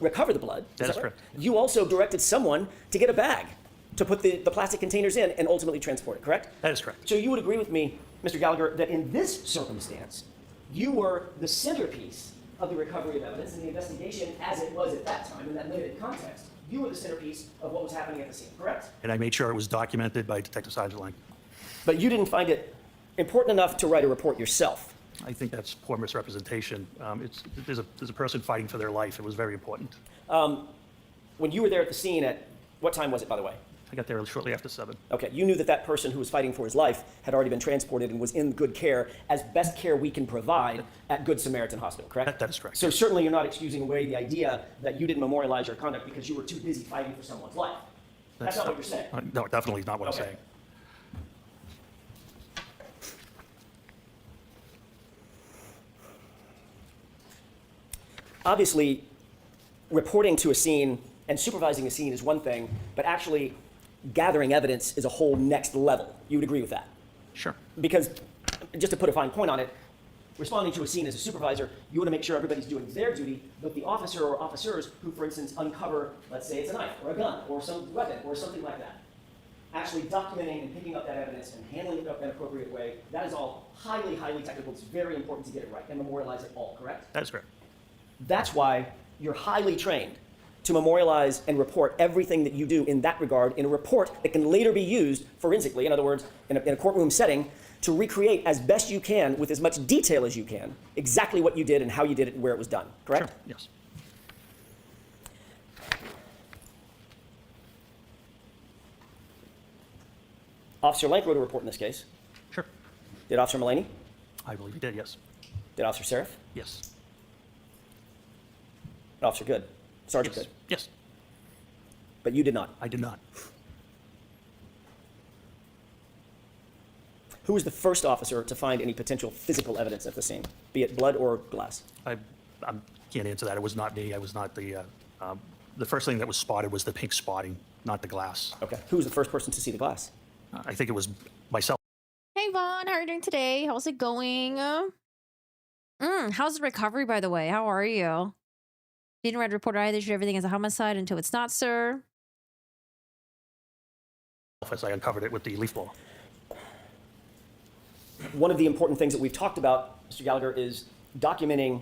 recover the blood. That is right? correct. You also directed someone to get a bag to put the plastic containers in and ultimately transport it, correct? That is correct. So you would agree with me, Mr. Gallagher, that in this circumstance, you were the centerpiece of the recovery of evidence in the investigation as it was at that time in that limited context. You were the centerpiece of what was happening at the scene, correct? And I made sure it was documented by Detective Sergeant Lang. But you didn't find it important enough to write a report yourself. I think that's poor misrepresentation. There's a person fighting for their life. It was very important. When you were there at the scene at, what time was it, by the way? I got there shortly after 7. Okay, you knew that that person who was fighting for his life had already been transported and was in good care, as best care we can provide at Good Samaritan Hospital, correct? That is correct. So certainly you're not excusing away the idea that you didn't memorialize your conduct because you were too busy fighting for someone's life. That's not what you're saying. No, definitely not what Okay. I'm saying. Obviously, reporting to a scene and supervising a scene is one thing, but actually gathering evidence is a whole next level. You would agree with that? Sure. Because, just to put a fine point on it, responding to a scene as a supervisor, you want to make sure everybody's doing their duty, but the officer or officers who, for instance, uncover, let's say it's a knife or a gun or some weapon or something like that, actually documenting and picking up that evidence and handling it in an appropriate way, that is all highly, highly technical. It's very important to get it right and memorialize it all, correct? That is correct. That's why you're highly trained to memorialize and report everything that you do in that regard in a report that can later be used forensically, in other words, in a courtroom setting, to recreate as best you can with as much detail as you can exactly what you did and how you did it and where it was done, correct? Sure. Yes. Officer Lank wrote a report in this case. Sure. Did Officer Mulaney? I believe he did, yes. Did Officer Seraph? Yes. Did Officer Good? Sergeant Yes. Good? Yes. But you did not. I did not. Who was the first officer to find any potential physical evidence at the scene, be it blood or glass? I can't answer that. It was not me. I was not the first thing that was spotted was the pink spotting, not the glass. Okay. Who was the first person to see the glass? I think it was myself. Hey Vaughn, how are you doing today? How's it going? How's the recovery, by the way? How are you? Didn't write a report either. Treat everything as a homicide until it's not, sir. As I uncovered it with the leaf blower. One of the important things that we've talked about, Mr. Gallagher, is documenting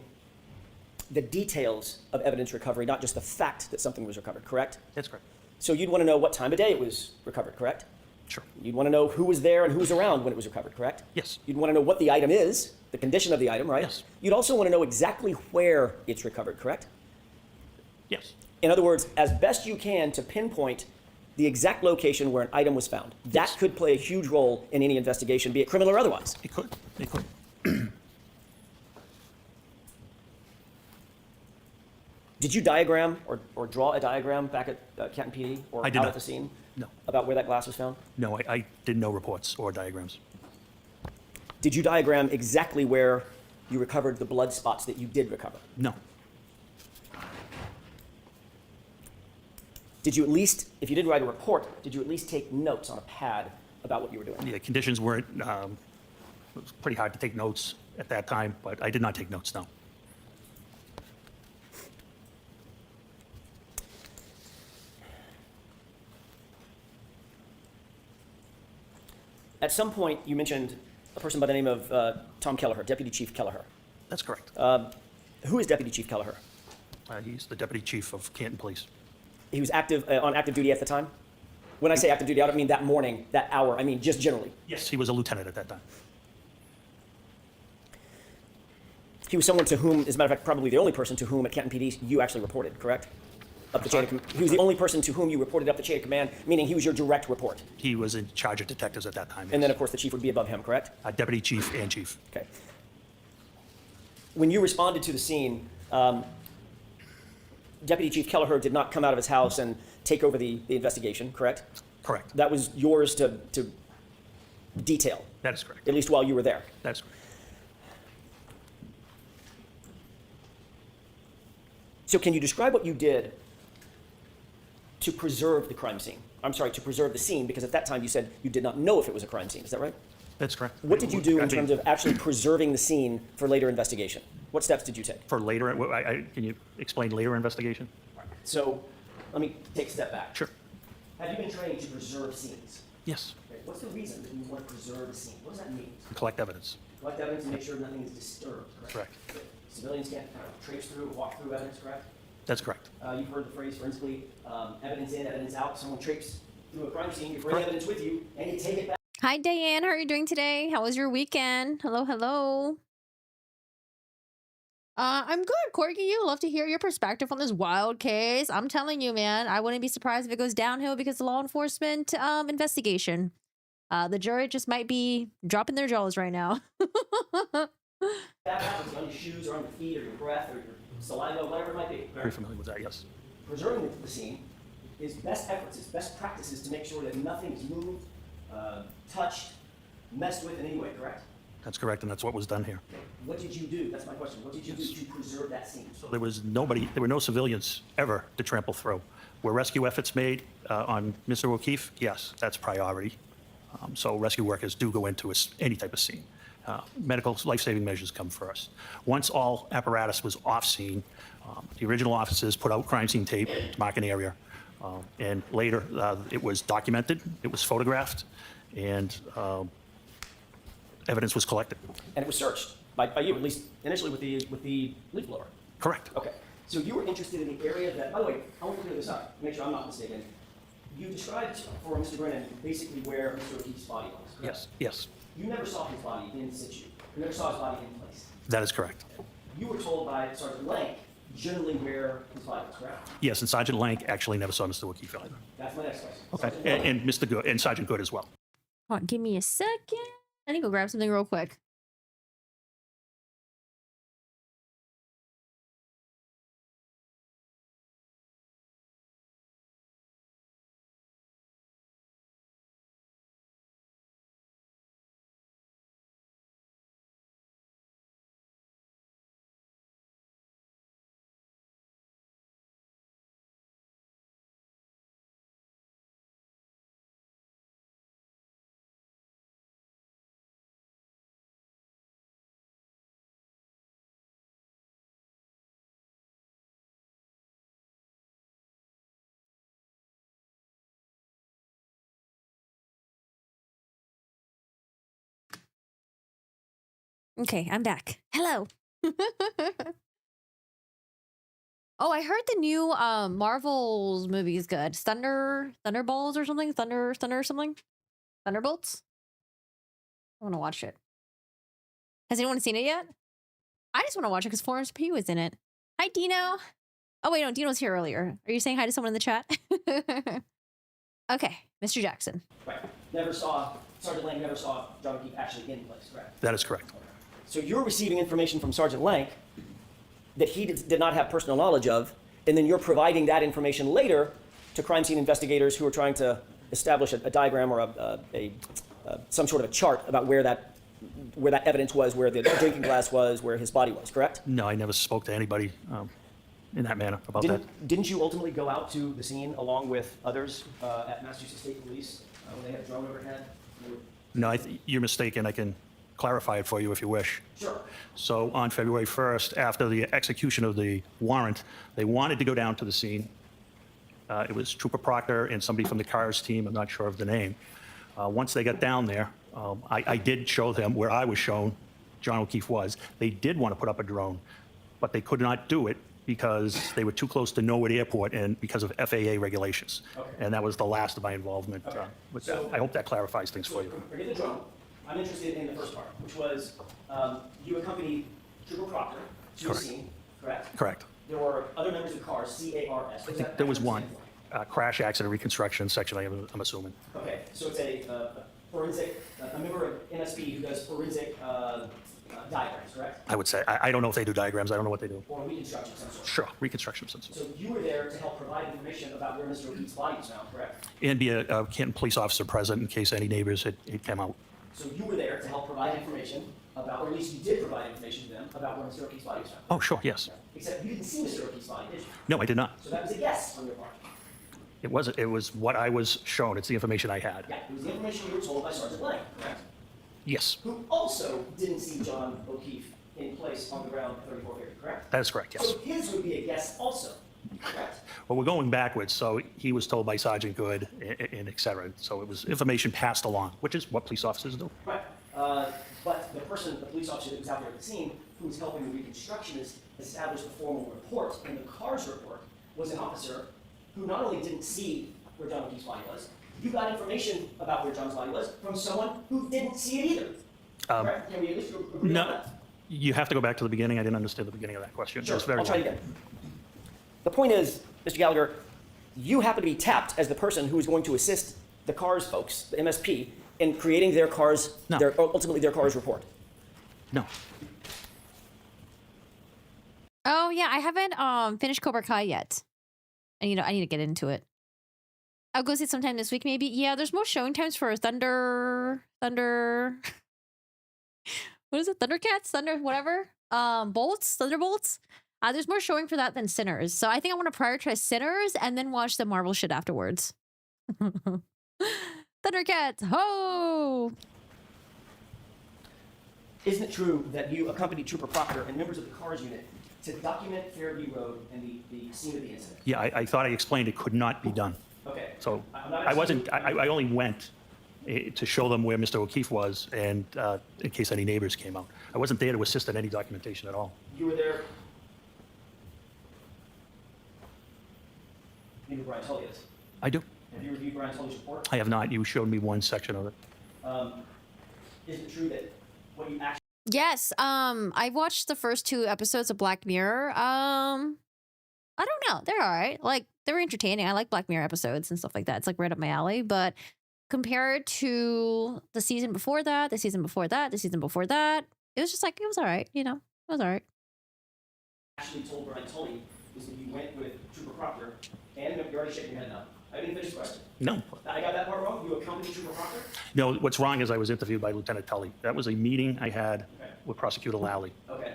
the details of evidence recovery, not just the fact that something was recovered, correct? That's correct. So you'd want to know what time of day it was recovered, correct? Sure. You'd want to know who was there and who was around when it was recovered, correct? Yes. You'd want to know what the item is, the condition of the item, right? Yes. You'd also want to know exactly where it's recovered, correct? Yes. In other words, as best you can to pinpoint the exact location where an item was found. That could play a huge role in any investigation, be it criminal or otherwise. It could. It could. Did you diagram or draw a diagram back at Canton PD or I did out not. at the scene? No. About where that glass was found? No, I did no reports or diagrams. Did you diagram exactly where you recovered the blood spots that you did recover? No. Did you at least, if you didn't write a report, did you at least take notes on a pad about what you were doing? The conditions weren't, it was pretty hard to take notes at that time, but I did not take notes, no. At some point, you mentioned a person by the name of Tom Kelleher, Deputy Chief Kelleher. That's correct. Who is Deputy Chief Kelleher? He's the deputy chief of Canton Police. He was active on active duty at the time? When I say active duty, I don't mean that morning, that hour. I mean just generally. Yes, he was a lieutenant at that time. He was someone to whom, as a matter of fact, probably the only person to whom at Canton PD you actually reported, correct? Up the chain of he was the only person to whom you reported up the chain of command, meaning he was your direct report. He was in charge of detectives at that time. And then, of course, the chief would be above him, correct? Deputy chief and chief. Okay. When you responded to the scene, Deputy Chief Kelleher did not come out of his house and take over the investigation, correct? Correct. That was yours to detail, That is correct. at least while you were there. That is correct. So can you describe what you did to preserve the crime scene. I'm sorry, to preserve the scene, because at that time you said you did not know if it was a crime scene. Is that right? That's correct. What did you do I in mean, terms of actually preserving the scene for later investigation? What steps did you take? For later, can you explain later investigation? So let me take a step back. Sure. Have you been trained to preserve scenes? Yes. Okay, what's the reason that you want to preserve a scene? What does that mean? Collect evidence. Collect evidence and make sure nothing is disturbed, correct? Correct. Okay. Civilians can't kind of traipse through, walk through evidence, correct? That's correct. You've heard the phrase, forensically, evidence in, evidence out. Someone traipses through a crime scene, you bring Correct. evidence with you, and you take it back. Hi, Diane. How are you doing today? How was your weekend? Hello, hello. I'm good, Corky. You love to hear your perspective on this wild case. I'm telling you, man, I wouldn't be surprised if it goes downhill because of law enforcement investigation. The jury just might be dropping their jaws right now. That happens on your shoes or on your feet or your breath or your saliva, whatever it might be. Very familiar with that, yes. Preserving the scene is best efforts, is best practices to make sure that nothing is moved, touched, messed with in any way, correct? That's correct, and that's what was done here. What did you do? That's my question. What did you do to preserve that scene? So there were no civilians ever to trample through. Were rescue efforts made on Mr. O'Keefe? Yes, that's priority. So rescue workers do go into any type of scene. Medical life-saving measures come first. Once all apparatus was off scene, the original officers put out crime scene tape to mark an area. And later, it was documented, it was photographed, and evidence was collected. And it was searched by you, at least initially with the leaf blower. Correct. Okay. So you were interested in the area that, by the way, I want to clear this up, make sure I'm not mistaken. You described for Mr. Brennan basically where Mr. O'Keefe's body was, correct? Yes, yes, You never saw his body in situ. You never saw his body in place. that is correct. You were told by Sergeant Lank generally where his body was, correct? Yes, and Sergeant Lank actually never saw Mr. O'Keefe either. That's my next question. Okay, Sergeant Lank. and Mr. Good, and Sergeant Good as well. Hold on, give me a second. I need to go grab something real quick. Okay, I'm back. Hello. Oh, I heard the new Marvel's movie is good. Thunderbolts or something? Thunder something? Thunderbolts? I want to watch it. Has anyone seen it yet? I just want to watch it because Florence Pugh is in it. Hi, Dino. Oh, wait, no, Dino was here earlier. Are you saying hi to someone in the chat? Okay, Mr. Jackson. Right. Sergeant Lank never saw John O'Keefe actually in place, correct? That is correct. So you're receiving information from Sergeant Lank that he did not have personal knowledge of, and then you're providing that information later to crime scene investigators who are trying to establish a diagram or some sort of a chart about where that evidence was, where the drinking glass was, where his body was, correct? No, I never spoke to anybody in that manner about that. Didn't you ultimately go out to the scene along with others at Massachusetts State Police when they had a drone overhead? No, you're mistaken. I can clarify it for you if you wish. Sure. So on February 1st, after the execution of the warrant, they wanted to go down to the scene. It was Trooper Proctor and somebody from the CARS team, I'm not sure of the name. Once they got down there, I did show them where I was shown John O'Keefe was. They did want to put up a drone, but they could not do it because they were too close to Norwood Airport and because of FAA regulations. Okay. And that was the last of my involvement with that. I hope that clarifies things for you. Forget the drone. I'm interested in the first part, which was you accompanied Trooper Proctor to the scene, correct? Correct. There were other members of CARS, C-A-R-S. I think there was one. Crash accident reconstruction section, I'm assuming. Okay, so it's a forensic, a member of MSP who does forensic diagrams, correct? I would say. I don't know if they do diagrams. I don't know what they do. Or reconstruction of some sort. Sure, reconstruction of some sort. So you were there to help provide information about where Mr. O'Keefe's body was found, correct? And be a Canton police officer present in case any neighbors had come out. So you were there to help provide information about, or at least you did provide information to them about where Mr. O'Keefe's body was found. Oh, sure, yes. Except you didn't see Mr. O'Keefe's body, did you? No, I did not. So that was a guess on your part. It wasn't. It was what I was shown. It's the information I had. Yeah, it was the information you were told by Sergeant Lang, correct? Yes, Who also didn't see John O'Keefe in place on the ground at 34 Fairview, correct? that is correct, yes. So his would be a guess also, correct? Well, we're going backwards, so he was told by Sergeant Good and et cetera. So it was information passed along, which is what police officers do. Right. But the police officer that was out there at the scene, who was helping the reconstructionist establish the formal report, and the CARS report, was an officer who not only didn't see where John O'Keefe's body was, you got information about where John's body was from someone who didn't see it either. Correct? Can we at least agree on No, that? you have to go back to the beginning. I didn't understand the beginning of that question. Sure, It's very I'll try it long. again. The point is, Mr. Gallagher, you happen to be tapped as the person who is going to assist the CARS folks, the MSP, in creating their CARS, No. ultimately their CARS report. No. Oh yeah, I haven't finished Cobra Kai yet. And I need to get into it. I'll go see it sometime this week, maybe. Yeah, there's more showing times for Thunder. What is it? Thundercats? Thunder, whatever. Thunderbolts. There's more showing for that than Sinners. So I think I want to prioritize Sinners and then watch the Marvel shit afterwards. Thundercats, ho! Isn't it true that you accompanied Trooper Proctor and members of the CARS unit to document Fairview Road and the scene of the incident? Yeah, I thought I explained it could not be done. Okay. So I'm not I wasn't. asking- I only went to show them where Mr. O'Keefe was, and in case any neighbors came out. I wasn't there to assist in any documentation at all. You were there. You know who Brian Tully is. I do. Have you reviewed Brian Tully's report? I have not. You showed me one section of it. Is it true that what you actually Yes, I watched the first 2 episodes of Black Mirror. I don't know. They're all right. Like, they were entertaining. I like Black Mirror episodes and stuff like that. It's like right up my alley. But compared to the season before that, the season before that, the season before that, it was just like, it was all right. It was all right. actually told Brian Tully was that you went with Trooper Proctor, and you're already shaking your head now. I didn't finish the question. No. I got that part wrong. You accompanied Trooper Proctor? No, what's wrong is I was interviewed by Lieutenant Tully. That was a meeting I had with Prosecutor Lally. Okay.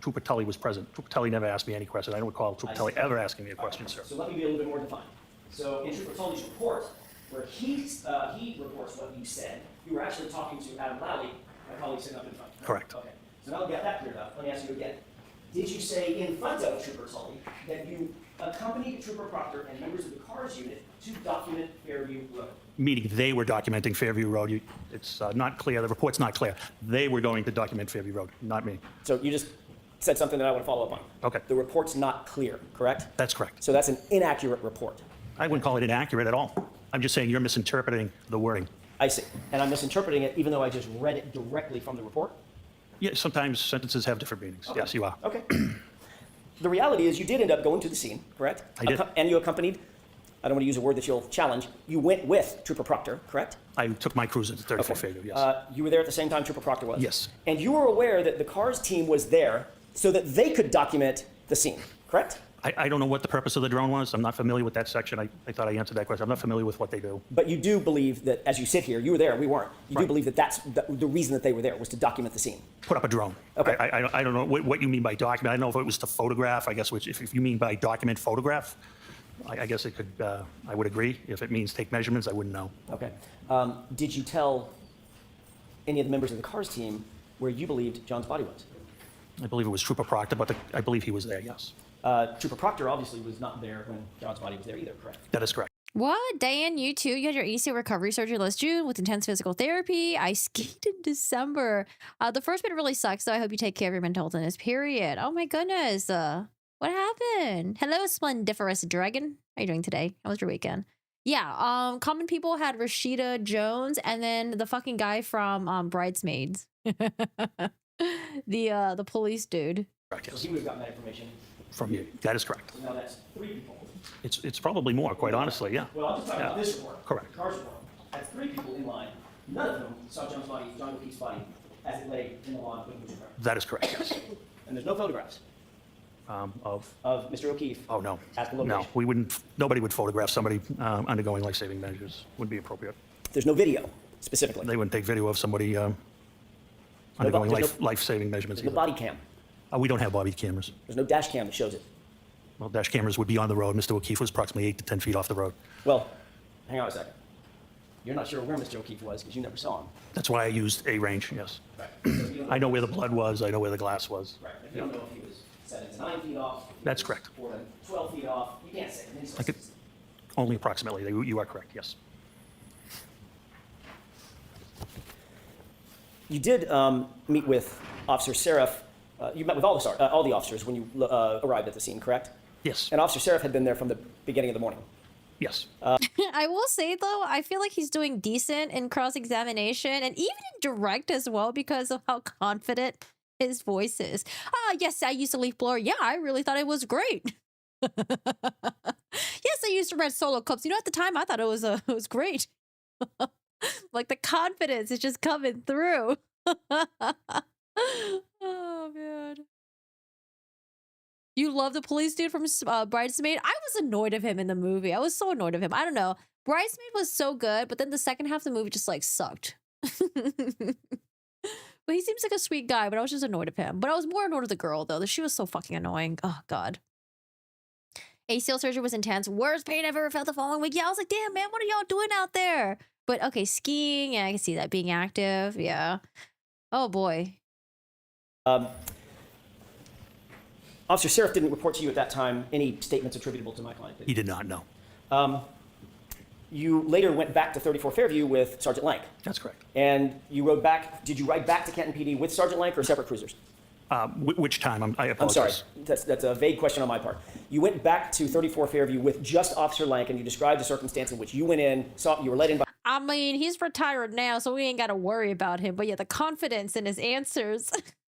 Trooper Tully was present. Trooper Tully never asked me any question. I don't recall Trooper Tully ever asking me a question, sir. So let me be a little bit more defined. So in Trooper Tully's report, where he reports what you said, you were actually talking to Adam Lally, my colleague sitting up in front. Correct. Okay. So now we got that cleared up. Let me ask you again. Did you say in front of Trooper Tully that you accompanied Trooper Proctor and members of the CARS unit to document Fairview Road? Meaning they were documenting Fairview Road. It's not clear. The report's not clear. They were going to document Fairview Road, not me. So you just said something that I want to follow up on. Okay. The report's not clear, correct? That's correct. So that's an inaccurate report. I wouldn't call it inaccurate at all. I'm just saying you're misinterpreting the wording. I see. And I'm misinterpreting it even though I just read it directly from the report? Yeah, sometimes sentences have different meanings. Yes, you are. Okay. The reality is you did end up going to the scene, correct? I did. And you accompanied, I don't want to use a word that you'll challenge, you went with Trooper Proctor, correct? I took my cruiser to 34 Fairview, yes. You were there at the same time Trooper Proctor was? Yes. And you were aware that the CARS team was there so that they could document the scene, correct? I don't know what the purpose of the drone was. I'm not familiar with that section. I thought I answered that question. I'm not familiar with what they do. But you do believe that, as you sit here, you were there, we weren't. You do Right. believe that that's the reason that they were there was to document the scene. Put up a drone. Okay. I don't know what you mean by document. I don't know if it was to photograph, I guess, which if you mean by document photograph, I guess it could, I would agree. If it means take measurements, I wouldn't know. Okay. Did you tell any of the members of the CARS team where you believed John's body was? I believe it was Trooper Proctor, but I believe he was there, yes. Trooper Proctor obviously was not there when John's body was there either, correct? That is correct. What? Diane, you too? You had your ACL recovery surgery last June with intense physical therapy. I skied in December. The first bit really sucks, so I hope you take care of your mental health in this period. Oh my goodness. What happened? Hello, splendiferous dragon. How are you doing today? How was your weekend? Yeah, common people had Rashida Jones and then the fucking guy from Bridesmaids. The police dude. Correct, So yes. he would have gotten that information. From you. That is correct. So now that's 3 people. It's probably more, quite honestly, yeah. Well, I'm just talking about Yeah. this report. Correct. The CARS report. That's 3 people in line. None of them saw John's body, John O'Keefe's body, as it lay in the lawn with Mr. Crow. That is correct, yes. And there's no photographs Of of Mr. O'Keefe. Oh, no. At the location. No, we wouldn't, nobody would photograph somebody undergoing life-saving measures. Wouldn't be appropriate. There's no video, specifically. They wouldn't take video of somebody undergoing there's life-saving measurements There's no either. body cam. We don't have body cameras. There's no dash cam that shows it. Well, dash cameras would be on the road. Mr. O'Keefe was approximately 8 to 10 feet off the road. Well, hang on a second. You're not sure where Mr. O'Keefe was because you never saw him. That's why I used a range, yes. Right. So you don't I know where the blood was. I know where the glass was. Right. If you don't know if he was 7 to 9 feet off. if he That's was correct. 4 to 12 feet off. You can't say. And he's I could, only approximately. You are correct, yes. You did meet with Officer Seraph. You met with all the officers when you arrived at the scene, correct? Yes. And Officer Seraph had been there from the beginning of the morning. Yes. I will say though, I feel like he's doing decent in cross-examination and even in direct as well because of how confident his voice is. Yes, I used a leaf blower. Yeah, I really thought it was great. Yes, I used red Solo cups. You know, at the time I thought it was great. Like the confidence is just coming through. Oh man. You love the police dude from Bridesmaid? I was annoyed of him in the movie. I was so annoyed of him. I don't know. Bridesmaid was so good, but then the second half of the movie just like sucked. But he seems like a sweet guy, but I was just annoyed of him. But I was more annoyed of the girl though. She was so fucking annoying. Oh god. ACL surgery was intense. Worst pain I've ever felt the following week. Yeah, I was like, damn man, what are y'all doing out there? But okay, skiing, yeah, I can see that being active. Yeah. Oh boy. Officer Seraph didn't report to you at that time any statements attributable to my client. He did not know. You later went back to 34 Fairview with Sergeant Lank. That's correct. And you rode back. Did you ride back to Canton PD with Sergeant Lank or separate cruisers? Which time? I I'm sorry. apologize. That's a vague question on my part. You went back to 34 Fairview with just Officer Lank, and you described the circumstance in which you went in, you were let in by. I mean, he's retired now, so we ain't got to worry about him. But yeah, the confidence in his answers.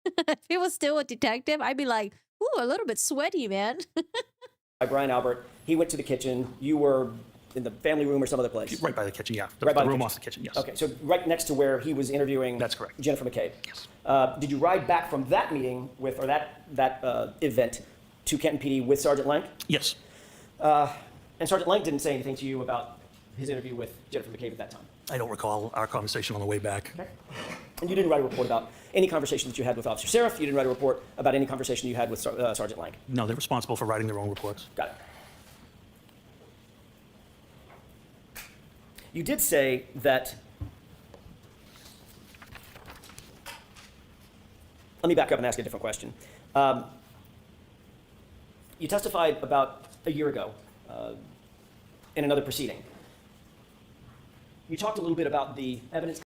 If he was still a detective, I'd be like, ooh, a little bit sweaty, man. By Brian Albert. He went to the kitchen. You were in the family room or some other place. Right by the kitchen, yeah. Right by The the room kitchen. off the kitchen, yes. Okay, so right next to where he was interviewing. That's correct. Jennifer McCabe. Yes. Did you ride back from that meeting with, or that event to Canton PD with Sergeant Lank? Yes. And Sergeant Lank didn't say anything to you about his interview with Jennifer McCabe at that time. I don't recall our conversation on the way back. Okay. And you didn't write a report about any conversation that you had with Officer Seraph. You didn't write a report about any conversation you had with Sergeant Lank. No, they're responsible for writing their own reports. Got it. You did say that. Let me back up and ask a different question. You testified about a year ago in another proceeding. You talked a little bit about the evidence.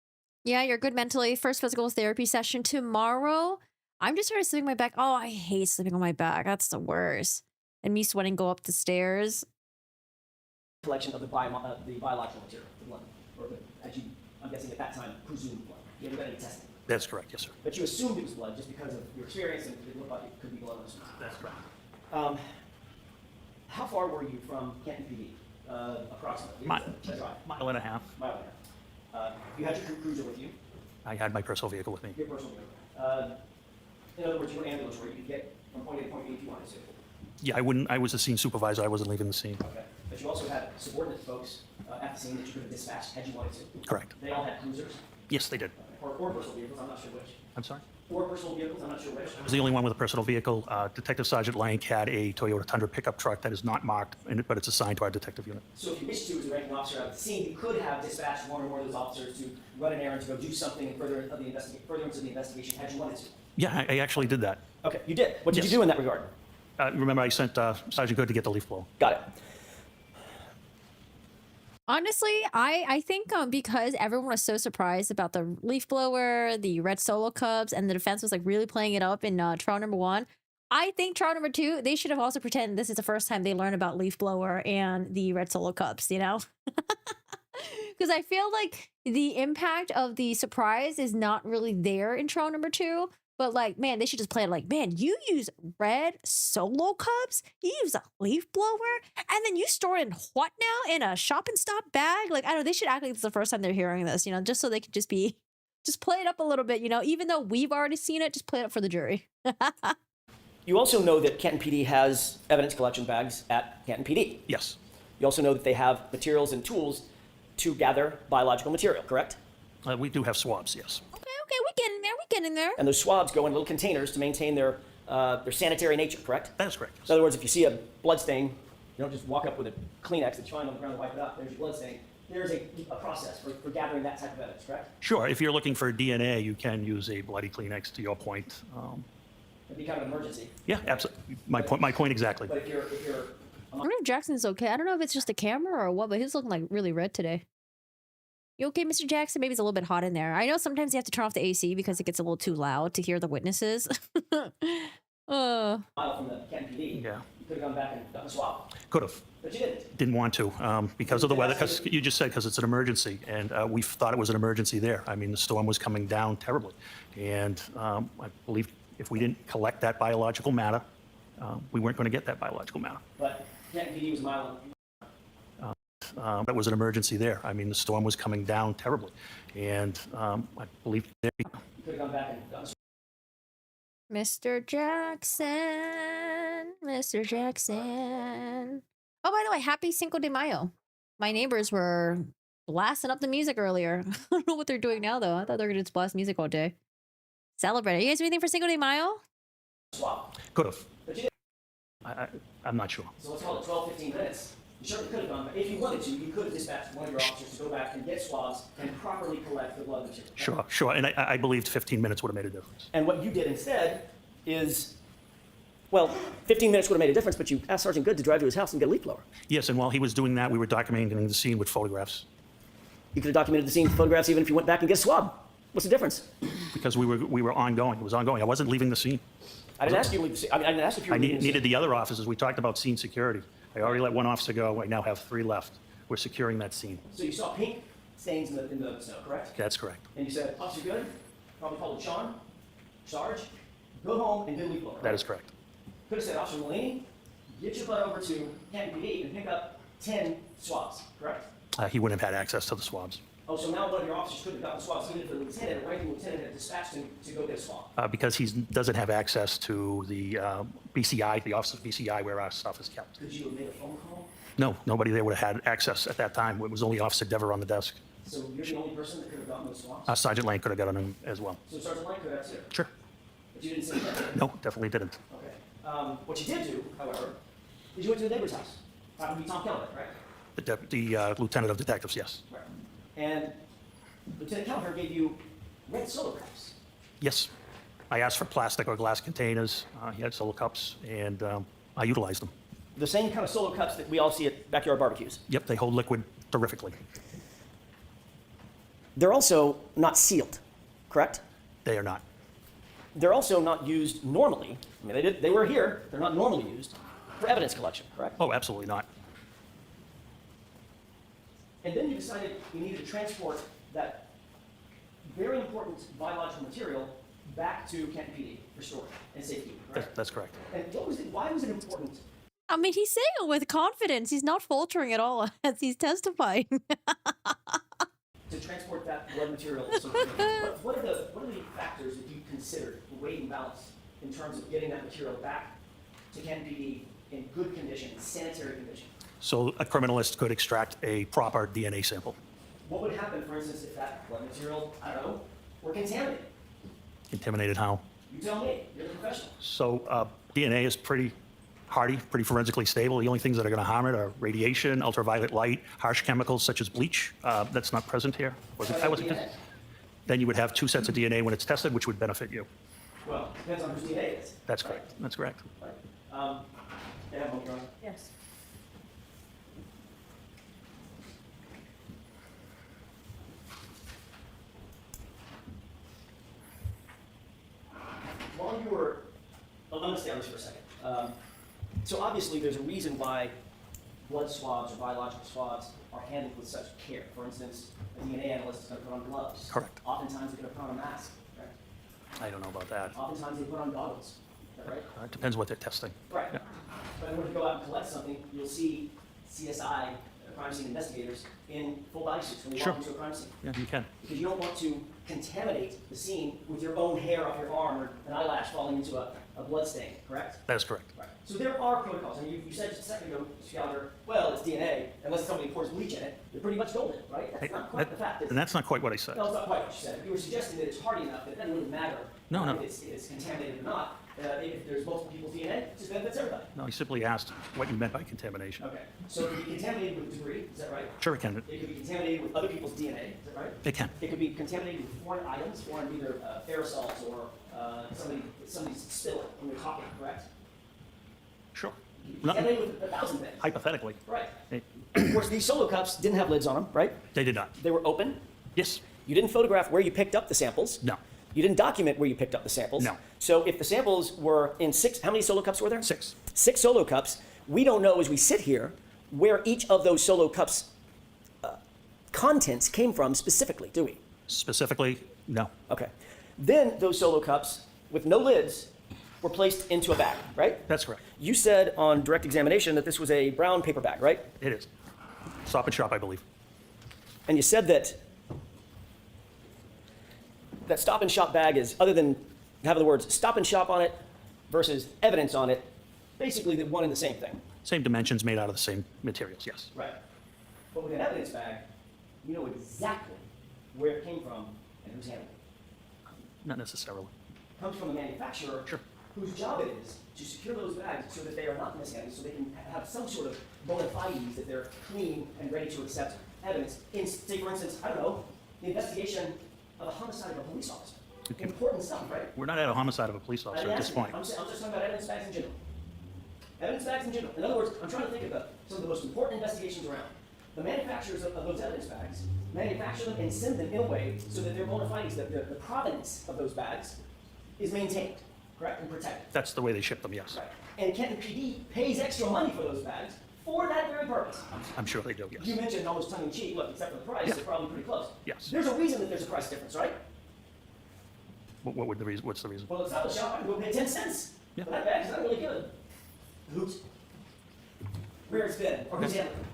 Yeah, you're good mentally. First physical therapy session tomorrow. I'm just started sleeping on my back. Oh, I hate sleeping on my back. That's the worst. And me sweating go up the stairs. Collection of the biological material, the blood, or I'm guessing at that time, presumed blood. You haven't done any testing. That's correct, yes, sir. But you assumed it was blood just because of your experience and it looked like it could be blood on the street. That's correct. How far were you from Canton PD, approximately? A drive. Mile and a half. Mile and a half. You had your cruiser with you, I had my personal vehicle with me. your personal vehicle. In other words, you were ambulatory. You could get from point A to point B if you wanted to. Yeah, I was the scene supervisor. I wasn't leaving the scene. Okay. But you also had subordinate folks at the scene that you could have dispatched had you wanted to. Correct. They all had cruisers, Yes, they did. or personal vehicles. I'm not sure which. I'm sorry? Or personal vehicles. I'm not sure which. I was the only one with a personal vehicle. Detective Sergeant Lank had a Toyota Tundra pickup truck that is not marked, but it's assigned to our detective unit. So if you wished to, as a ranking officer at the scene, you could have dispatched one or more of those officers to run an errand, to go do something in furtherance of the investigation, had you wanted to. Yeah, I actually did that. Okay, you did. What did Yes. you do in that regard? Remember, I sent Sergeant Good to get the leaf blower. Got it. Honestly, I think because everyone was so surprised about the leaf blower, the red Solo cups, and the defense was like really playing it up in trial number 1. I think trial number 2, they should have also pretended this is the first time they learn about leaf blower and the red Solo cups, you know? Because I feel like the impact of the surprise is not really there in trial number 2. But like, man, they should just play it like, man, you use red Solo cups, you use a leaf blower, and then you store it in what now? In a shop and stop bag? Like, I don't know, they should act like it's the first time they're hearing this, you know, just so they could just play it up a little bit, you know, even though we've already seen it, just play it up for the jury. You also know that Canton PD has evidence collection bags at Canton PD. Yes. You also know that they have materials and tools to gather biological material, correct? We do have swabs, yes. Okay, we get in there. And those swabs go in little containers to maintain their they're sanitary in nature, correct? That is correct. In other words, if you see a blood stain, you don't just walk up with a Kleenex and find on the ground and wipe it up. There's your blood stain. There's a process for gathering that type of evidence, correct? Sure, if you're looking for DNA, you can use a bloody Kleenex, to your point. It'd be kind of an emergency. Yeah, absolutely. My point exactly. But if you're I wonder if Jackson's okay. I don't know if it's just the camera or what, but he's looking like really red today. You okay, Mr. Jackson? Maybe it's a little bit hot in there. I know sometimes you have to turn off the AC because it gets a little too loud to hear the witnesses. mile from the Canton PD, Yeah. you could have gone back and done a swab, Could have. but you didn't. Didn't want to because of the weather. Because you just said because it's an emergency, and we thought it was an emergency there. I mean, the storm was coming down terribly, and I believe if we didn't collect that biological matter, we weren't going to get that biological matter. But Canton PD was a mile. That was an emergency there. I mean, the storm was coming down terribly, and I believe You could have gone back and done a swab. Mr. Jackson. Mr. Jackson. Oh, by the way, happy Cinco de Mayo. My neighbors were blasting up the music earlier. I don't know what they're doing now, though. I thought they were going to just blast music all day. Celebrate. Are you guys doing anything for Cinco de Mayo? Swab. could have. But you didn't. I'm not sure. So let's call it 12, 15 minutes. You certainly could have gone, but if you wanted to, you could have dispatched one of your officers to go back and get swabs and properly collect the blood material. Sure. And I believed 15 minutes would have made a difference. And what you did instead is, well, 15 minutes would have made a difference, but you asked Sergeant Good to drive to his house and get a leaf blower. Yes, and while he was doing that, we were documenting the scene with photographs You could have documented the scene with photographs even if you went back and get a swab. What's the difference? because we were ongoing. It was ongoing. I wasn't leaving the scene. I didn't ask you to leave the scene. I didn't ask if you were I leaving the needed scene. the other officers. We talked about scene security. I already let one officer go. I now have 3 left. We're securing that scene. So you saw pink stains in the snow, correct? That's correct. And you said, Officer Good, probably called Sean, Sarge, go home and get a leaf blower. That is correct. Could have said, Officer Mulaney, get your butt over to Canton PD and pick up 10 swabs, correct? He wouldn't have had access to the swabs Oh, so now one of your officers could have gotten swabs, even if the lieutenant or ranking lieutenant had dispatched him to go get a swab. because he doesn't have access to the BCI, the Office of BCI, where our stuff is kept. Could you have made a phone call? No, nobody there would have had access at that time. It was only Officer Dever on the desk. So you're the only person that could have gotten those swabs? Sergeant Lane could have gotten them as well. So Sergeant Lang could have too? Sure. But you didn't say that? No, definitely didn't. Okay. What you did do, however, is you went to the neighbor's house. That would be Tom Keller, right? The Lieutenant of Detectives, yes. Right. And Lieutenant Keller gave you red solo cups. Yes. I asked for plastic or glass containers. He had solo cups, and I utilized them. The same kind of solo cups that we all see at backyard barbecues. Yep, they hold liquid terrifically. They're also not sealed, correct? They are not. They're also not used normally. I mean, they were here. They're not normally used for evidence collection, correct? Oh, absolutely not. And then you decided you needed to transport that very important biological material back to Canton PD for storage and safekeeping, correct? That's correct. And why was it important? I mean, he's saying it with confidence. He's not faltering at all as he's testifying. To transport that blood material. So what are the factors that you considered, the weight and balance, in terms of getting that material back to Canton PD in good condition, sanitary condition? So a criminalist could extract a proper DNA sample. What would happen, for instance, if that blood material, I don't know, were contaminated? Contaminated how? You tell me. You're the professional. So DNA is pretty hardy, pretty forensically stable. The only things that are going to harm it are radiation, ultraviolet light, harsh chemicals such as bleach. That's not present here. DNA? Then you would have 2 sets of DNA when it's tested, which would benefit you. Well, depends on whose DNA it is. That's correct. That's correct. Right. Yeah, I'm going. Yes. While you were, I'm going to stay on this for a second. So obviously there's a reason why blood swabs or biological swabs are handled with such care. For instance, a DNA analyst is going to put on gloves. Correct. Oftentimes they're going to put on a mask, right? I don't know about that. Oftentimes they put on goggles, is that right? It depends what they're testing. Right. Yeah. But in order to go out and collect something, you'll see CSI, crime scene investigators, in full body suits when you Sure. walk into a crime scene. Yeah, you can. Because you don't want to contaminate the scene with your own hair off your arm or an eyelash falling into a blood stain, correct? That is correct. Right. So there are protocols. I mean, you said just a second ago, Mr. Gallagher, well, it's DNA. Unless somebody pours bleach in it, you're pretty much golden, right? That's not quite the fact. And that's not quite what I said. No, it's not quite what you said. You were suggesting that it's hardy enough that it doesn't really matter No. if it's contaminated or not. if there's multiple people's DNA, it just benefits everybody. No, he simply asked what you meant by contamination. Okay. So it could be contaminated with debris, is that right? Sure, it can. It could be contaminated with other people's DNA, is that right? It can. It could be contaminated with foreign items, foreign either aerosols or somebody's spill it in your coffee, correct? Sure. No, Contaminated with 1,000 things. hypothetically. Right. They, Of course, these solo cups didn't have lids on them, right? they did not. They were open. Yes. You didn't photograph where you picked up the samples. No. You didn't document where you picked up the samples. No. So if the samples were in how many solo cups were there? 6. 6 solo cups. We don't know as we sit here where each of those solo cups' contents came from specifically, do we? Specifically, no. Okay. Then those solo cups with no lids were placed into a bag, right? That's correct. You said on direct examination that this was a brown paper bag, right? It is. Stop and Shop, I believe. And you said that Stop and Shop bag is, other than having the words Stop and Shop on it versus evidence on it, basically the one and the same thing. Same dimensions, made out of the same materials, yes. Right. But with an evidence bag, you know exactly where it came from and who's handling it. Not necessarily. It comes from the manufacturer, Sure. whose job it is to secure those bags so that they are not mishandled, so they can have some sort of bona fides that they're clean and ready to accept evidence. In, say, for instance, I don't know, the investigation of a homicide of a police officer. Okay. Important stuff, right? We're not at a homicide of a police officer at this point. I'm just talking about evidence bags in general. Evidence bags in general. In other words, I'm trying to think of some of the most important investigations around. The manufacturers of those evidence bags manufacture them and send them in a way so that their bona fides, the provenance of those bags, is maintained, correct, and protected. That's the way they ship them, yes. Right. And Kenton PD pays extra money for those bags for that very purpose. I'm sure they do, yes. You mentioned almost tongue in cheek, look, except for the price, Yeah. they're probably pretty close. Yes. There's a reason that there's a price difference, right? What would the reason? What's the reason? Well, it's not the shop, I can go pay 10 cents Yeah. for that bag, because I don't really give a hoot where it's been or who's handling it.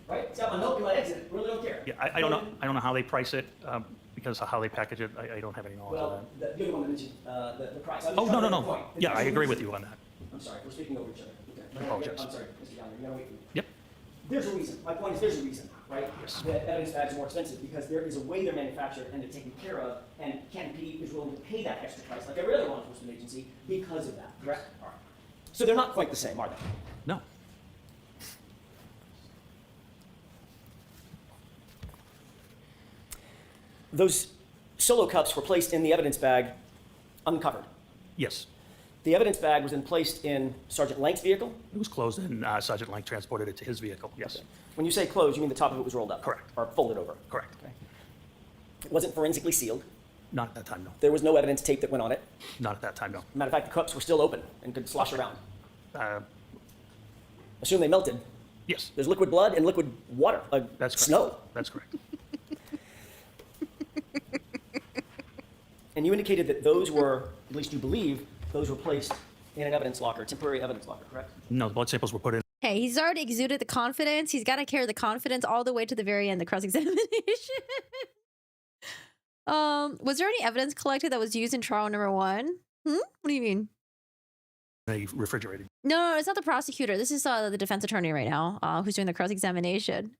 Right? It's got my milk and my eggs in it, really don't care. Yeah, I don't know. I don't know how they price it because of how they package it. I don't have any knowledge of Well, that. the other one that mentioned the price. Oh, no, no, no. Yeah, I agree with you on that. I'm sorry, we're speaking over each other. Okay. I apologize. I'm sorry, Mr. Downer, you gotta wait for me. Yep. There's a reason. My point is there's a reason, right? Yes. That evidence bags are more expensive because there is a way they're manufactured and they're taken care of, and Canton PD is willing to pay that extra price, like every other law enforcement agency, because of that, correct? All right. So they're not quite the same, are they? No. Those solo cups were placed in the evidence bag uncovered. Yes. The evidence bag was then placed in Sergeant Lank's vehicle. It was closed and Sergeant Lang transported it to his vehicle. Yes. When you say closed, you mean the top of it was rolled up? Correct. Or folded over? Correct. Okay. It wasn't forensically sealed. Not at that time, no. There was no evidence tape that went on it. Not at that time, no. Matter of fact, the cups were still open and could slosh around. Uh, Assume they melted. yes. There's liquid blood and liquid water, like That's correct. snow. That's correct. And you indicated that those were, at least you believe, those were placed in an evidence locker, temporary evidence locker, correct? No, the blood samples were put in. Hey, he's already exuded the confidence. He's got to carry the confidence all the way to the very end, the cross-examination. Was there any evidence collected that was used in trial number 1? What do you mean? A refrigerator. No, it's not the prosecutor. This is the defense attorney right now, who's doing the cross-examination.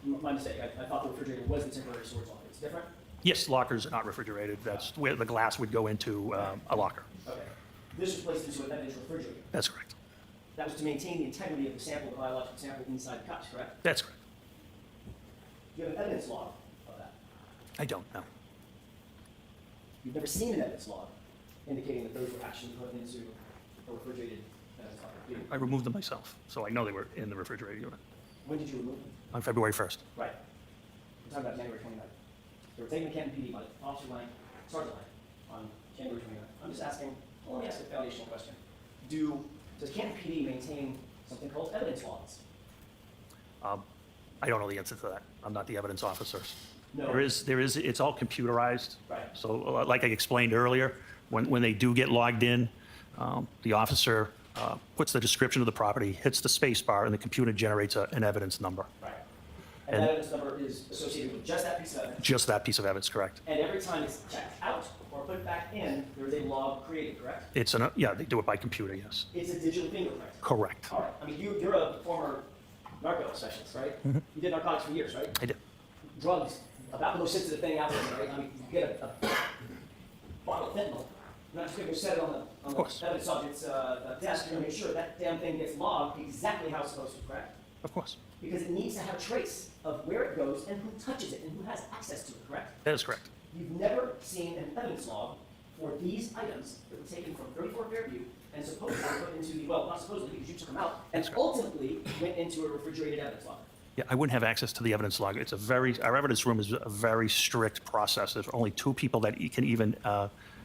My mistake. I thought the refrigerator was the temporary storage locker. It's different? Yes, lockers are not refrigerated. That's where the glass would go into a locker. Okay. This was placed into an evidence refrigerator. That's correct. That was to maintain the integrity of the sample, the biological sample inside the cups, correct? That's correct. Do you have an evidence log of that? I don't know. You've never seen an evidence log indicating that those were actually put into a refrigerated evidence locker, do you? I removed them myself, so I know they were in the refrigerator unit When did you remove them? on February 1st. Right. We're talking about January 29th. They were taken to Canton PD by Officer Lang, Sergeant Lang, on January 29th. I'm just asking, well, let me ask a foundational question. Does Canton PD maintain something called evidence logs? I don't know the answer to that. I'm not the evidence officer. No. There is, it's all computerized. Right. So like I explained earlier, when they do get logged in, the officer puts the description of the property, hits the space bar, and the computer generates an evidence number. Right. And that evidence number is associated with just that piece of evidence? Just that piece of evidence, correct. And every time it's checked out or put back in, there is a log created, correct? Yeah, they do it by computer, yes. It's a digital fingerprint. Correct. All right. I mean, you're a former narco specialist, right? You did narcotics for years, right? I did. Drugs, about the most sensitive thing out there, right? I mean, you get bottle of fentanyl, you're not just going to set it on the evidence subject's desk. You're going to make sure that damn thing gets logged exactly how it's supposed to, correct? Of course. Because it needs to have a trace of where it goes and who touches it and who has access to it, correct? That is correct. You've never seen an evidence log for these items that were taken from 34 Fairview and supposedly put into the, well, not supposedly because you took them out, and ultimately went into a refrigerated evidence log. Yeah, I wouldn't have access to the evidence log. It's our evidence room is a very strict process. There's only 2 people that can even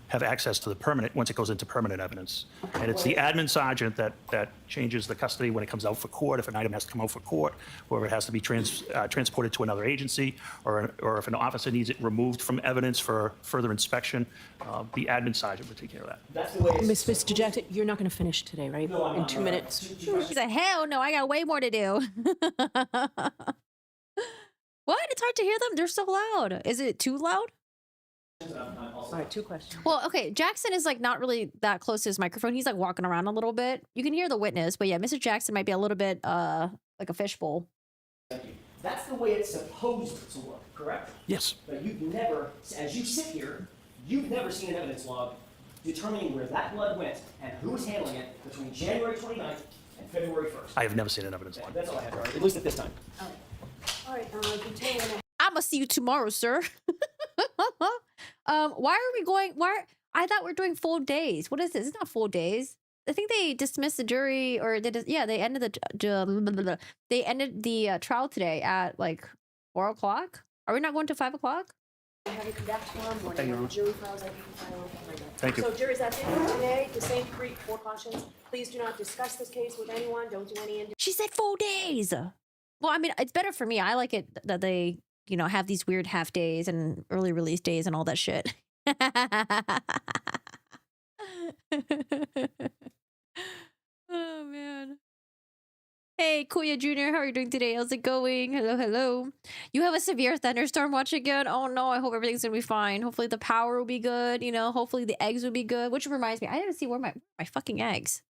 have access to the permanent, once it goes into permanent evidence. And it's the admin sergeant that changes the custody when it comes out for court, if an item has to come out for court, or if it has to be transported to another agency, or if an officer needs it removed from evidence for further inspection, the admin sergeant would take care of that. That's the way it's Mr. Jackson, you're not going to finish today, right? No, I'm In not, 2 no. minutes. He's like, hell no, I got way more to do. What? It's hard to hear them. They're so loud. Is it too loud? All right, 2 questions. Well, okay. Jackson is like not really that close to his microphone. He's like walking around a little bit. You can hear the witness, but yeah, Mr. Jackson might be a little bit like a fishbowl. That's the way it's supposed to work, correct? Yes. But you've never, as you sit here, you've never seen an evidence log determining where that blood went and who was handling it between January 29th and February 1st. I have never seen an evidence log. That's all I have, at least at this time. All right, I'm gonna see you tomorrow, sir. Why are we going? I thought we're doing full days. What is this? It's not full days. I think they dismissed the jury, or they ended the trial today at like 4 o'clock. Are we not going to 5 o'clock? have you come back tomorrow morning. The jury files, I can file right now. Thank you. So, jurors, that's it for today. The same for cautions. Please do not discuss this case with anyone. Don't do any. She said 4 days. Well, I mean, it's better for me. I like it that they, have these weird half days and early release days and all that shit. Oh, man. Hey, Kuya Jr., how are you doing today? How's it going? Hello, hello. You have a severe thunderstorm watch again? Oh, no, I hope everything's going to be fine. Hopefully the power will be good. Hopefully the eggs will be good. Which reminds me, I didn't see where my fucking eggs.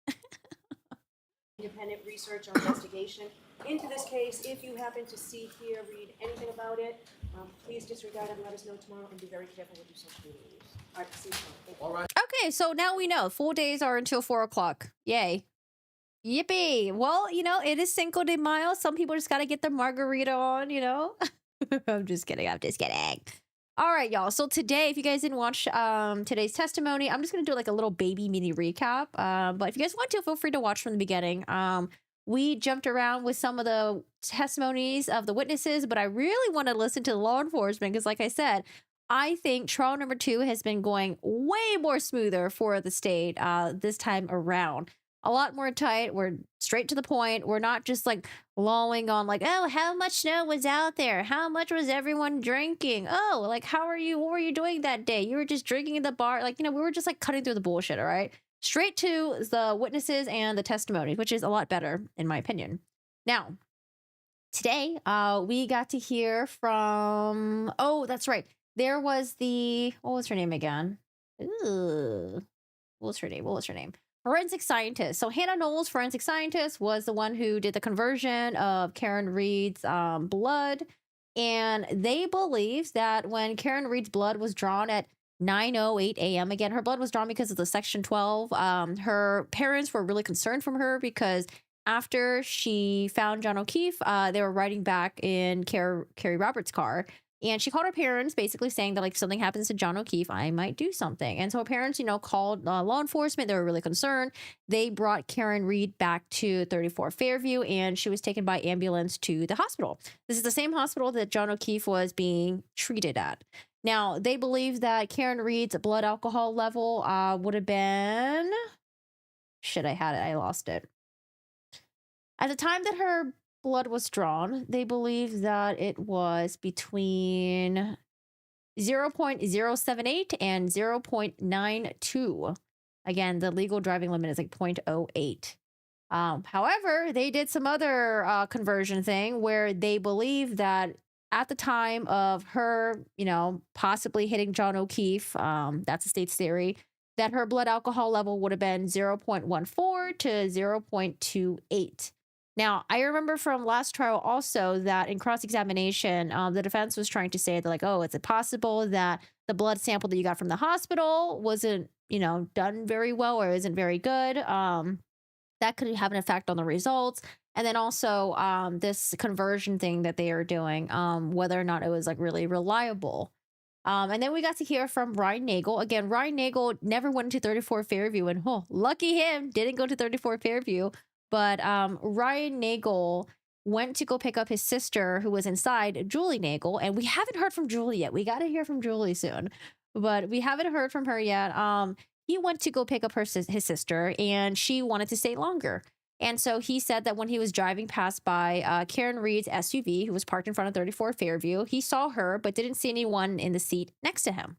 Independent research or investigation into this case. If you happen to see, hear, read anything about it, please disregard and let us know tomorrow, and be very careful with your social media use. All right, see you tomorrow. Thank you. All right. Okay, so now we know. 4 days are until 4 o'clock. Yay. Yippee. Well, it is Cinco de Mayo. Some people just got to get their margarita on, I'm just kidding. All right, y'all. So today, if you guys didn't watch today's testimony, I'm just going to do like a little baby mini recap. But if you guys want to, feel free to watch from the beginning. We jumped around with some of the testimonies of the witnesses, but I really want to listen to law enforcement because, like I said, I think trial number 2 has been going way more smoother for the state this time around. A lot more tight. We're straight to the point. We're not just like lolling on like, oh, how much snow was out there? How much was everyone drinking? Oh, like, what were you doing that day? You were just drinking in the bar. Like, we were just like cutting through the bullshit. All right. Straight to the witnesses and the testimonies, which is a lot better in my opinion. Now, today, we got to hear from, oh, that's right. There was what was her name again? Ooh, what was her name? Forensic scientist. So Hannah Knowles, forensic scientist, was the one who did the conversion of Karen Reed's blood. And they believe that when Karen Reed's blood was drawn at 9:08 a.m., again, her blood was drawn because of the Section 12. Her parents were really concerned from her because after she found John O'Keefe, they were riding back in Carrie Roberts' car. And she called her parents basically saying that, like, if something happens to John O'Keefe, I might do something. And so her parents, called law enforcement. They were really concerned. They brought Karen Reed back to 34 Fairview, and she was taken by ambulance to the hospital. This is the same hospital that John O'Keefe was being treated at. Now, they believe that Karen Reed's blood alcohol level would have been... Shit, I had it. I lost it. At the time that her blood was drawn, they believe that it was between 0.078 and 0.92. Again, the legal driving limit is like 0.08. However, they did some other conversion thing where they believe that at the time of her, possibly hitting John O'Keefe, that's the state's theory, that her blood alcohol level would have been 0.14 to 0.28. Now, I remember from last trial also that in cross-examination, the defense was trying to say that, like, oh, is it possible that the blood sample that you got from the hospital wasn't, done very well or isn't very good. That could have an effect on the results. And then also this conversion thing that they are doing, whether or not it was like really reliable. And then we got to hear from Ryan Nagel. Again, Ryan Nagel never went into 34 Fairview, and lucky him, didn't go to 34 Fairview. But Ryan Nagel went to go pick up his sister who was inside, Julie Nagel, and we haven't heard from Julie yet. We got to hear from Julie soon, but we haven't heard from her yet. He went to go pick up his sister, and she wanted to stay longer. And so he said that when he was driving past by Karen Reed's SUV, who was parked in front of 34 Fairview, he saw her, but didn't see anyone in the seat next to him.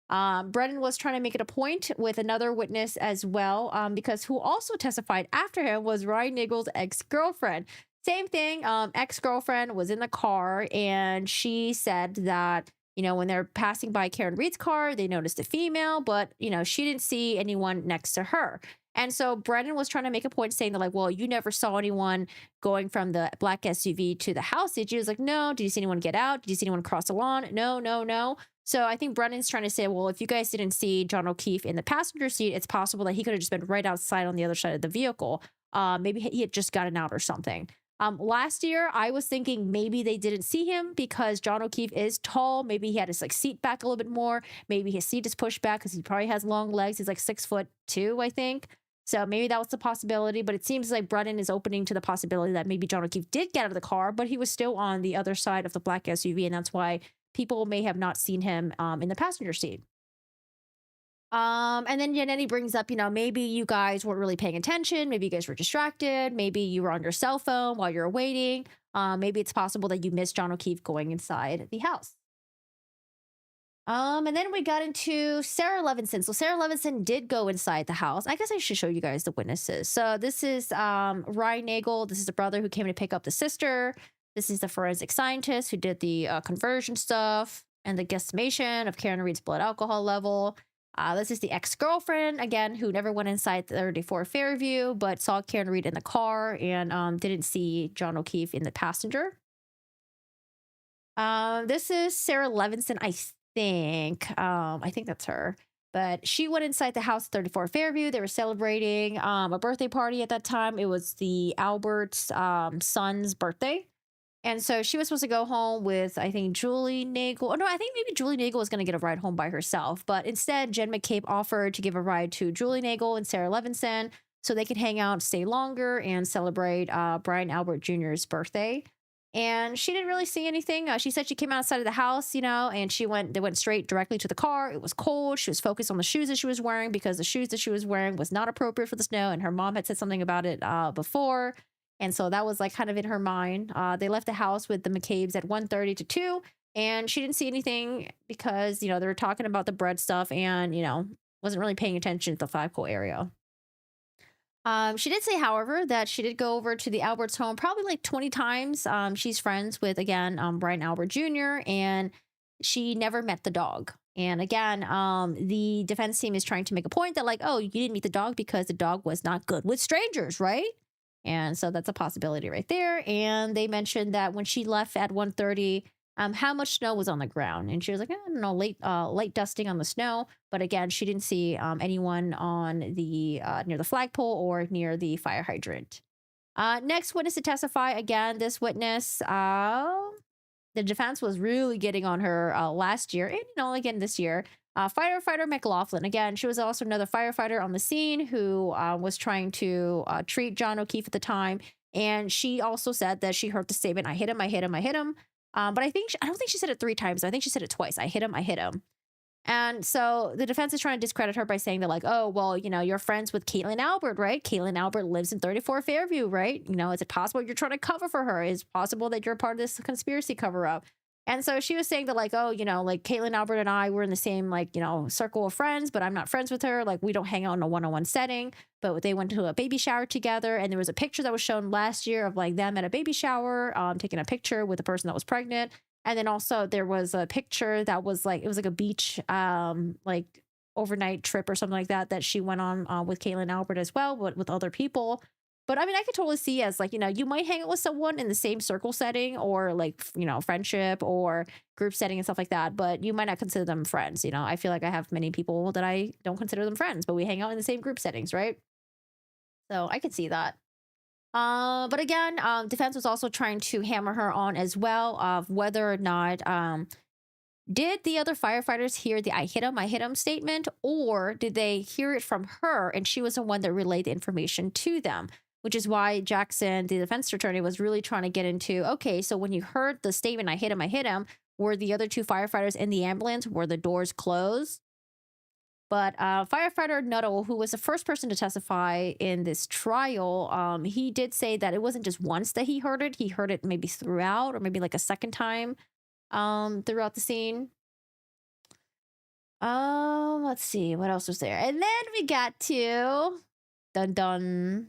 Brennan was trying to make it a point with another witness as well, because who also testified after him was Ryan Nagel's ex-girlfriend. Same thing, ex-girlfriend was in the car, and she said that, when they're passing by Karen Reed's car, they noticed a female, but, she didn't see anyone next to her. And so Brennan was trying to make a point saying that, like, well, you never saw anyone going from the black SUV to the house, did you? He was like, no. Did you see anyone get out? Did you see anyone cross the lawn? No, no, no. So I think Brennan's trying to say, well, if you guys didn't see John O'Keefe in the passenger seat, it's possible that he could have just been right outside on the other side of the vehicle. Maybe he had just gotten out or something. Last year, I was thinking maybe they didn't see him because John O'Keefe is tall. Maybe he had his seat back a little bit more. Maybe his seat is pushed back because he probably has long legs. He's like 6'2", I think. So maybe that was the possibility, but it seems like Brennan is opening to the possibility that maybe John O'Keefe did get out of the car, but he was still on the other side of the black SUV, and that's why people may have not seen him in the passenger seat. And then Yannetti brings up, maybe you guys weren't really paying attention. Maybe you guys were distracted. Maybe you were on your cell phone while you were waiting. Maybe it's possible that you missed John O'Keefe going inside the house. And then we got into Sarah Levinson. So Sarah Levinson did go inside the house. I guess I should show you guys the witnesses. So this is Ryan Nagel. This is the brother who came to pick up the sister. This is the forensic scientist who did the conversion stuff and the guesstimation of Karen Reed's blood alcohol level. This is the ex-girlfriend, again, who never went inside 34 Fairview, but saw Karen Reed in the car and didn't see John O'Keefe in the passenger. This is Sarah Levinson, I think that's her. But she went inside the house at 34 Fairview. They were celebrating a birthday party at that time. It was the Albert's son's birthday. And so she was supposed to go home with, I think, Julie Nagel. Oh, no, I think maybe Julie Nagel was going to get a ride home by herself. But instead, Jen McCabe offered to give a ride to Julie Nagel and Sarah Levinson so they could hang out, stay longer, and celebrate Brian Albert Jr.'s birthday. And she didn't really see anything. She said she came outside of the house, and they went straight directly to the car. It was cold. She was focused on the shoes that she was wearing because the shoes that she was wearing was not appropriate for the snow. And her mom had said something about it before. And so that was like kind of in her mind. They left the house with the McCabe's at 1:30 to 2. And she didn't see anything because, they were talking about the bread stuff and, wasn't really paying attention to the flagpole area. She did say, however, that she did go over to the Albert's home probably like 20 times. She's friends with, again, Brian Albert Jr., and she never met the dog. And again, the defense team is trying to make a point that, like, oh, you didn't meet the dog because the dog was not good with strangers, right? And so that's a possibility right there. And they mentioned that when she left at 1:30, how much snow was on the ground. And she was like, I don't know, light dusting on the snow. But again, she didn't see anyone on the near the flagpole or near the fire hydrant. Next witness to testify. Again, this witness, the defense was really getting on her last year and, again, this year. Firefighter McLoughlin. Again, she was also another firefighter on the scene who was trying to treat John O'Keefe at the time. And she also said that she heard the statement, I hit him, I hit him, I hit him. But I don't think she said it 3 times. I think she said it twice. I hit him, I hit him. And so the defense is trying to discredit her by saying that, like, oh, well, you're friends with Caitlin Albert, right? Caitlin Albert lives in 34 Fairview, right? Is it possible you're trying to cover for her? Is it possible that you're part of this conspiracy cover up? And so she was saying that, like, oh, like Caitlin Albert and I were in the same, circle of friends, but I'm not friends with her. Like, we don't hang out in a one-on-one setting, but they went to a baby shower together. And there was a picture that was shown last year of, like, them at a baby shower, taking a picture with the person that was pregnant. And then also there was a picture that was it was like a beach, overnight trip or something like that she went on with Caitlin Albert as well, but with other people. But I mean, I could totally see as like, you might hang out with someone in the same circle setting or like, friendship or group setting and stuff like that, but you might not consider them friends. I feel like I have many people that I don't consider them friends, but we hang out in the same group settings, right? So I could see that. But again, defense was also trying to hammer her on as well of whether or not did the other firefighters hear the I hit him statement, or did they hear it from her and she was the one that relayed the information to them? Which is why Jackson, the defense attorney, was really trying to get into, okay, so when you heard the statement, I hit him, were the other two firefighters in the ambulance? Were the doors closed? But firefighter Nuttall, who was the first person to testify in this trial, he did say that it wasn't just once that he heard it maybe throughout, or maybe like a second time throughout the scene. Let's see, what else was there? And then we got to dun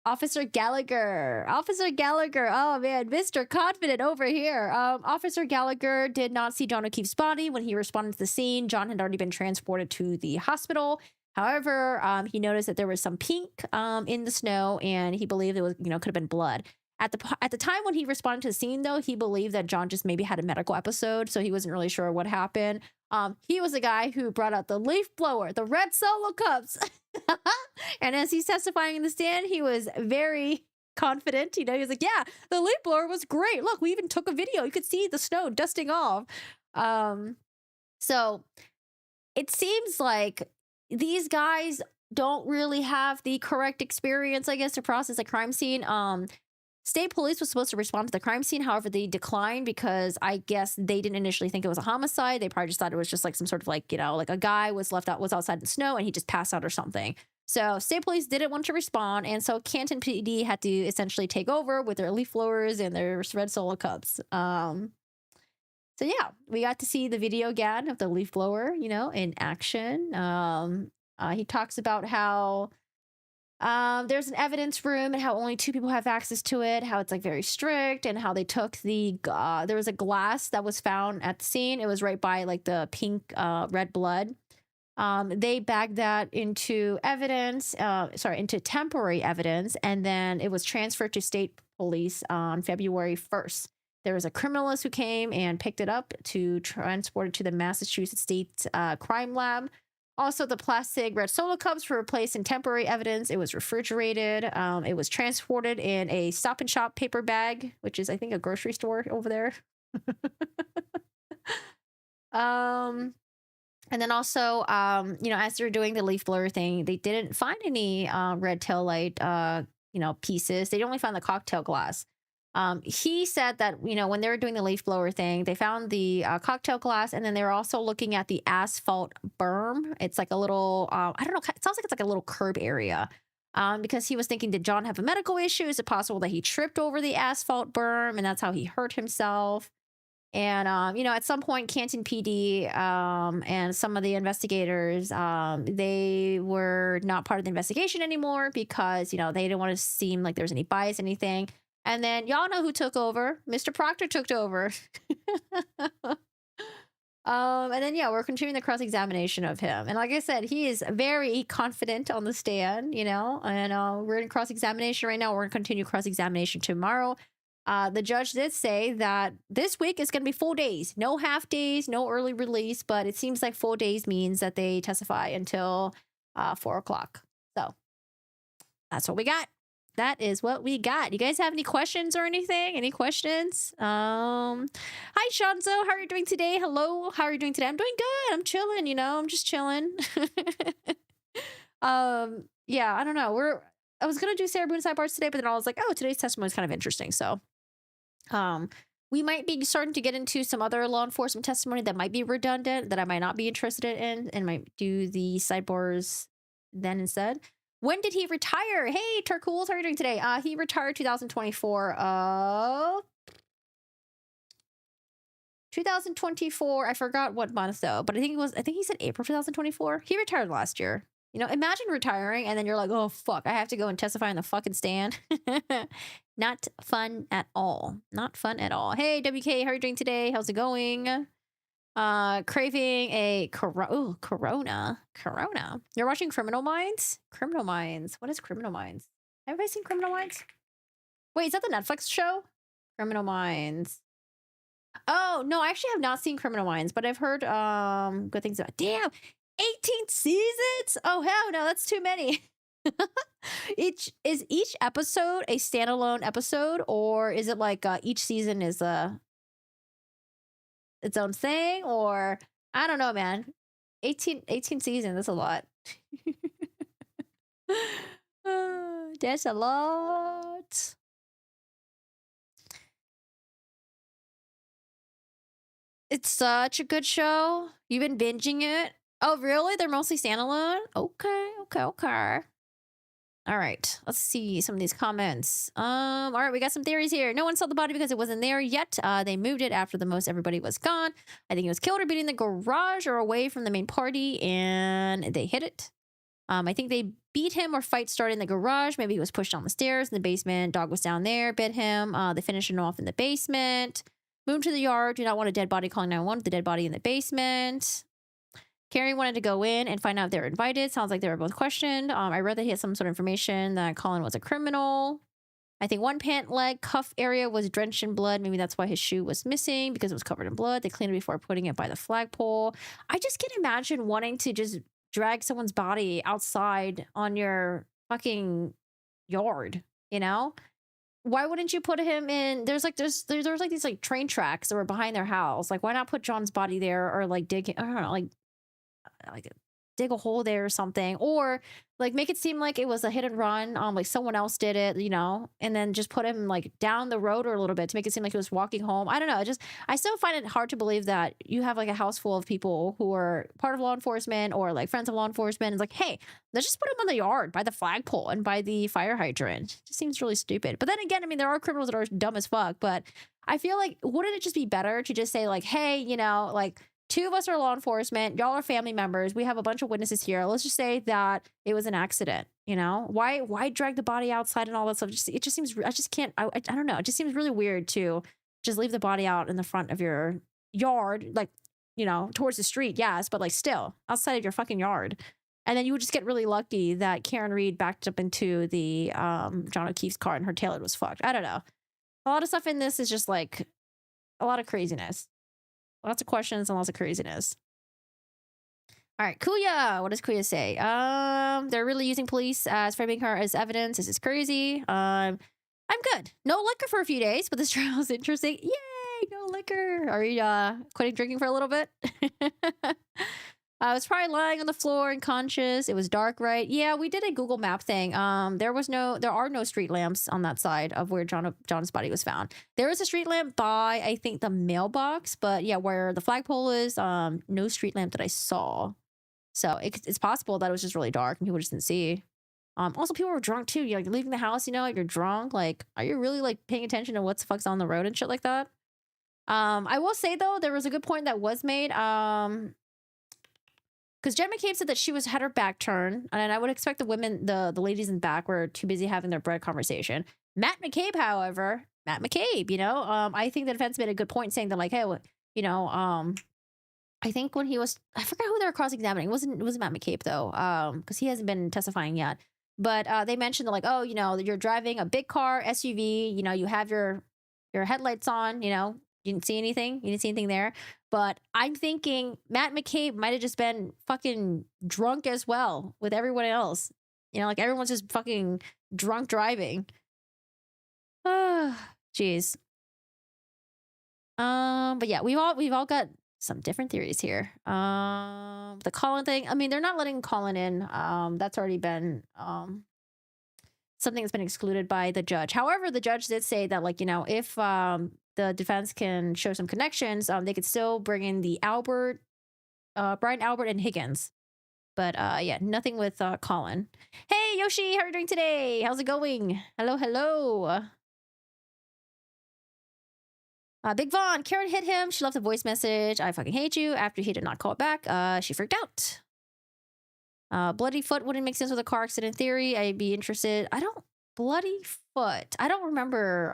Officer Gallagher. Oh man, Mr. Confident over here. Officer Gallagher did not see John O'Keefe's body when he responded to the scene. John had already been transported to the hospital. However, he noticed that there was some pink in the snow, and he believed it was, could have been blood. At the time when he responded to the scene, though, he believed that John just maybe had a medical episode, so he wasn't really sure what happened. He was the guy who brought out the leaf blower, the red Solo cups. And as he's testifying in the stand, he was very confident. He was like, yeah, the leaf blower was great. Look, we even took a video. You could see the snow dusting off. So it seems like these guys don't really have the correct experience, I guess, to process a crime scene. State police was supposed to respond to the crime scene. However, they declined because I guess they didn't initially think it was a homicide. They probably just thought it was just like some sort of like, like a guy was outside in the snow and he just passed out or something. So state police didn't want to respond. And so Canton PD had to essentially take over with their leaf blowers and their red Solo cups. So yeah, we got to see the video again of the leaf blower, in action. He talks about how there's an evidence room and how only 2 people have access to it, how it's like very strict, and how they took there was a glass that was found at the scene. It was right by like the pink red blood. They bagged that into into temporary evidence, and then it was transferred to state police on February 1st. There was a criminalist who came and picked it up to transport it to the Massachusetts State Crime Lab. Also, the plastic red Solo cups were replaced in temporary evidence. It was refrigerated. It was transported in a Stop and Shop paper bag, which is, I think, a grocery store over there. And then also, as they're doing the leaf blower thing, they didn't find any red taillight, pieces. They only found the cocktail glass. He said that, when they were doing the leaf blower thing, they found the cocktail glass, and then they were also looking at the asphalt berm. It's like a little, I don't know, it sounds like it's like a little curb area. Because he was thinking, did John have a medical issue? Is it possible that he tripped over the asphalt berm and that's how he hurt himself? And, at some point, Canton PD and some of the investigators, they were not part of the investigation anymore because, they didn't want to seem like there was any bias, anything. And then y'all know who took over. Mr. Proctor took over. And then, we're continuing the cross-examination of him. And like I said, he is very confident on the stand, and we're in cross-examination right now. We're going to continue cross-examination tomorrow. The judge did say that this week is going to be full days, no half days, no early release, but it seems like full days means that they testify until 4 o'clock. So that's what we got. That is what we got. You guys have any questions or anything? Any questions? Hi, Shanzo. How are you doing today? Hello. How are you doing today? I'm doing good. I'm chilling, I'm just chilling. Yeah, I don't know. I was going to do Sarah Boone sidebars today, but then I was like, oh, today's testimony is kind of interesting. So, we might be starting to get into some other law enforcement testimony that might be redundant, that I might not be interested in, and might do the sidebars then instead. When did he retire? Hey, Turkools, how are you doing today? He retired 2024. 2024. I forgot what month though, but I think he said April 2024. He retired last year. Imagine retiring and then you're like, oh fuck, I have to go and testify on the fucking stand. Not fun at all. Not fun at all. Hey, WK, how are you doing today? How's it going? Craving a Corona. You're watching Criminal Minds? Criminal Minds. What is Criminal Minds? Have anybody seen Criminal Minds? Wait, is that the Netflix show? Criminal Minds. Oh, no, I actually have not seen Criminal Minds, but I've heard good things about. Damn, 18 seasons? Oh hell no, that's too many. Each episode a standalone episode, or is it like each season is its own thing, or I don't know, man. 18 seasons, that's a lot. That's a lot. It's such a good show. You've been binging it? Oh, really? They're mostly standalone? Okay. All right, let's see some of these comments. All right, we got some theories here. No one saw the body because it wasn't there yet. They moved it after the most everybody was gone. I think it was killed or beaten in the garage or away from the main party, and they hit it. I think they beat him or fight started in the garage. Maybe he was pushed down the stairs in the basement. Dog was down there, bit him. They finished him off in the basement. Moved to the yard. Do not want a dead body calling 911 with the dead body in the basement. Carrie wanted to go in and find out if they were invited. Sounds like they were both questioned. I read that he had some sort of information that Colin was a criminal. I think one pant leg cuff area was drenched in blood. Maybe that's why his shoe was missing, because it was covered in blood. They cleaned it before putting it by the flagpole. I just can't imagine wanting to just drag someone's body outside on your fucking yard, you know? Why wouldn't you put him in? There's like these like train tracks that were behind their house. Like, why not put John's body there, or like dig, I don't know, like dig a hole there or something, or like make it seem like it was a hit and run, like someone else did it, you know, and then just put him like down the road or a little bit to make it seem like he was walking home. I don't know. I still find it hard to believe that you have like a house full of people who are part of law enforcement or like friends of law enforcement. It's like, hey, let's just put him in the yard by the flagpole and by the fire hydrant. It just seems really stupid. But then again, I mean, there are criminals that are dumb as fuck, but I feel like, wouldn't it just be better to just say like, hey, you know, like, two of us are law enforcement. Y'all are family members. We have a bunch of witnesses here. Let's just say that it was an accident. You know, why drag the body outside and all that stuff? It just seems. I just can't. I don't know. It just seems really weird to just leave the body out in the front of your yard, like, you know, towards the street. Yes, but like still outside of your fucking yard. And then you would just get really lucky that Karen Reed backed up into the John O'Keefe's car and her taillight was fucked. I don't know. A lot of stuff in this is just like a lot of craziness. Lots of questions and lots of craziness. All right, Kuya. What does Kuya say? They're really using police as framing her as evidence. This is crazy. I'm good. No liquor for a few days, but this trial is interesting. Yay, no liquor. Are you quitting drinking for a little bit? I was probably lying on the floor unconscious. It was dark, right? Yeah, we did a Google Map thing. There are no street lamps on that side of where John's body was found. There is a street lamp by, I think, the mailbox, but yeah, where the flagpole is, no street lamp that I saw. So it's possible that it was just really dark and people just didn't see. Also, people were drunk too. You're like leaving the house, you know, you're drunk. Like, are you really like paying attention to what the fuck's on the road and shit like that? I will say though, there was a good point that was made. Because Jen McCabe said that she had her back turned, and I would expect the women, the ladies in the back, were too busy having their bread conversation. Matt McCabe, however, you know, I think the defense made a good point saying that, like, hey, you know, I think when he was, I forgot who they were cross-examining. It wasn't Matt McCabe though, because he hasn't been testifying yet. But they mentioned that, like, oh, you know, you're driving a big car, SUV, you know, you have your headlights on, you know, you didn't see anything. You didn't see anything there. But I'm thinking Matt McCabe might have just been fucking drunk as well with everyone else. You know, like everyone's just fucking drunk driving. Jeez. But yeah, we've all got some different theories here. The Colin thing. I mean, they're not letting Colin in. That's already been something that's been excluded by the judge. However, the judge did say that, like, you know, if the defense can show some connections, they could still bring in the Brian Albert and Higgins. But yeah, nothing with Colin. Hey, Yoshi, how are you doing today? How's it going? Hello. Big Vaughn, Karen hit him. She left a voice message. I fucking hate you. After he did not call it back, she freaked out. Bloody foot wouldn't make sense with a car accident theory. I'd be interested. Bloody foot. I don't remember.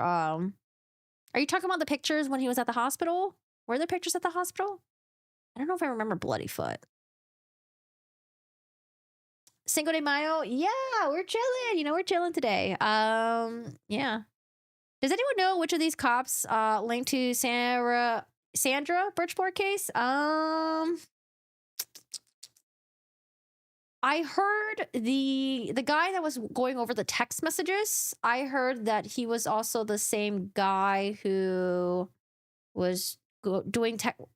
Are you talking about the pictures when he was at the hospital? Were there pictures at the hospital? I don't know if I remember Bloody Foot. Cinco de Mayo, yeah, we're chilling. You know, we're chilling today. Yeah. Does anyone know which of these cops linked to Sandra Bridgeport case? I heard the guy that was going over the text messages. I heard that he was also the same guy who was who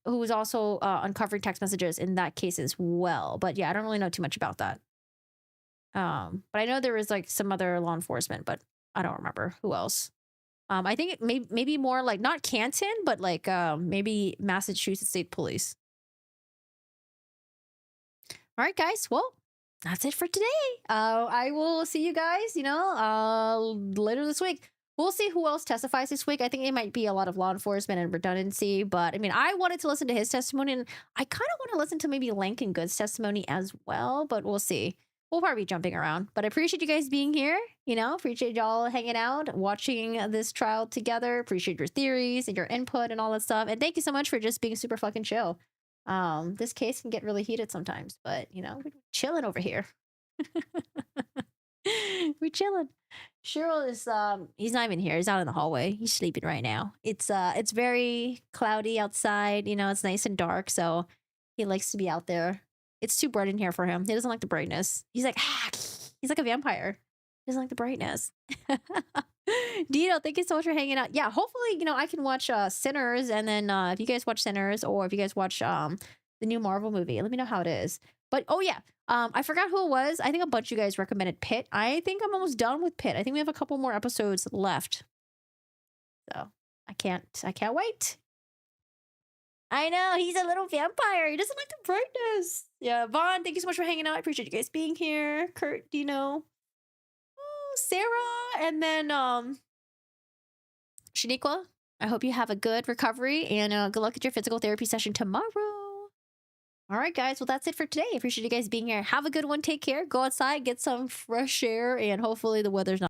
was also uncovering text messages in that case as well. But yeah, I don't really know too much about that. But I know there was like some other law enforcement, but I don't remember who else. I think it maybe more like not Canton, but like maybe Massachusetts State Police. All right, guys. Well, that's it for today. I will see you guys, later this week. We'll see who else testifies this week. I think it might be a lot of law enforcement and redundancy, but I mean, I wanted to listen to his testimony, and I kind of want to listen to maybe Lincoln Good's testimony as well, but we'll see. We'll probably be jumping around, but I appreciate you guys being here. Appreciate y'all hanging out, watching this trial together. Appreciate your theories and your input and all that stuff. And thank you so much for just being super fucking chill. This case can get really heated sometimes, but we're chilling over here. We're chilling. Cheryl is he's not even here. He's out in the hallway. He's sleeping right now. It's very cloudy outside. It's nice and dark, so he likes to be out there. It's too bright in here for him. He doesn't like the brightness. He's like a vampire. He doesn't like the brightness. Dino, thank you so much for hanging out. Yeah, hopefully, I can watch Sinners, and then if you guys watch Sinners, or if you guys watch the new Marvel movie, let me know how it is. But oh yeah, I forgot who it was. I think a bunch of you guys recommended Pitt. I think I'm almost done with Pitt. I think we have a couple more episodes left. So I can't wait. I know, he's a little vampire. He doesn't like the brightness. Yeah, Vaughn, thank you so much for hanging out. I appreciate you guys being here. Kurt, Dino, Sarah, and then Shaniqua. I hope you have a good recovery, and good luck at your physical therapy session tomorrow. All right, guys. Well, that's it for today. I appreciate you guys being here. Have a good one. Take care. Go outside, get some fresh air, and hopefully the weather's not